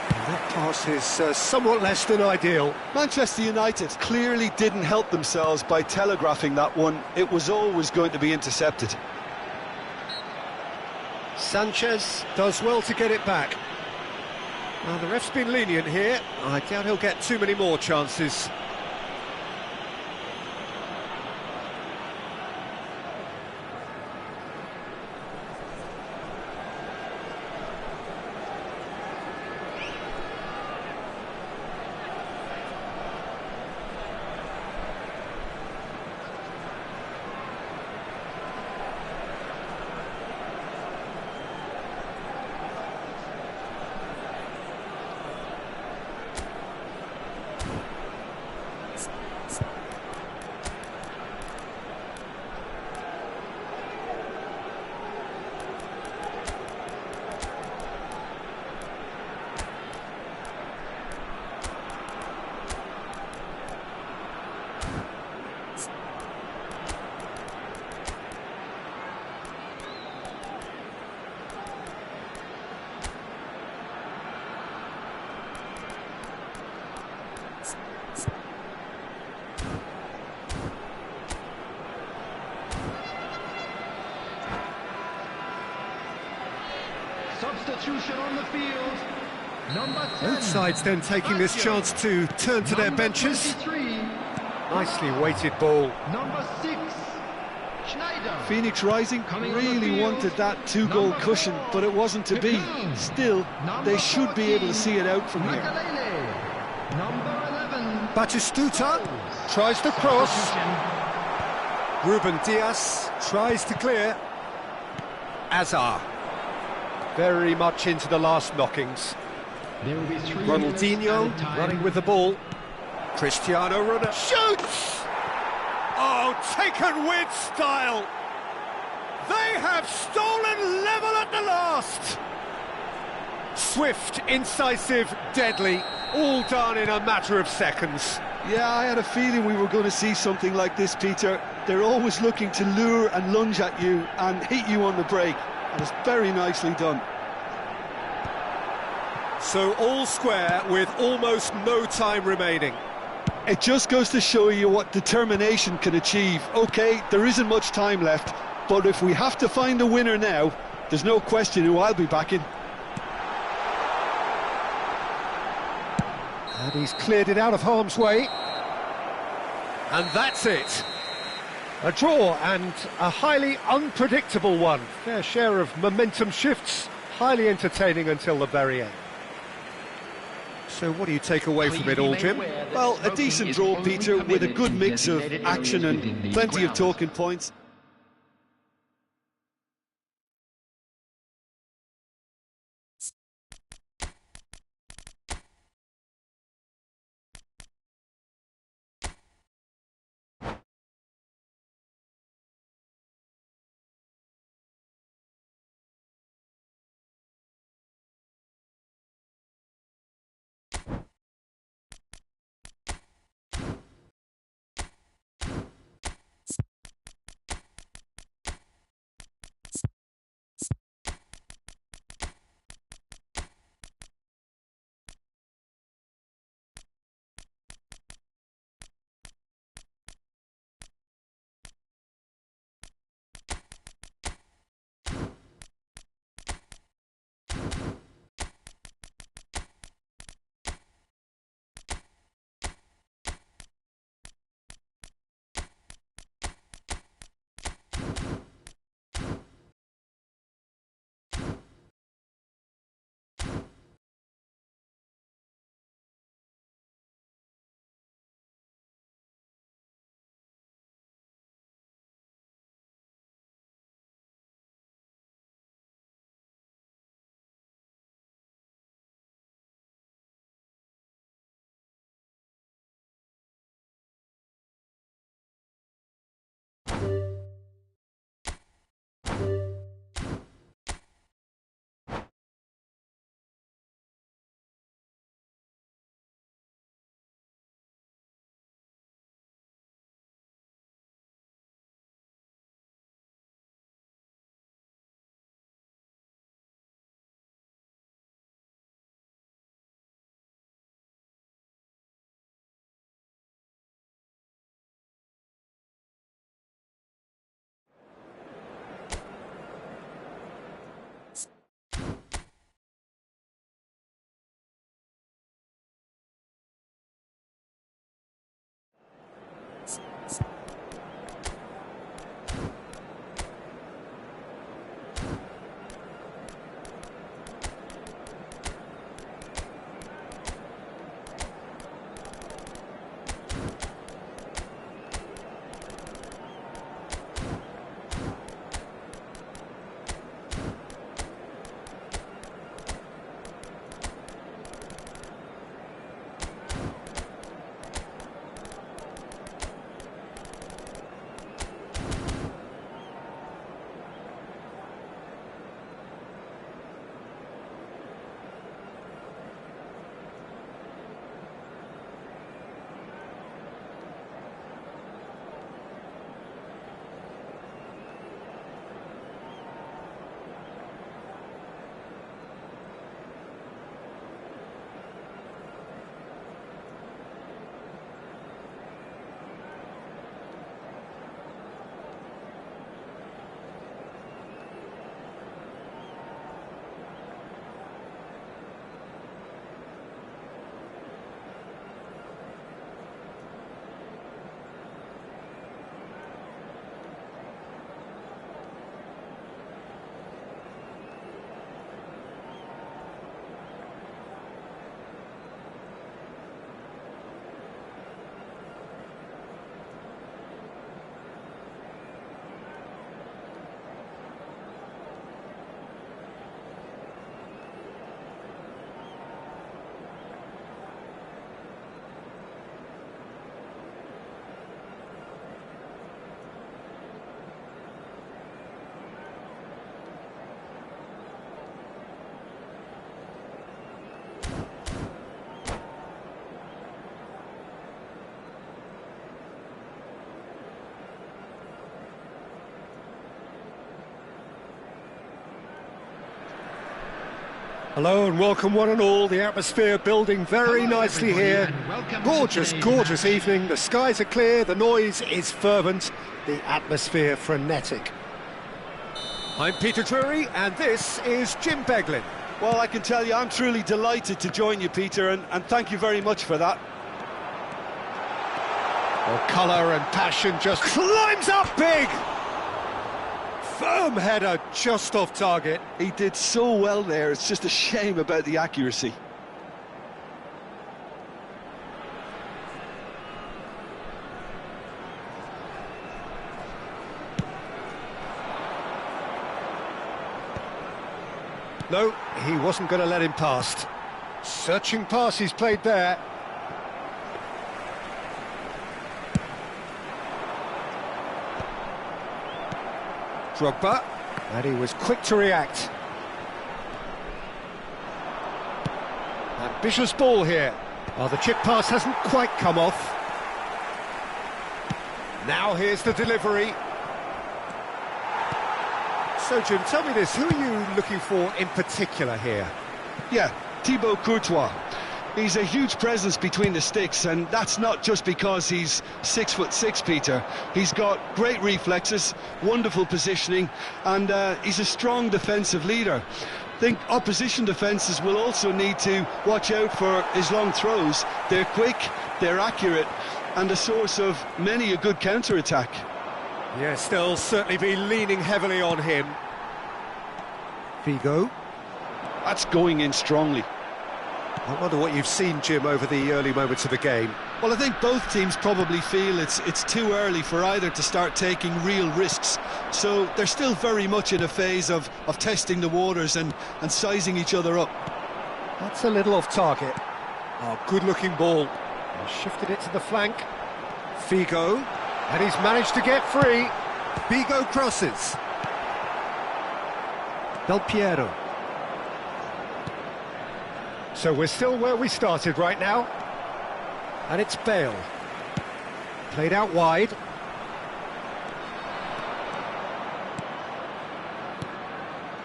That pass is somewhat less than ideal. Manchester United clearly didn't help themselves by telegraphing that one. It was always going to be intercepted. Sanchez does well to get it back. Well, the ref's been lenient here. I doubt he'll get too many more chances. Substitution on the field. Number 10. Both sides then taking this chance to turn to their benches. 23. Nicely weighted ball. Number 6. Schneider. Phoenix Rising really wanted that two-goal cushion, but it wasn't to be. Still, they should be able to see it out from here. Makalele. Number 11. Batistuta tries to cross. Ruben Diaz tries to clear. Azar. Very much into the last knockings. There will be 3 Ronaldinho minutes added time. running with the ball. Cristiano Ronaldo shoots! Oh, taken with style! They have stolen level at the last! Swift, incisive, deadly, all done in a matter of seconds. Yeah, I had a feeling we were going to see something like this, Peter. They're always looking to lure and lunge at you and hit you on the break. And it's very nicely done. So all square with almost no time remaining. It just goes to show you what determination can achieve. OK, there isn't much time left, but if we have to find a winner now, there's no question who I'll be backing. And he's cleared it out of harm's way. And that's it. A draw, and a highly unpredictable one. Fair share of momentum shifts, highly entertaining until the very end. So what do you take away from it all, Jim? Well, a decent draw, Peter, with a good mix of action and plenty of talking points. Hello and welcome one and all. The atmosphere building very Hello, nicely everybody, here. and welcome Gorgeous, to today's gorgeous match. evening. The skies are clear, the noise is fervent, the atmosphere frenetic. I'm Peter Drury and this is Jim Beglin. Well, I can tell you, I'm truly delighted to join you, Peter, and thank you very much for that. Well, colour and passion just climbs up big! Firm header just off target. He did so well there, it's just a shame about the accuracy. No, he wasn't going to let him past. Searching pass he's played there. Drogba, and he was quick to react. Ambitious ball here. Well, the chip pass hasn't quite come off. Now here's the delivery. So, Jim, tell me this, who are you looking for in particular here? Yeah, Thibaut Courtois. He's a huge presence between the sticks, and that's not just because he's 6'6", Peter. He's got great reflexes, wonderful positioning, and he's a strong defensive leader. I think opposition defences will also need to watch out for his long throws. They're quick, they're accurate, and a source of many a good counter-attack. Yes, they'll certainly be leaning heavily on him. Figo. That's going in strongly. I wonder what you've seen, Jim, over the early moments of the game. Well, I think both teams probably feel it's too early for either to start taking real risks. So they're still very much in a phase of testing the waters and sizing each other up. That's a little off target. Oh, good-looking ball. He shifted it to the flank. Figo, and he's managed to get free. Figo crosses. Del Piero. So we're still where we started right now. And it's Bale. Played out wide.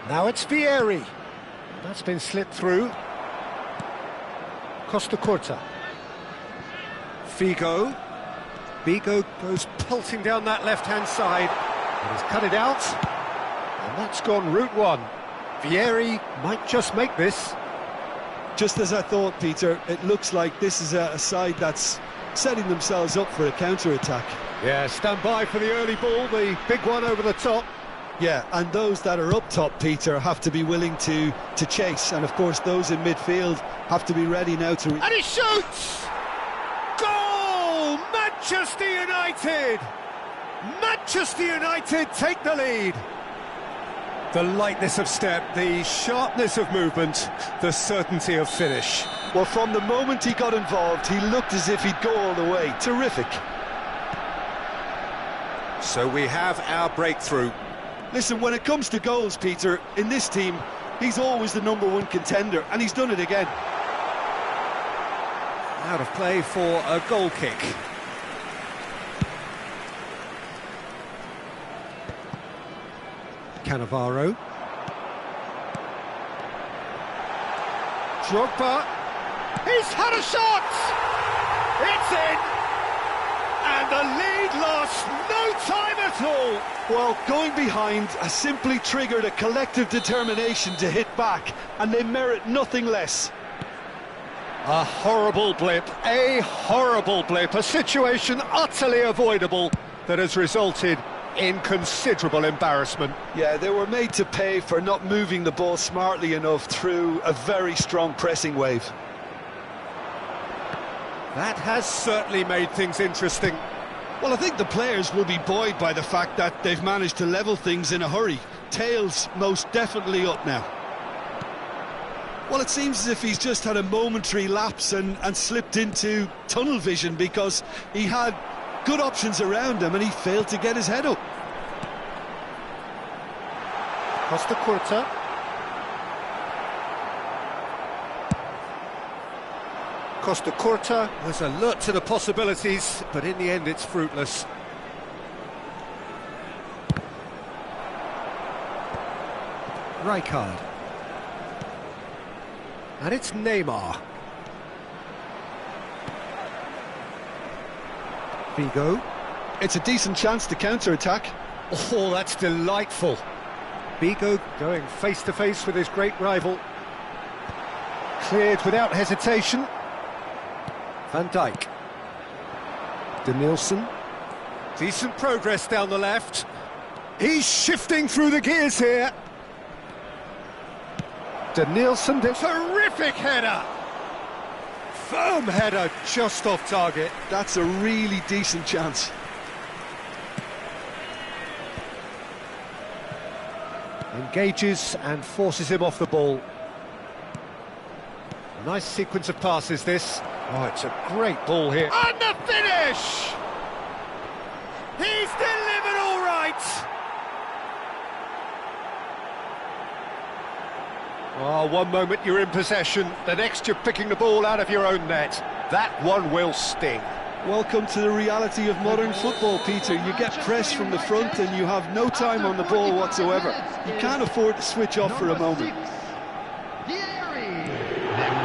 Now it's Vieri. That's been slipped through. Costa Curta. Figo. Figo goes pelting down that left-hand side. And he's cut it out. And that's gone route one. Vieri might just make this. Just as I thought, Peter, it looks like this is a side that's setting themselves up for a counter-attack. Yeah, stand by for the early ball, the big one over the top. Yeah, and those that are up top, Peter, have to be willing to chase. And, of course, those in midfield have to be ready now to... And he shoots! Goal! Manchester United! Manchester United take the lead. The lightness of step, the sharpness of movement, the certainty of finish. Well, from the moment he got involved, he looked as if he'd go all the way. Terrific. So we have our breakthrough. Listen, when it comes to goals, Peter, in this team, he's always the #1 contender, and he's done it again. Out of play for a goal kick. Cannavaro. Drogba. He's had a shot! It's in! And the lead lost no time at all! Well, going behind has simply triggered a collective determination to hit back, and they merit nothing less. A horrible blip, a situation utterly avoidable that has resulted in considerable embarrassment. Yeah, they were made to pay for not moving the ball smartly enough through a very strong pressing wave. That has certainly made things interesting. Well, I think the players will be buoyed by the fact that they've managed to level things in a hurry. Tails most definitely up now. Well, it seems as if he's just had a momentary lapse and slipped into tunnel vision, because he had good options around him and he failed to get his head up. Costa Curta. Costa Curta was alert to the possibilities, but in the end it's fruitless. Rijkaard. And it's Neymar. Figo. It's a decent chance to counter-attack. Oh, that's delightful. Figo going face-to-face with his great rival. Cleared without hesitation. Van Dijk. Denilson. Decent progress down the left. He's shifting through the gears here. Denilson, terrific header. Firm header, just off target. That's a really decent chance. Engages and forces him off the ball. Nice sequence of passes, this. Oh, it's a great ball here. And the finish! He's delivered all right! Oh, one moment you're in possession, the next you're picking the ball out of your own net. That one will sting. Welcome to the reality of modern football, Peter. You get pressed from the front and you have no time on the ball whatsoever. You can't afford to switch off for a moment.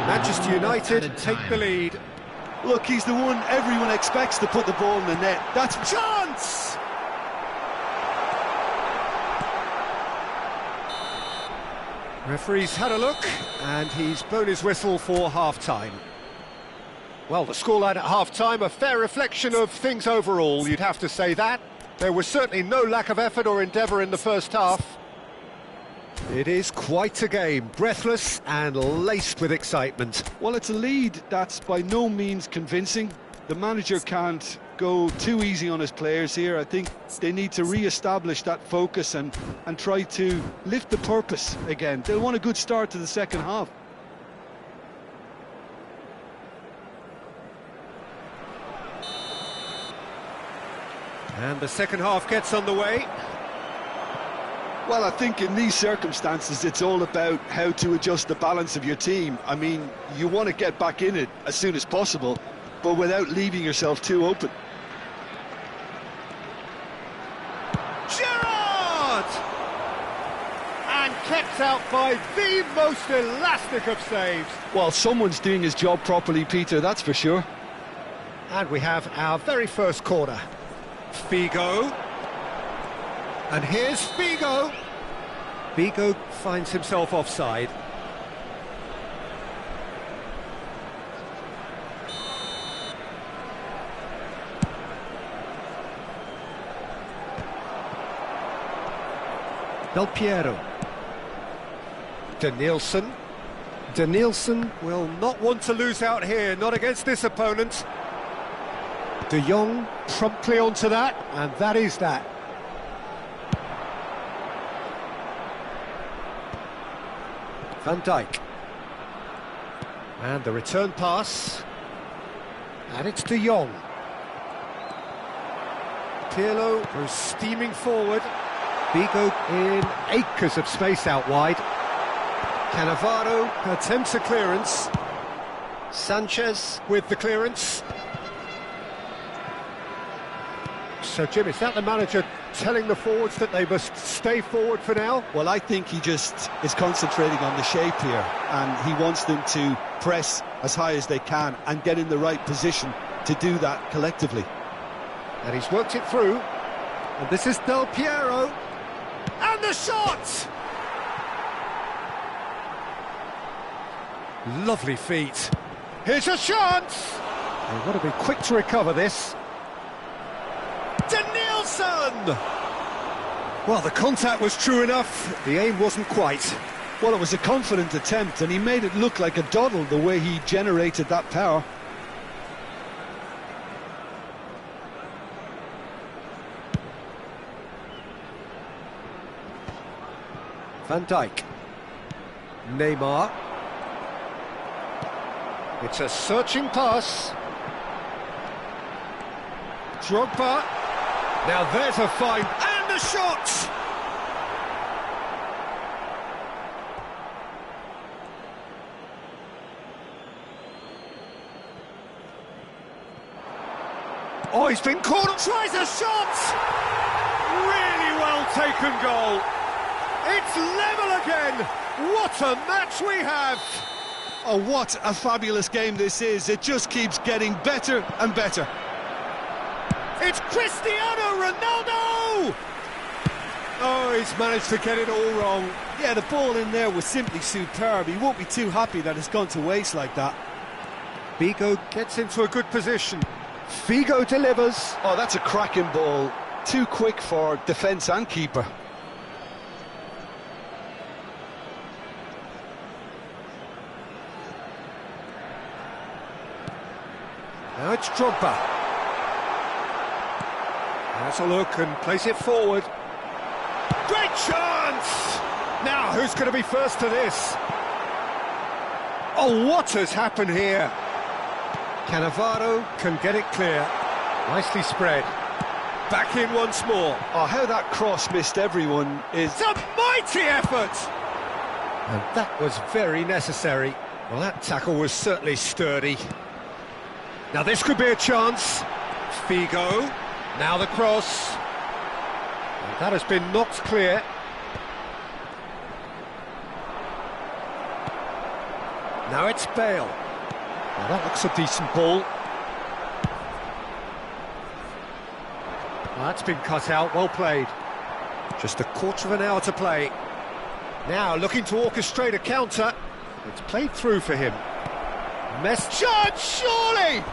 Manchester United take the lead. Look, he's the one everyone expects to put the ball in the net. That's Chance! Referee's had a look, and he's blown his whistle for half-time. Well, the scoreline at half-time, a fair reflection of things overall, you'd have to say that. There was certainly no lack of effort or endeavour in the first half. It is quite a game, breathless and laced with excitement. Well, it's a lead that's by no means convincing. The manager can't go too easy on his players here. I think they need to re-establish that focus and try to lift the purpose again. They'll want a good start to the second half. And the second half gets underway. Well, I think in these circumstances, it's all about how to adjust the balance of your team. I mean, you want to get back in it as soon as possible, but without leaving yourself too open. Gerrard! And kept out by the most elastic of saves. Well, someone's doing his job properly, Peter, that's for sure. And we have our very first corner. Figo. And here's Figo. Figo finds himself offside. Del Piero. Denilson. Denilson will not want to lose out here, not against this opponent. De Jong promptly onto that, and that is that. Van Dijk. And the return pass. And it's De Jong. Pirlo goes steaming forward. Figo in acres of space out wide. Cannavaro attempts a clearance. Sanchez with the clearance. So, Jim, is that the manager telling the forwards that they must stay forward for now? Well, I think he just is concentrating on the shape here, and he wants them to press as high as they can and get in the right position to do that collectively. And he's worked it through. And this is Del Piero. And the shot! Lovely feet. Here's a chance! They've got to be quick to recover this. Denilson! Well, the contact was true enough, the aim wasn't quite. Well, it was a confident attempt, and he made it look like a doddle the way he generated that power. Van Dijk. Neymar. It's a searching pass. Drogba. Now there's a find, and a shot! Oh, he's been caught, tries a shot! Really well taken goal. It's level again. What a match we have! Oh, what a fabulous game this is. It just keeps getting better and better. It's Cristiano Ronaldo! Oh, he's managed to get it all wrong. Yeah, the ball in there was simply superb. He won't be too happy that it's gone to waste like that. Figo gets into a good position. Figo delivers. Oh, that's a cracking ball. Too quick for defence and keeper. Now it's Drogba. Has a look and plays it forward. Great chance! Now, who's going to be first to this? Oh, what has happened here? Cannavaro can get it clear. Nicely spread. Back in once more. Oh, how that cross missed everyone is... It's a mighty effort! And that was very necessary. Well, that tackle was certainly sturdy. Now this could be a chance. Figo. Now the cross. And that has been knocked clear. Now it's Bale. Well, that looks a decent ball. Well, that's been cut out, well played. Just a quarter of an hour to play. Now looking to orchestrate a counter. It's played through for him. Chance, surely!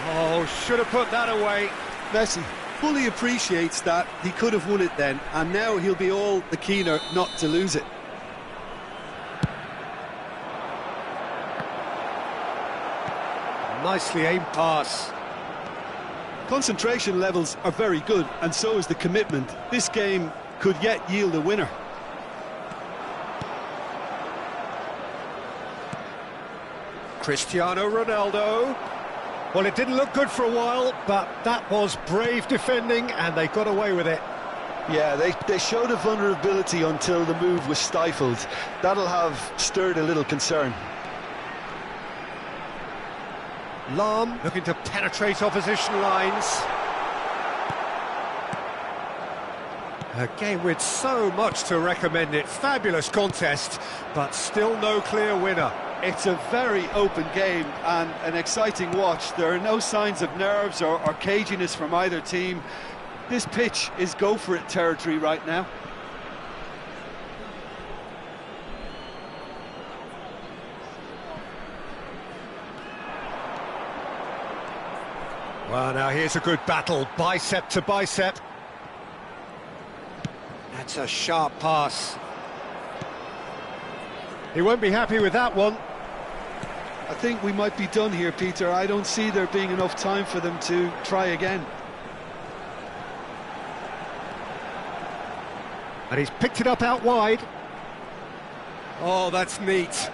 Oh, should have put that away. Messi fully appreciates that he could have won it then, and now he'll be all the keener not to lose it. Nicely aimed pass. Concentration levels are very good, and so is the commitment. This game could yet yield a winner. Cristiano Ronaldo. Well, it didn't look good for a while, but that was brave defending, and they got away with it. Yeah, they showed a vulnerability until the move was stifled. That'll have stirred a little concern. Lahm looking to penetrate opposition lines. A game with so much to recommend it. Fabulous contest, but still no clear winner. It's a very open game and an exciting watch. There are no signs of nerves or caginess from either team. This pitch is go-for-it territory right now. Well, now here's a good battle, bicep to bicep. That's a sharp pass. He won't be happy with that one. I think we might be done here, Peter. I don't see there being enough time for them to try again. And he's picked it up out wide. Oh, that's neat.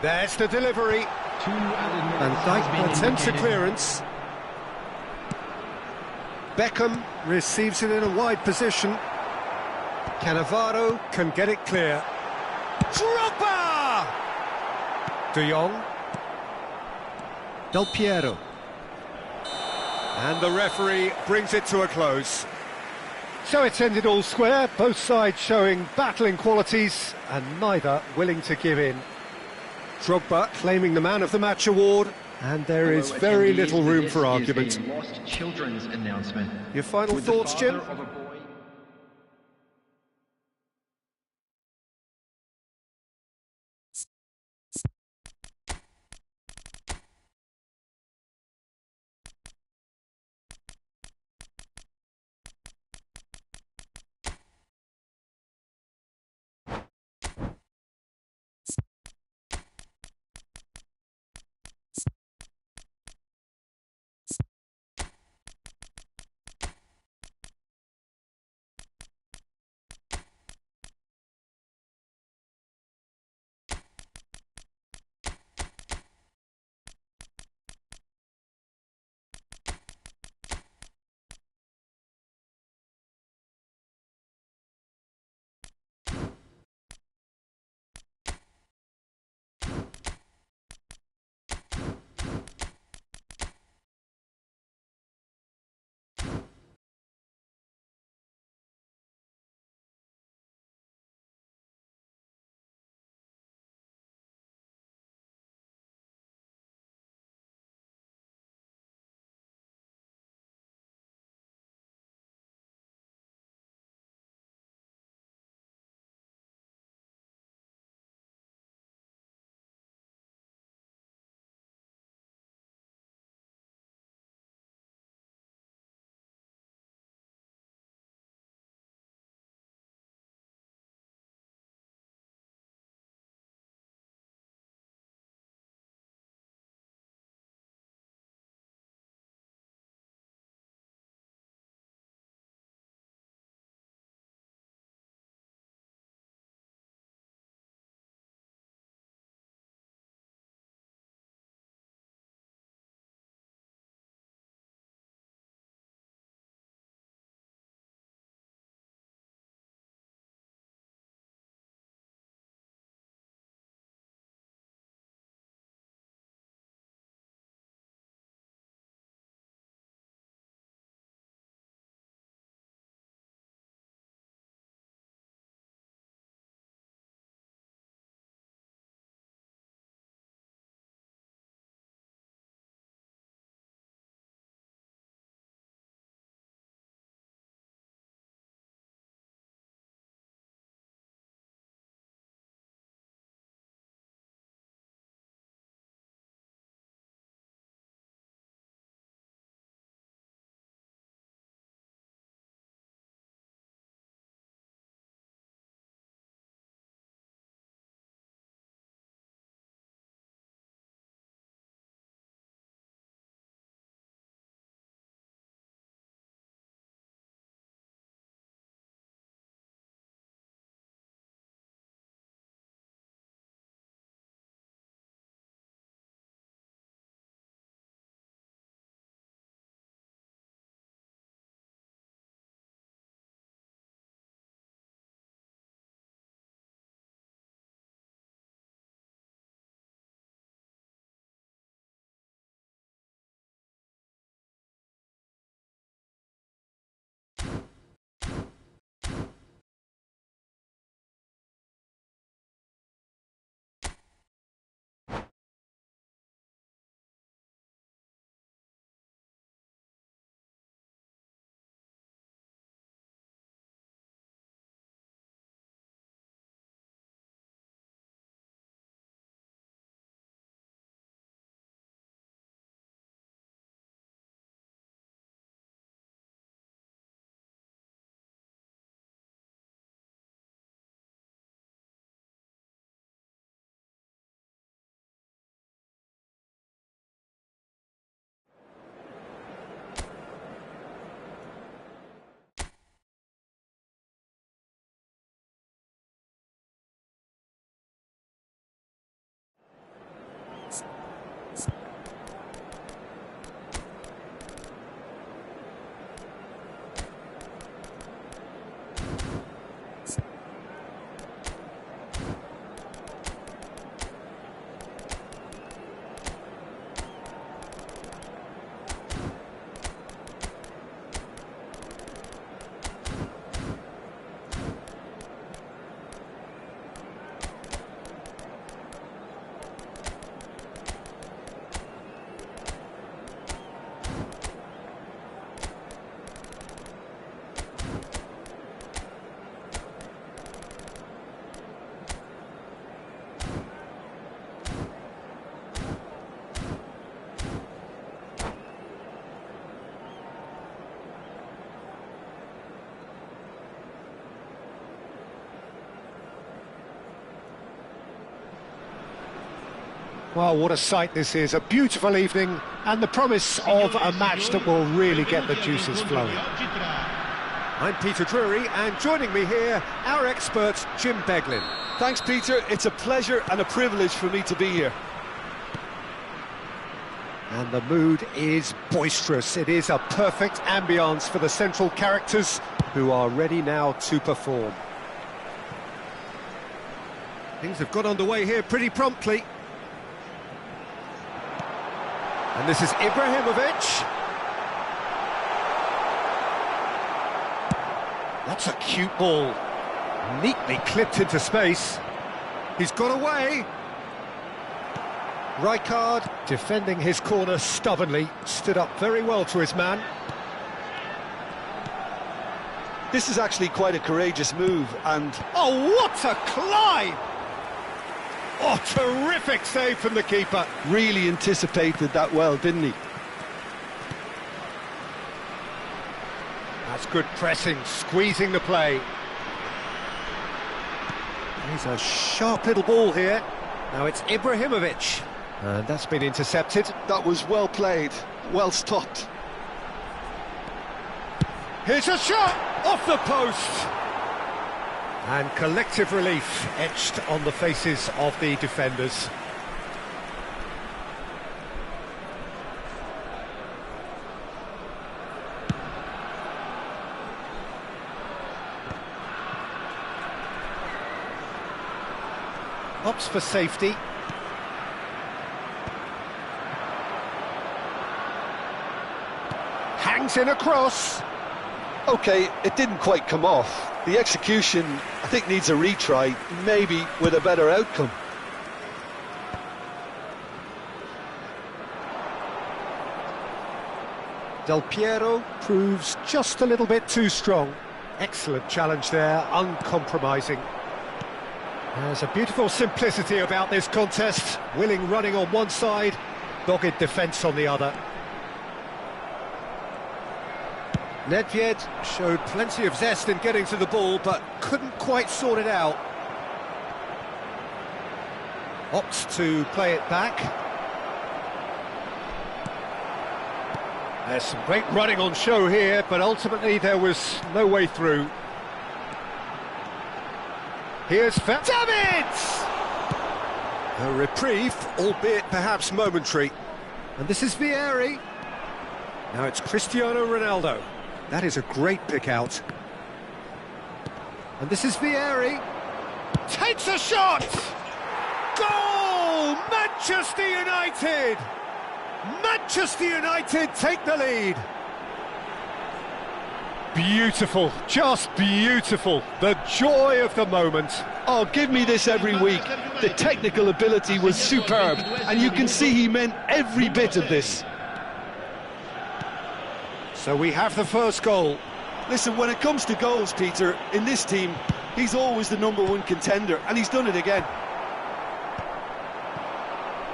There's the delivery. Van Dijk attempts a clearance. Beckham receives it in a wide position. Cannavaro can get it clear. Drogba! De Jong. Del Piero. And the referee brings it to a close. So it's ended all square, both sides showing battling qualities and neither willing to give in. Drogba claiming the Man of the Match award, and there is very little room for argument. Your final thoughts, Jim? Well, what a sight this is, a beautiful evening and the promise of a match that will really get the juices flowing. I'm Peter Drury, and joining me here, our expert Jim Beglin. Thanks, Peter. It's a pleasure and a privilege for me to be here. And the mood is boisterous. It is a perfect ambience for the central characters who are ready now to perform. Things have got underway here pretty promptly. And this is Ibrahimovic. That's a cute ball. Neatly clipped into space. He's got away. Rijkaard, defending his corner stubbornly, stood up very well to his man. This is actually quite a courageous move, and... Oh, what a climb! Oh, terrific save from the keeper. Really anticipated that well, didn't he? That's good pressing, squeezing the play. He's a sharp little ball here. Now it's Ibrahimovic. And that's been intercepted. That was well played, well stopped. Here's a shot! Off the post! And collective relief etched on the faces of the defenders. Opts for safety. Hangs in a cross. OK, it didn't quite come off. The execution, I think, needs a retry, maybe with a better outcome. Del Piero proves just a little bit too strong. Excellent challenge there, uncompromising. There's a beautiful simplicity about this contest. Willing running on one side, dogged defence on the other. Nedved showed plenty of zest in getting to the ball, but couldn't quite sort it out. Opts to play it back. There's some great running on show here, but ultimately there was no way through. Here's Davids! A reprieve, albeit perhaps momentary. And this is Vieri. Now it's Cristiano Ronaldo. That is a great pick out. And this is Vieri. Takes a shot! Goal! Manchester United! Manchester United take the lead. Beautiful, just beautiful. The joy of the moment. Oh, give me this every week. The technical ability was superb, and you can see he meant every bit of this. So we have the first goal. Listen, when it comes to goals, Peter, in this team, he's always the #1 contender, and he's done it again.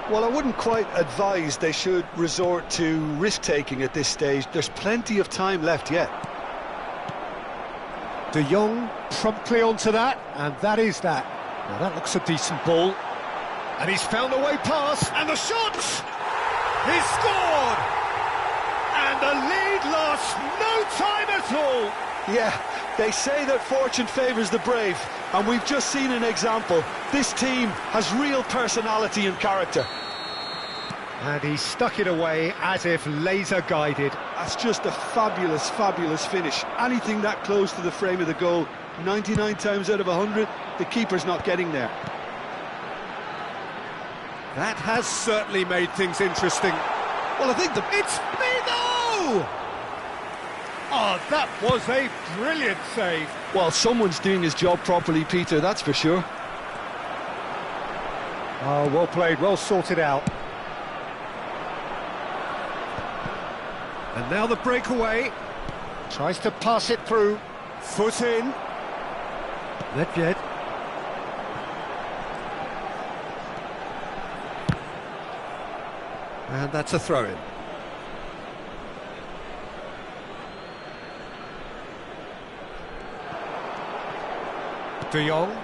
Well, I wouldn't quite advise they should resort to risk-taking at this stage. There's plenty of time left yet. De Jong promptly onto that, and that is that. Now that looks a decent ball. And he's found a way past, and the shot! He's scored! And the lead lasts no time at all. Yeah, they say that fortune favours the brave, and we've just seen an example. This team has real personality and character. And he stuck it away as if laser-guided. That's just a fabulous, fabulous finish. Anything that close to the frame of the goal, 99 times out of 100, the keeper's not getting there. That has certainly made things interesting. Well, I think it's Mino! Oh, that was a brilliant save. Well, someone's doing his job properly, Peter, that's for sure. Oh, well played, well sorted out. And now the breakaway. Tries to pass it through. Foot in. Nedved. And that's a throw-in. De Jong.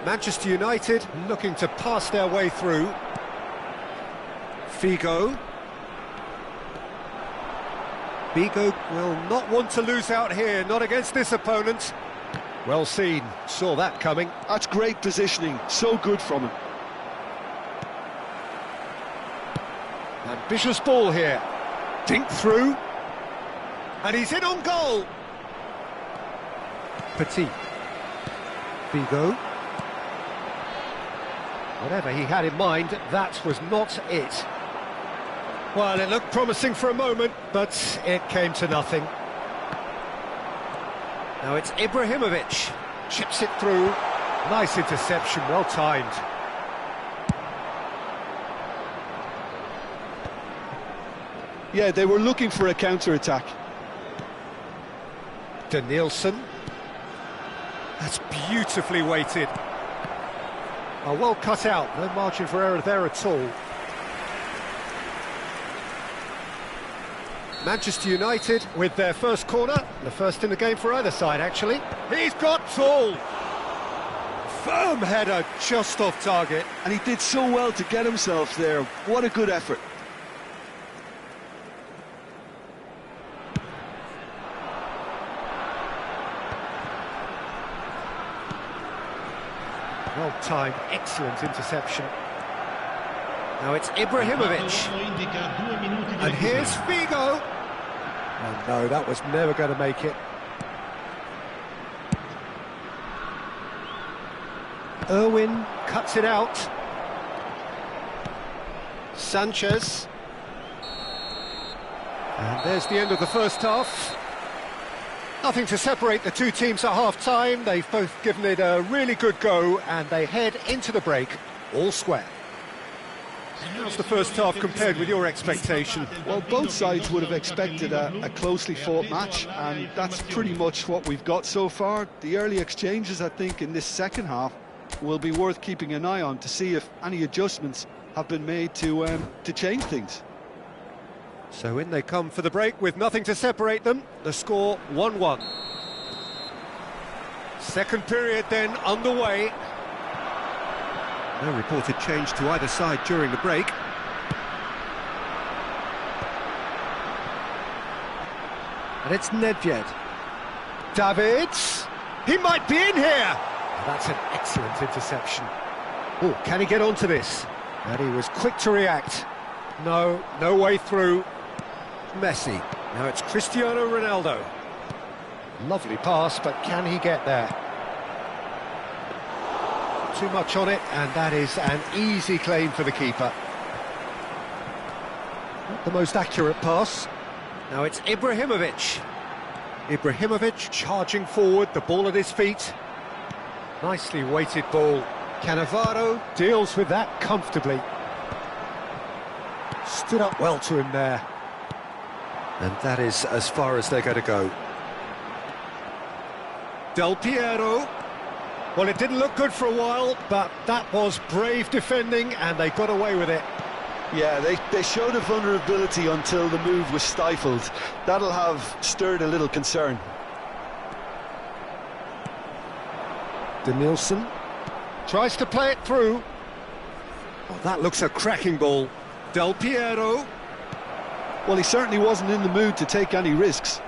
Manchester United looking to pass their way through. Figo. Figo will not want to lose out here, not against this opponent. Well seen, saw that coming. That's great positioning, so good from him. Ambitious ball here. Dink through. And he's in on goal. Petit. Figo. Whatever he had in mind, that was not it. Well, it looked promising for a moment, but it came to nothing. Now it's Ibrahimovic. Chips it through. Nice interception, well timed. Yeah, they were looking for a counter-attack. Danielson. That's beautifully weighted. Oh, well cut out, no margin for error there at all. Manchester United with their first corner, the first in the game for either side, actually. He's got tall. Firm header, just off target. And he did so well to get himself there. What a good effort. Well timed, excellent interception. Now it's Ibrahimovic. And here's Figo. Oh no, that was never going to make it. Irwin cuts it out. Sanchez. And there's the end of the first half. Nothing to separate the two teams at half-time. They've both given it a really good go, and they head into the break all square. How's the first half compared with your expectation? Well, both sides would have expected a closely fought match, and that's pretty much what we've got so far. The early exchanges, I think, in this second half will be worth keeping an eye on to see if any adjustments have been made to change things. So in they come for the break with nothing to separate them. The score 1-1. Second period then underway. No reported change to either side during the break. And it's Nedved. Davids. He might be in here. That's an excellent interception. Oh, can he get onto this? And he was quick to react. No way through. Messi. Now it's Cristiano Ronaldo. Lovely pass, but can he get there? Too much on it, and that is an easy claim for the keeper. Not the most accurate pass. Now it's Ibrahimovic. Ibrahimovic charging forward, the ball at his feet. Nicely weighted ball. Cannavaro deals with that comfortably. Stood up well to him there. And that is as far as they're going to go. Del Piero. Well, it didn't look good for a while, but that was brave defending, and they got away with it. Yeah, they showed a vulnerability until the move was stifled. That'll have stirred a little concern. Danielson tries to play it through. Oh, that looks a cracking ball. Del Piero. Well, he certainly wasn't in the mood to take any risks.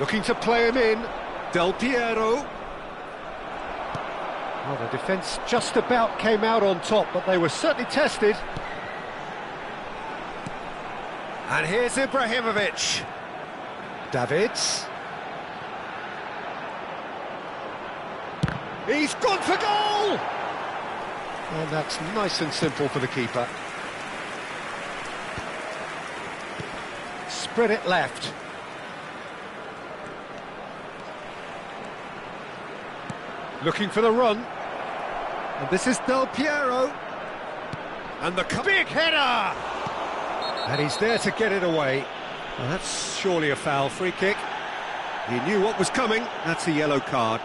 Looking to play him in. Del Piero. Well, the defence just about came out on top, but they were certainly tested. And here's Ibrahimovic. Davids. He's gone for goal! And that's nice and simple for the keeper. Spread it left. Looking for the run. And this is Del Piero. And the big header! And he's there to get it away. Well, that's surely a foul. Free kick. He knew what was coming. That's a yellow card.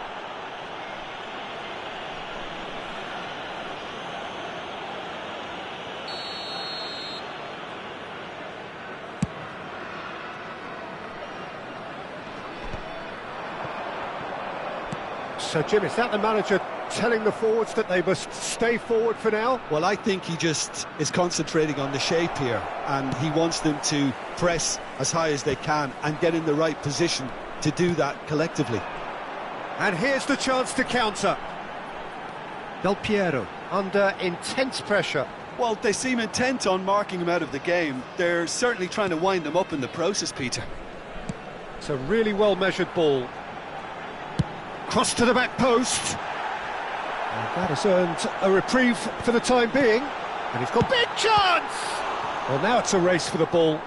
So, Jim, is that the manager telling the forwards that they must stay forward for now? Well, I think he just is concentrating on the shape here, and he wants them to press as high as they can and get in the right position to do that collectively. And here's the chance to counter. Del Piero under intense pressure. Well, they seem intent on marking him out of the game. They're certainly trying to wind him up in the process, Peter. It's a really well-measured ball. Cross to the back post. And that has earned a reprieve for the time being. And he's got big chance! Well, now it's a race for the ball.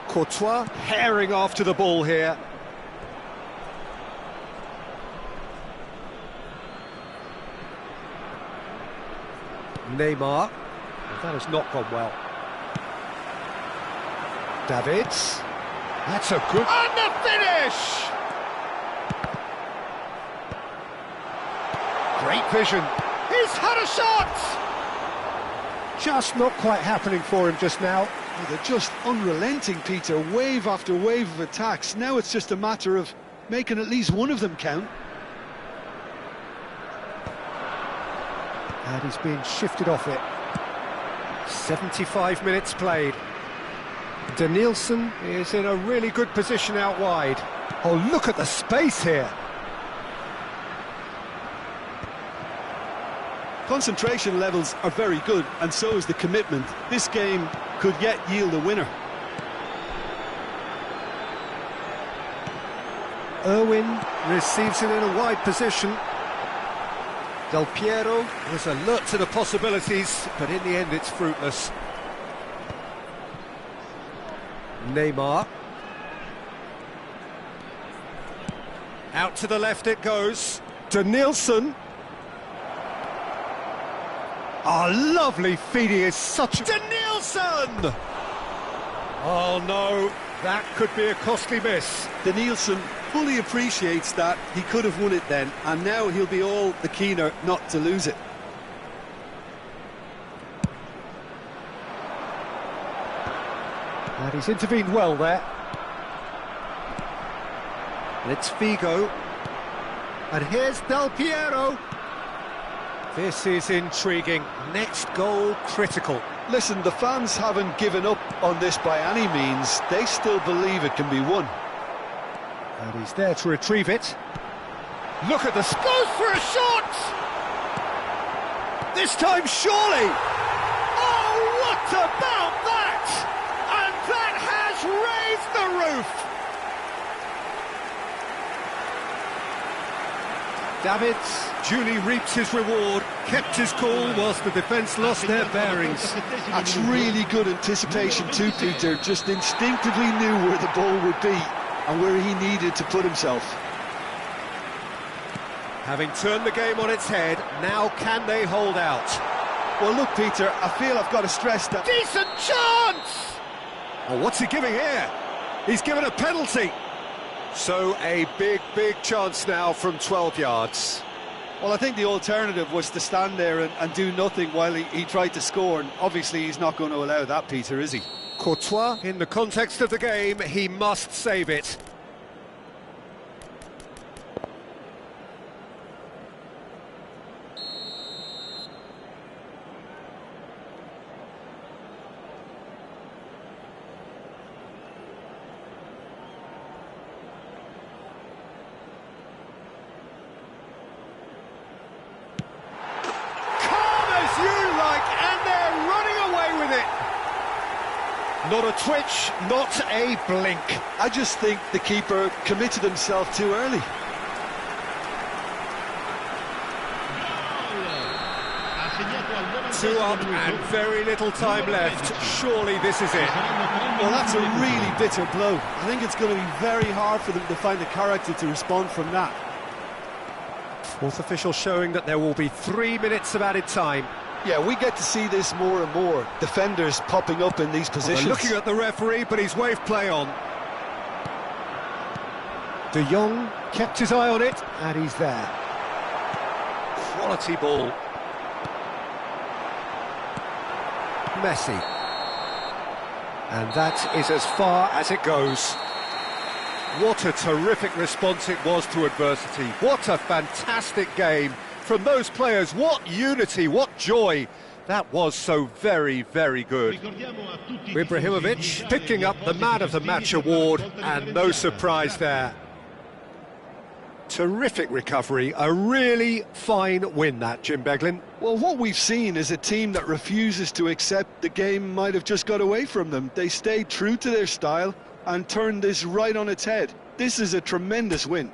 Courtois herring after the ball here. Neymar. That has not gone well. Davids. That's a good... And the finish! Great vision. He's had a shot! Just not quite happening for him just now. Oh, they're just unrelenting, Peter. Wave after wave of attacks. Now it's just a matter of making at least one of them count. And he's being shifted off it. 75 minutes played. Danielson is in a really good position out wide. Oh, look at the space here. Concentration levels are very good, and so is the commitment. This game could yet yield a winner. Irwin receives it in a wide position. Del Piero was alert to the possibilities, but in the end it's fruitless. Neymar. Out to the left it goes. Danielson. Oh, lovely feed, he is such... Danielson! Oh no, that could be a costly miss. Danielson fully appreciates that he could have won it then, and now he'll be all the keener not to lose it. And he's intervened well there. And it's Figo. And here's Del Piero. This is intriguing. Next goal critical. Listen, the fans haven't given up on this by any means. They still believe it can be won. And he's there to retrieve it. Look at this. Goes for a shot! This time, surely! Oh, what about that? And that has raised the roof! Davids duly reaps his reward, kept his cool whilst the defence lost their bearings. That's really good anticipation too, Peter. Just instinctively knew where the ball would be and where he needed to put himself. Having turned the game on its head, now can they hold out? Well, look, Peter, I feel I've got to stress that... Decent chance! Oh, what's he giving here? He's given a penalty. So a big chance now from 12 yards. Well, I think the alternative was to stand there and do nothing while he tried to score, and obviously he's not going to allow that, Peter, is he? Courtois, in the context of the game, he must save it. Not a twitch, not a blink. I just think the keeper committed himself too early. Two up and very little time left. Surely this is it. Well, that's a really bitter blow. I think it's going to be very hard for them to find the character to respond from that. Fourth official showing that there will be 3 minutes of added time. Yeah, we get to see this more and more. Defenders popping up in these positions. Well, looking at the referee, but he's waved play on. De Jong kept his eye on it, and he's there. Quality ball. Messi. And that is as far as it goes. What a terrific response it was to adversity. What a fantastic game from those players. What unity, what joy. That was so very, very good. Ibrahimovic picking up the Man of the Match award, and no surprise there. Terrific recovery, a really fine win that, Jim Beglin. Well, what we've seen is a team that refuses to accept the game might have just got away from them. They stayed true to their style and turned this right on its head. This is a tremendous win.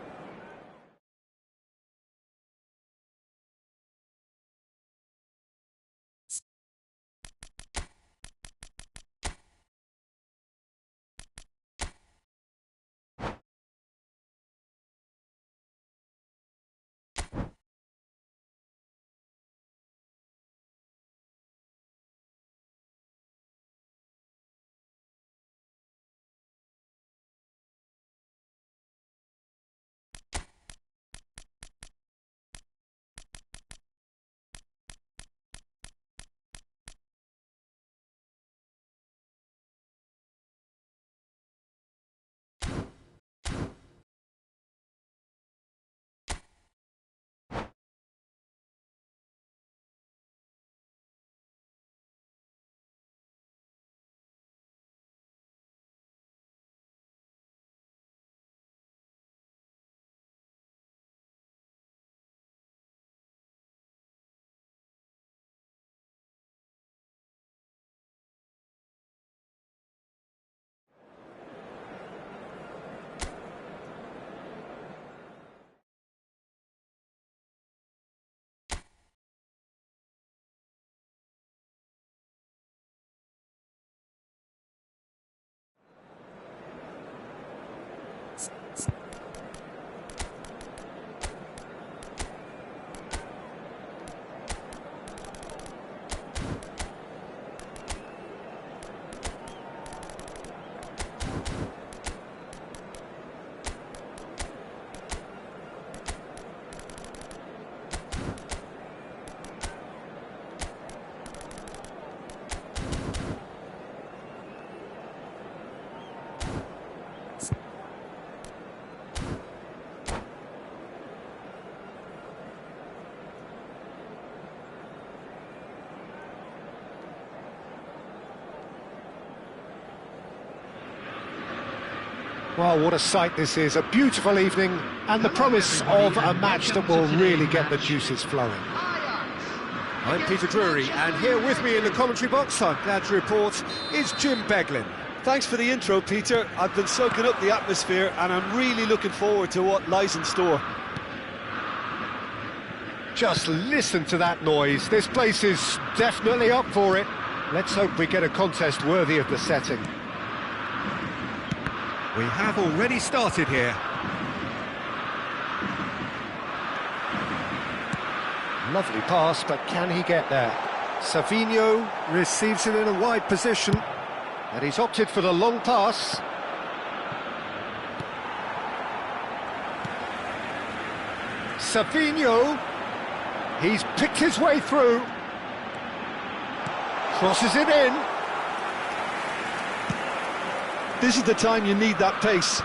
Well, what a sight this is, a beautiful evening, and the promise of a match that will really get the juices flowing. I'm Peter Drury, and here with me in the commentary box, I'm glad to report, is Jim Beglin. Thanks for the intro, Peter. I've been soaking up the atmosphere, and I'm really looking forward to what lies in store. Just listen to that noise. This place is definitely up for it. Let's hope we get a contest worthy of the setting. We have already started here. Lovely pass, but can he get there? Savinho receives it in a wide position, and he's opted for the long pass. Savinho, he's picked his way through. Crosses it in. This is the time you need that pace.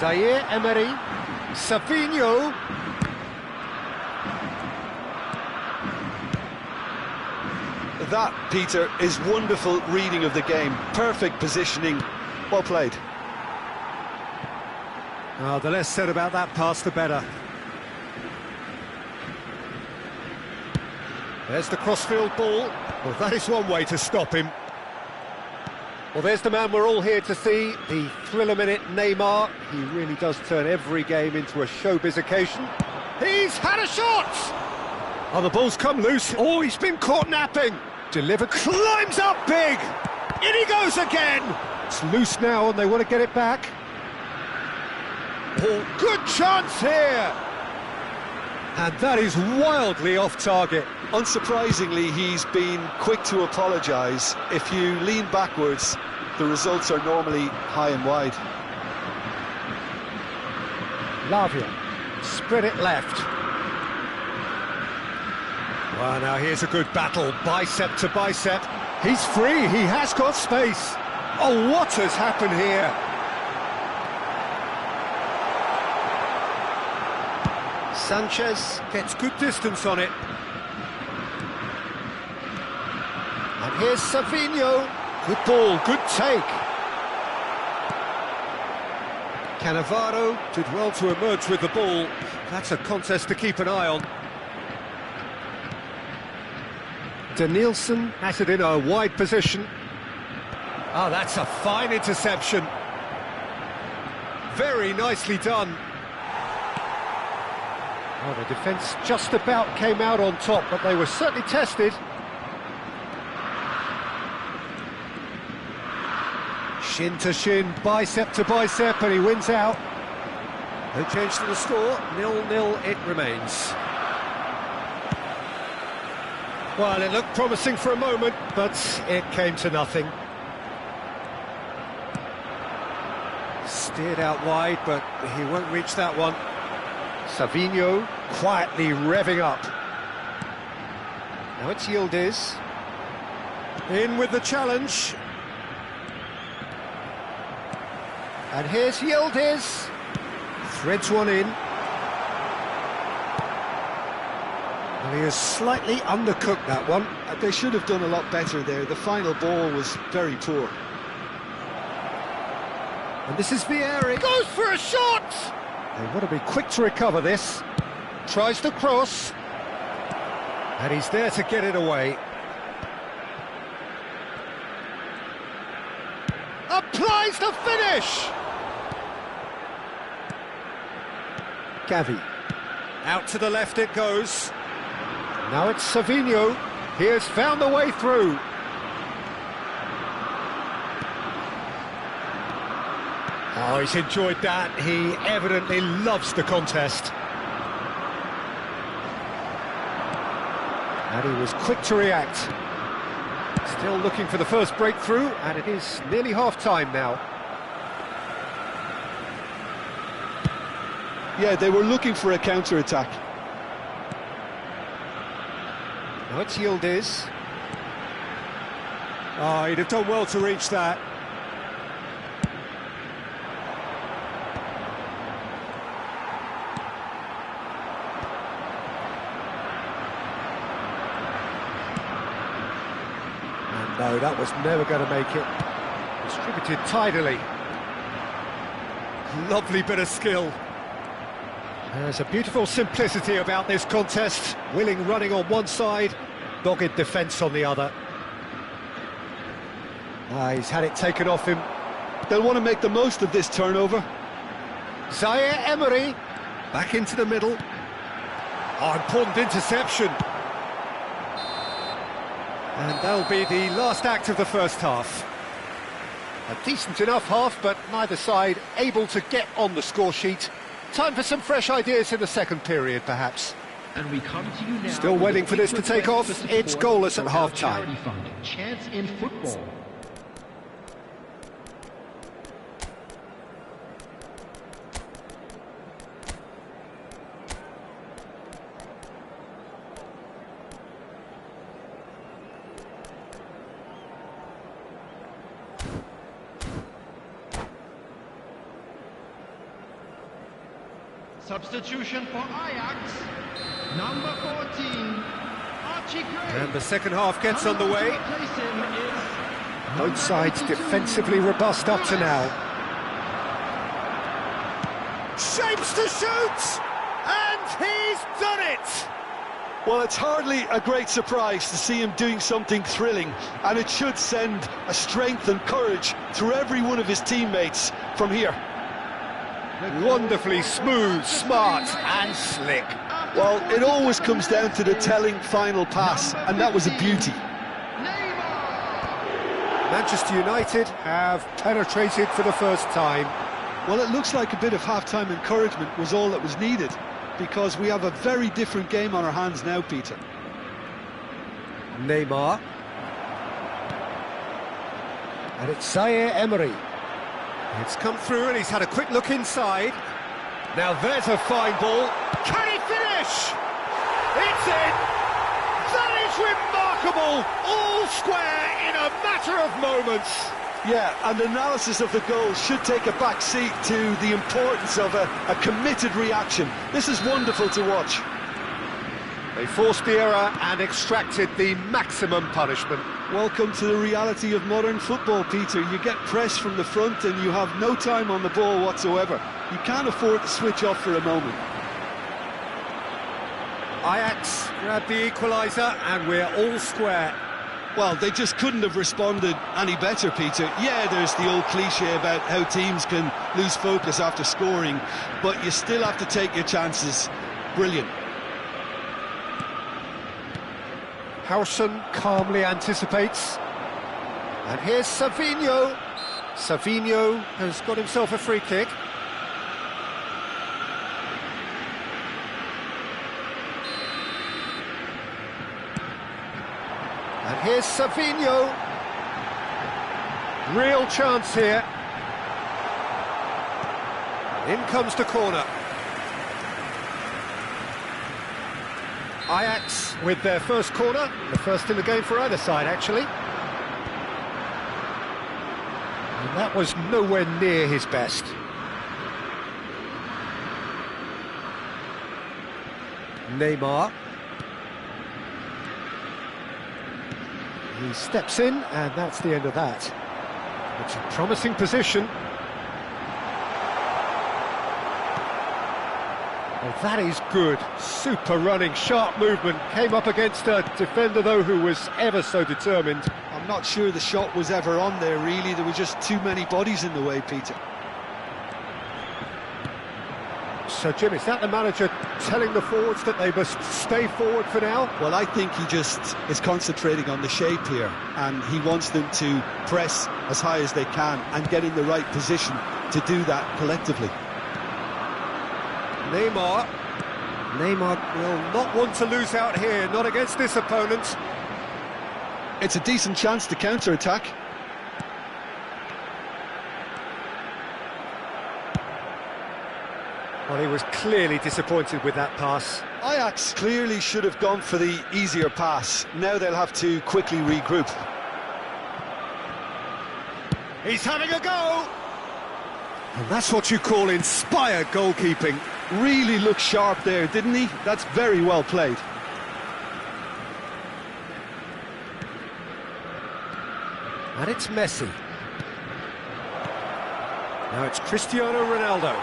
Zaire Emery, Savinho. That, Peter, is wonderful reading of the game. Perfect positioning. Well played. Oh, the less said about that pass, the better. There's the crossfield ball. Well, that is one way to stop him. Well, there's the man we're all here to see, the thriller minute Neymar. He really does turn every game into a showbiz occasion. He's had a shot! Oh, the ball's come loose. Oh, he's been caught napping. Delivered, climbs up big. In he goes again. It's loose now and they want to get it back. Oh, good chance here. And that is wildly off target. Unsurprisingly, he's been quick to apologise. If you lean backwards, the results are normally high and wide. Lavia, spread it left. Well, now here's a good battle, bicep to bicep. He's free, he has got space. Oh, what has happened here? Sanchez gets good distance on it. And here's Savinho. Good ball, good take. Cannavaro did well to emerge with the ball. That's a contest to keep an eye on. Danielson has it in a wide position. Oh, that's a fine interception. Very nicely done. Oh, the defence just about came out on top, but they were certainly tested. Shin to shin, bicep to bicep, and he wins out. No change to the score, 0-0 it remains. Well, it looked promising for a moment, but it came to nothing. Steered out wide, but he won't reach that one. Savinho quietly revving up. Now it's Yildiz. In with the challenge. And here's Yildiz. Threads one in. Well, he has slightly undercooked that one. They should have done a lot better there. The final ball was very poor. And this is Vieira. Goes for a shot! They want to be quick to recover this. Tries to cross. And he's there to get it away. Applies the finish! Gavi. Out to the left it goes. Now it's Savinho. He has found the way through. Oh, he's enjoyed that. He evidently loves the contest. And he was quick to react. Still looking for the first breakthrough, and it is nearly half-time now. Yeah, they were looking for a counter-attack. Now it's Yildiz. Oh, he'd have done well to reach that. And no, that was never going to make it. Distributed tidily. Lovely bit of skill. There's a beautiful simplicity about this contest. Willing running on one side, dogged defence on the other. He's had it taken off him. They'll want to make the most of this turnover. Zaire Emery, back into the middle. Oh, important interception. And that'll be the last act of the first half. A decent enough half, but neither side able to get on the score sheet. Time for some fresh ideas in the second period, perhaps. And we come to you now. Still waiting for this to take off. It's goalless at half-time. Chance in football. Substitution for Ajax, number 14, Archie Gray. And the second half gets underway. Both sides defensively robust up to now. Shapes to shoot! And he's done it! Well, it's hardly a great surprise to see him doing something thrilling, and it should send a strength and courage through every one of his teammates from here. Wonderfully smooth, smart and slick. Well, it always comes down to the telling final pass, and that was a beauty. Manchester United have penetrated for the first time. Well, it looks like a bit of half-time encouragement was all that was needed, because we have a very different game on our hands now, Peter. Neymar. And it's Zaire Emery. It's come through and he's had a quick look inside. Now there's a fine ball. Can he finish? It's in! That is remarkable! All square in a matter of moments. Yeah, and analysis of the goal should take a back seat to the importance of a committed reaction. This is wonderful to watch. They forced the error and extracted the maximum punishment. Welcome to the reality of modern football, Peter. You get press from the front and you have no time on the ball whatsoever. You can't afford to switch off for a moment. Ajax grabbed the equaliser and we're all square. Well, they just couldn't have responded any better, Peter. Yeah, there's the old cliche about how teams can lose focus after scoring, but you still have to take your chances. Brilliant. Howson calmly anticipates. And here's Savinho. Savinho has got himself a free kick. And here's Savinho. Real chance here. In comes the corner. Ajax with their first corner, the first in the game for either side, actually. And that was nowhere near his best. Neymar. He steps in, and that's the end of that. It's a promising position. Oh, that is good. Super running, sharp movement. Came up against a defender, though, who was ever so determined. I'm not sure the shot was ever on there, really. There were just too many bodies in the way, Peter. So, Jim, is that the manager telling the forwards that they must stay forward for now? Well, I think he just is concentrating on the shape here, and he wants them to press as high as they can and get in the right position to do that collectively. Neymar will not want to lose out here, not against this opponent. It's a decent chance to counter-attack. Well, he was clearly disappointed with that pass. Ajax clearly should have gone for the easier pass. Now they'll have to quickly regroup. He's having a go! And that's what you call inspired goalkeeping. Really looked sharp there, didn't he? That's very well played. And it's Messi. Now it's Cristiano Ronaldo.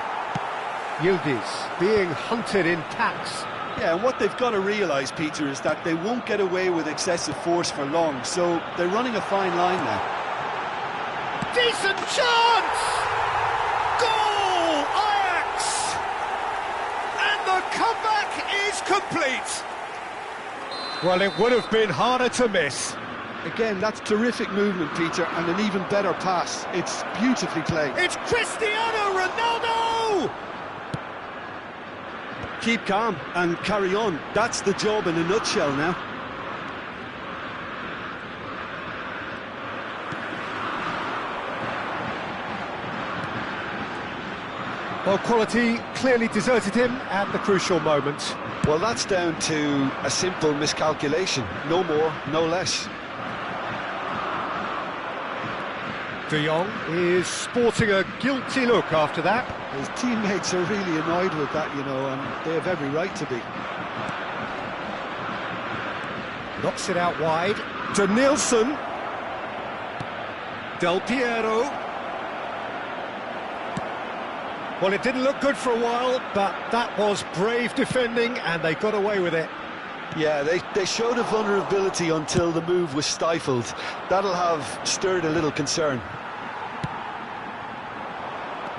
Yildiz being hunted in packs. Yeah, and what they've got to realise, Peter, is that they won't get away with excessive force for long, so they're running a fine line now. Decent chance! Goal! Ajax! And the comeback is complete! Well, it would have been harder to miss. Again, that's terrific movement, Peter, and an even better pass. It's beautifully played. It's Cristiano Ronaldo! Keep calm and carry on. That's the job in a nutshell now. Well, quality clearly deserted him at the crucial moment. Well, that's down to a simple miscalculation. No more, no less. De Jong is sporting a guilty look after that. His teammates are really annoyed with that, you know, and they have every right to be. Knocks it out wide. To Nielsen. Del Piero. Well, it didn't look good for a while, but that was brave defending, and they got away with it. Yeah, they showed a vulnerability until the move was stifled. That'll have stirred a little concern.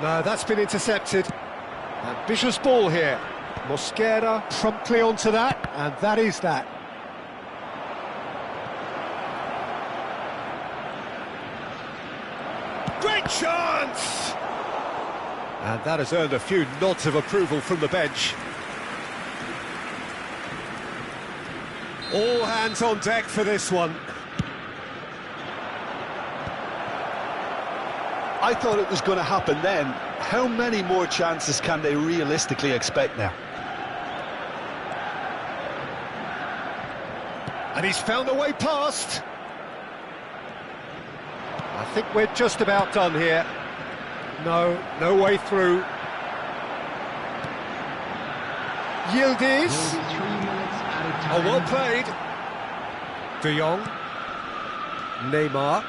No, that's been intercepted. Ambitious ball here. Mosquera promptly onto that, and that is that. Great chance! And that has earned a few nods of approval from the bench. All hands on deck for this one. I thought it was going to happen then. How many more chances can they realistically expect now? And he's found a way past. I think we're just about done here. No way through. Yildiz. Will be 3 minutes at a Oh, time. well played. De Jong. Neymar.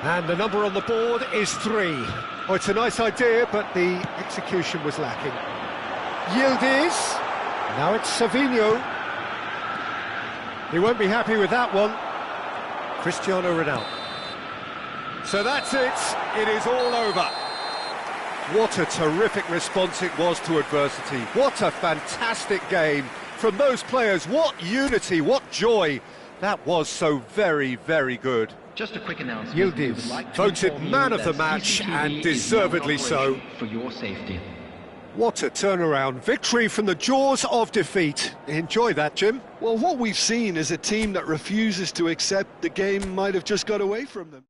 And the number on the board is 3. Oh, it's a nice idea, but the execution was lacking. Yildiz. Now it's Savinho. He won't be happy with that one. Cristiano Ronaldo. So that's it. It is all over. What a terrific response it was to adversity. What a fantastic game from those players. What unity, what joy. That was so very, very good. Just a quick announcement. We would Yildiz, like to voted inform you man of the that match, CCTV and is now in deservedly so. operation for your safety. What a turnaround. Victory from the jaws of defeat. Enjoy that, Jim. Well, what we've seen is a team that refuses to accept the game might have just got away from them.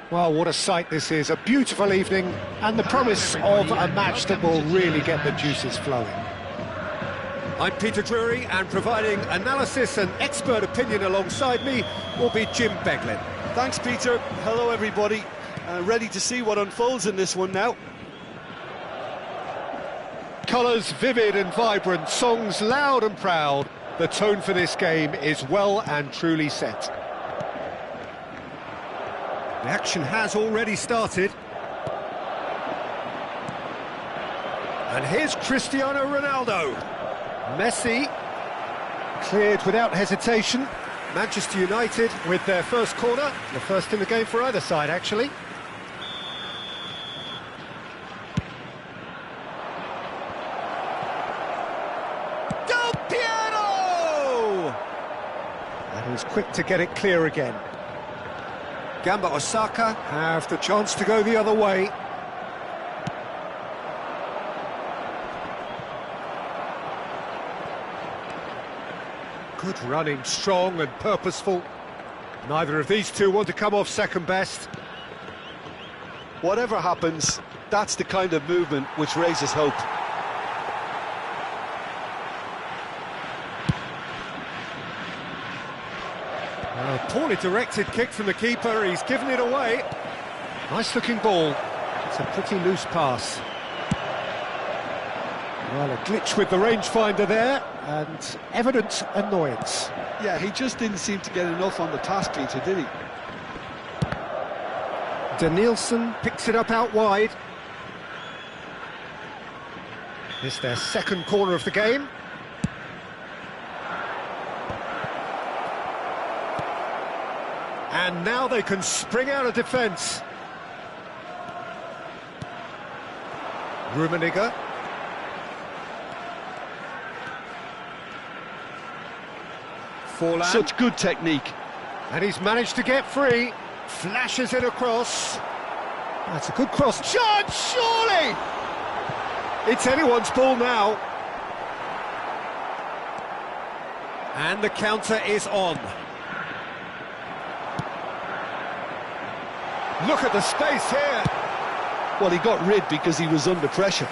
Well, what a sight this is, a beautiful evening, and the promise of a match that will really get the juices flowing. I'm Peter Drury, and providing analysis and expert opinion alongside me will be Jim Beglin. Thanks, Peter. Hello, everybody. Ready to see what unfolds in this one now. Colours vivid and vibrant, songs loud and proud. The tone for this game is well and truly set. The action has already started. And here's Cristiano Ronaldo. Messi cleared without hesitation. Manchester United with their first corner, the first in the game for either side, actually. Del Piero! And he's quick to get it clear again. Gamba Osaka have the chance to go the other way. Good running, strong and purposeful. Neither of these two want to come off second best. Whatever happens, that's the kind of movement which raises hope. Poorly directed kick from the keeper, he's given it away. Nice looking ball, it's a pretty loose pass. Well, a glitch with the rangefinder there, and evident annoyance. Yeah, he just didn't seem to get enough on the pass, Peter, did he? Danielson picks it up out wide. It's their second corner of the game. And now they can spring out of defence. Rummenigge. Forlan. Such good technique. And he's managed to get free. Flashes it across. That's a good cross. Chance, surely! It's anyone's ball now. And the counter is on. Look at the space here. Well, he got rid because he was under pressure.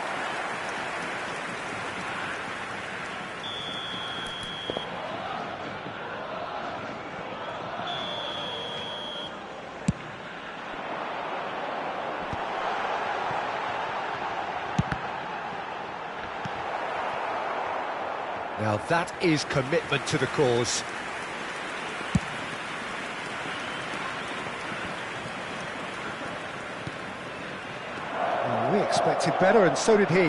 Now that is commitment to the cause. Well, we expected better, and so did he.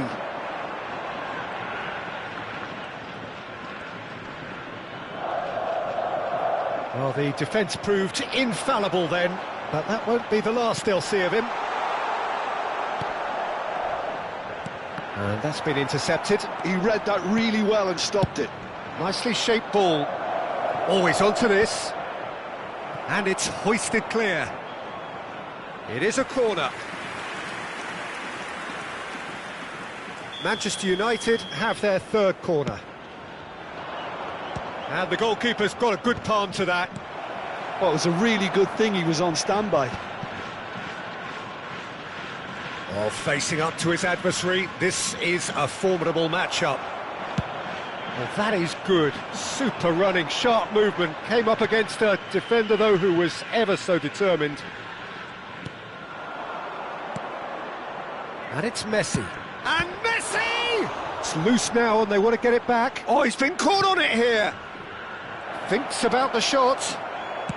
Well, the defence proved infallible then, but that won't be the last they'll see of him. And that's been intercepted. He read that really well and stopped it. Nicely shaped ball. Always onto this. And it's hoisted clear. It is a corner. Manchester United have their third corner. And the goalkeeper's got a good palm to that. Well, it was a really good thing he was on standby. Oh, facing up to his adversary, this is a formidable matchup. Well, that is good. Super running, sharp movement. Came up against a defender, though, who was ever so determined. And it's Messi. And Messi! It's loose now, and they want to get it back. Oh, he's been caught on it here. Thinks about the shot.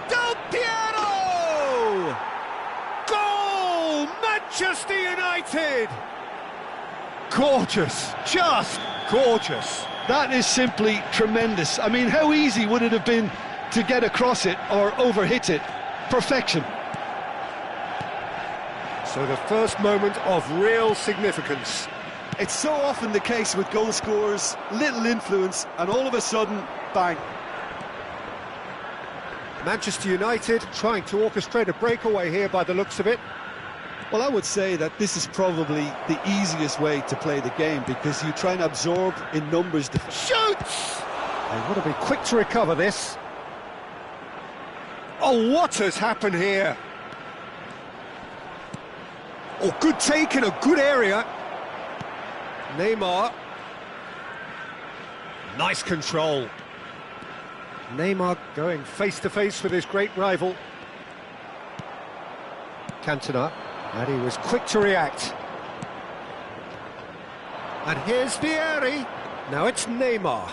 Del Piero! Goal! Manchester United! Gorgeous, just gorgeous. That is simply tremendous. I mean, how easy would it have been to get across it or overhit it? Perfection. So the first moment of real significance. It's so often the case with goal scorers, little influence, and all of a sudden, bang. Manchester United trying to orchestrate a breakaway here by the looks of it. Well, I would say that this is probably the easiest way to play the game, because you try and absorb in numbers. Shoots! They want to be quick to recover this. Oh, what has happened here? Oh, good take in a good area. Neymar. Nice control. Neymar going face-to-face with his great rival. Cantona, and he was quick to react. And here's Vieri. Now it's Neymar.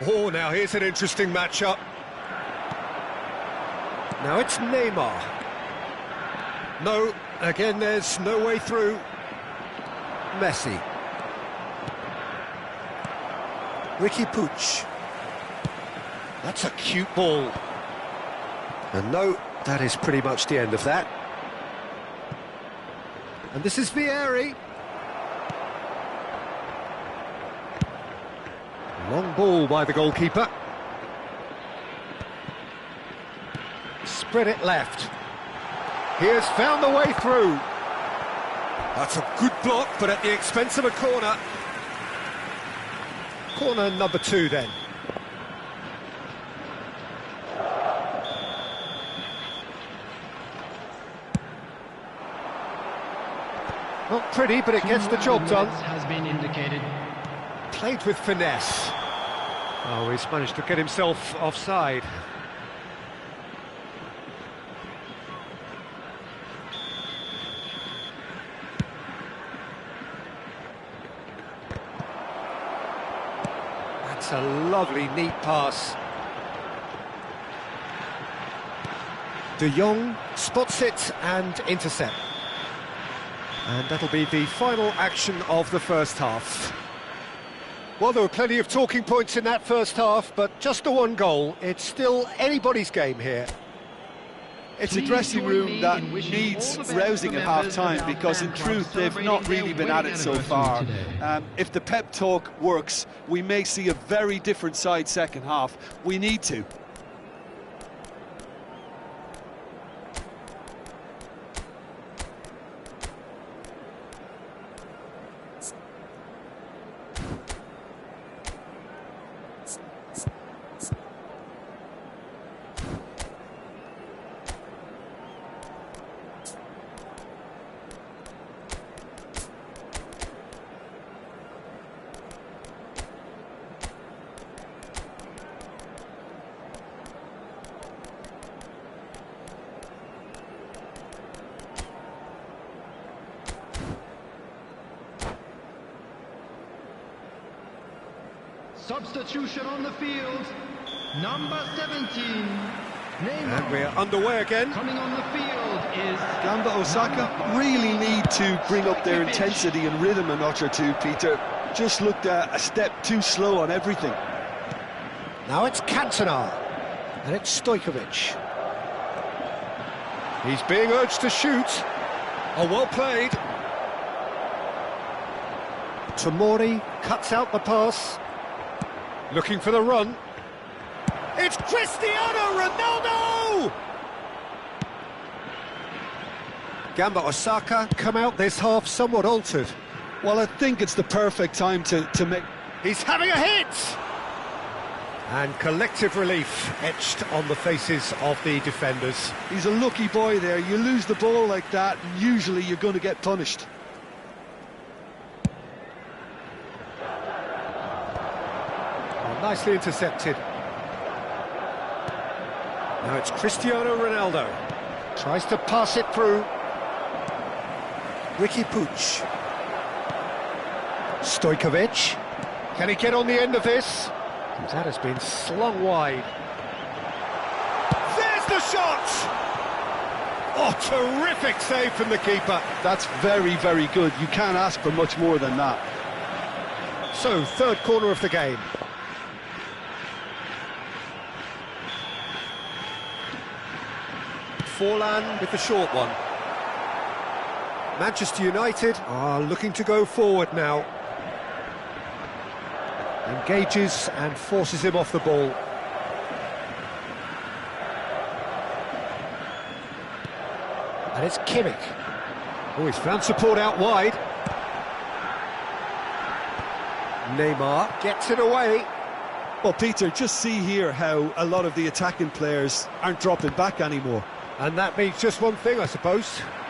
Oh, now here's an interesting matchup. Now it's Neymar. No, again there's no way through. Messi. Ricky Puig. That's a cute ball. And no, that is pretty much the end of that. And this is Vieri. Long ball by the goalkeeper. Spread it left. He has found the way through. That's a good block, but at the expense of a corner. Corner number 2 then. Not pretty, but it gets the job done. Has been indicated. Played with finesse. Oh, he's managed to get himself offside. That's a lovely, neat pass. De Jong spots it and intercept. And that'll be the final action of the first half. Well, there were plenty of talking points in that first half, but just the one goal. It's still anybody's game here. It's a dressing room that needs rousing at half-time, because in truth they've not really been at it so far. If the pep talk works, we may see a very different side second half. We need to. Substitution on the field. Number 17. Neymar. And we're underway again. Coming on the field is Gamba Osaka really need to bring up their intensity and rhythm a notch or two, Peter. Just looked a step too slow on everything. Now it's Cantona. And it's Stojkovic. He's being urged to shoot. Oh, well played. Tomori cuts out the pass. Looking for the run. It's Cristiano Ronaldo! Gamba Osaka come out this half somewhat altered. Well, I think it's the perfect time to make... He's having a hit! And collective relief etched on the faces of the defenders. He's a lucky boy there. You lose the ball like that, and usually you're going to get punished. Nicely intercepted. Now it's Cristiano Ronaldo. Tries to pass it through. Ricky Puig. Stojkovic. Can he get on the end of this? That has been slung wide. There's the shot! Oh, terrific save from the keeper. That's very, very good. You can't ask for much more than that. So, third corner of the game. Forlan with the short one. Manchester United are looking to go forward now. Engages and forces him off the ball. And it's Kimmich. Oh, he's found support out wide. Neymar gets it away. Well, Peter, just see here how a lot of the attacking players aren't dropping back anymore. And that means just one thing, I suppose.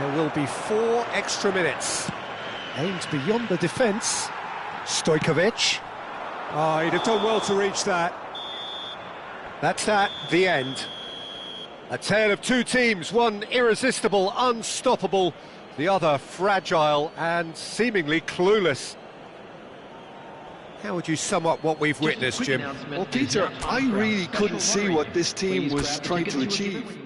There will be 4 extra minutes. Aimed beyond the defence. Stojkovic. Oh, he'd have done well to reach that. That's that, the end. A tale of 2 teams, one irresistible, unstoppable, the other fragile and seemingly clueless. How would you sum up what we've witnessed, Jim? Well, Peter, I really couldn't see what this team was trying to achieve.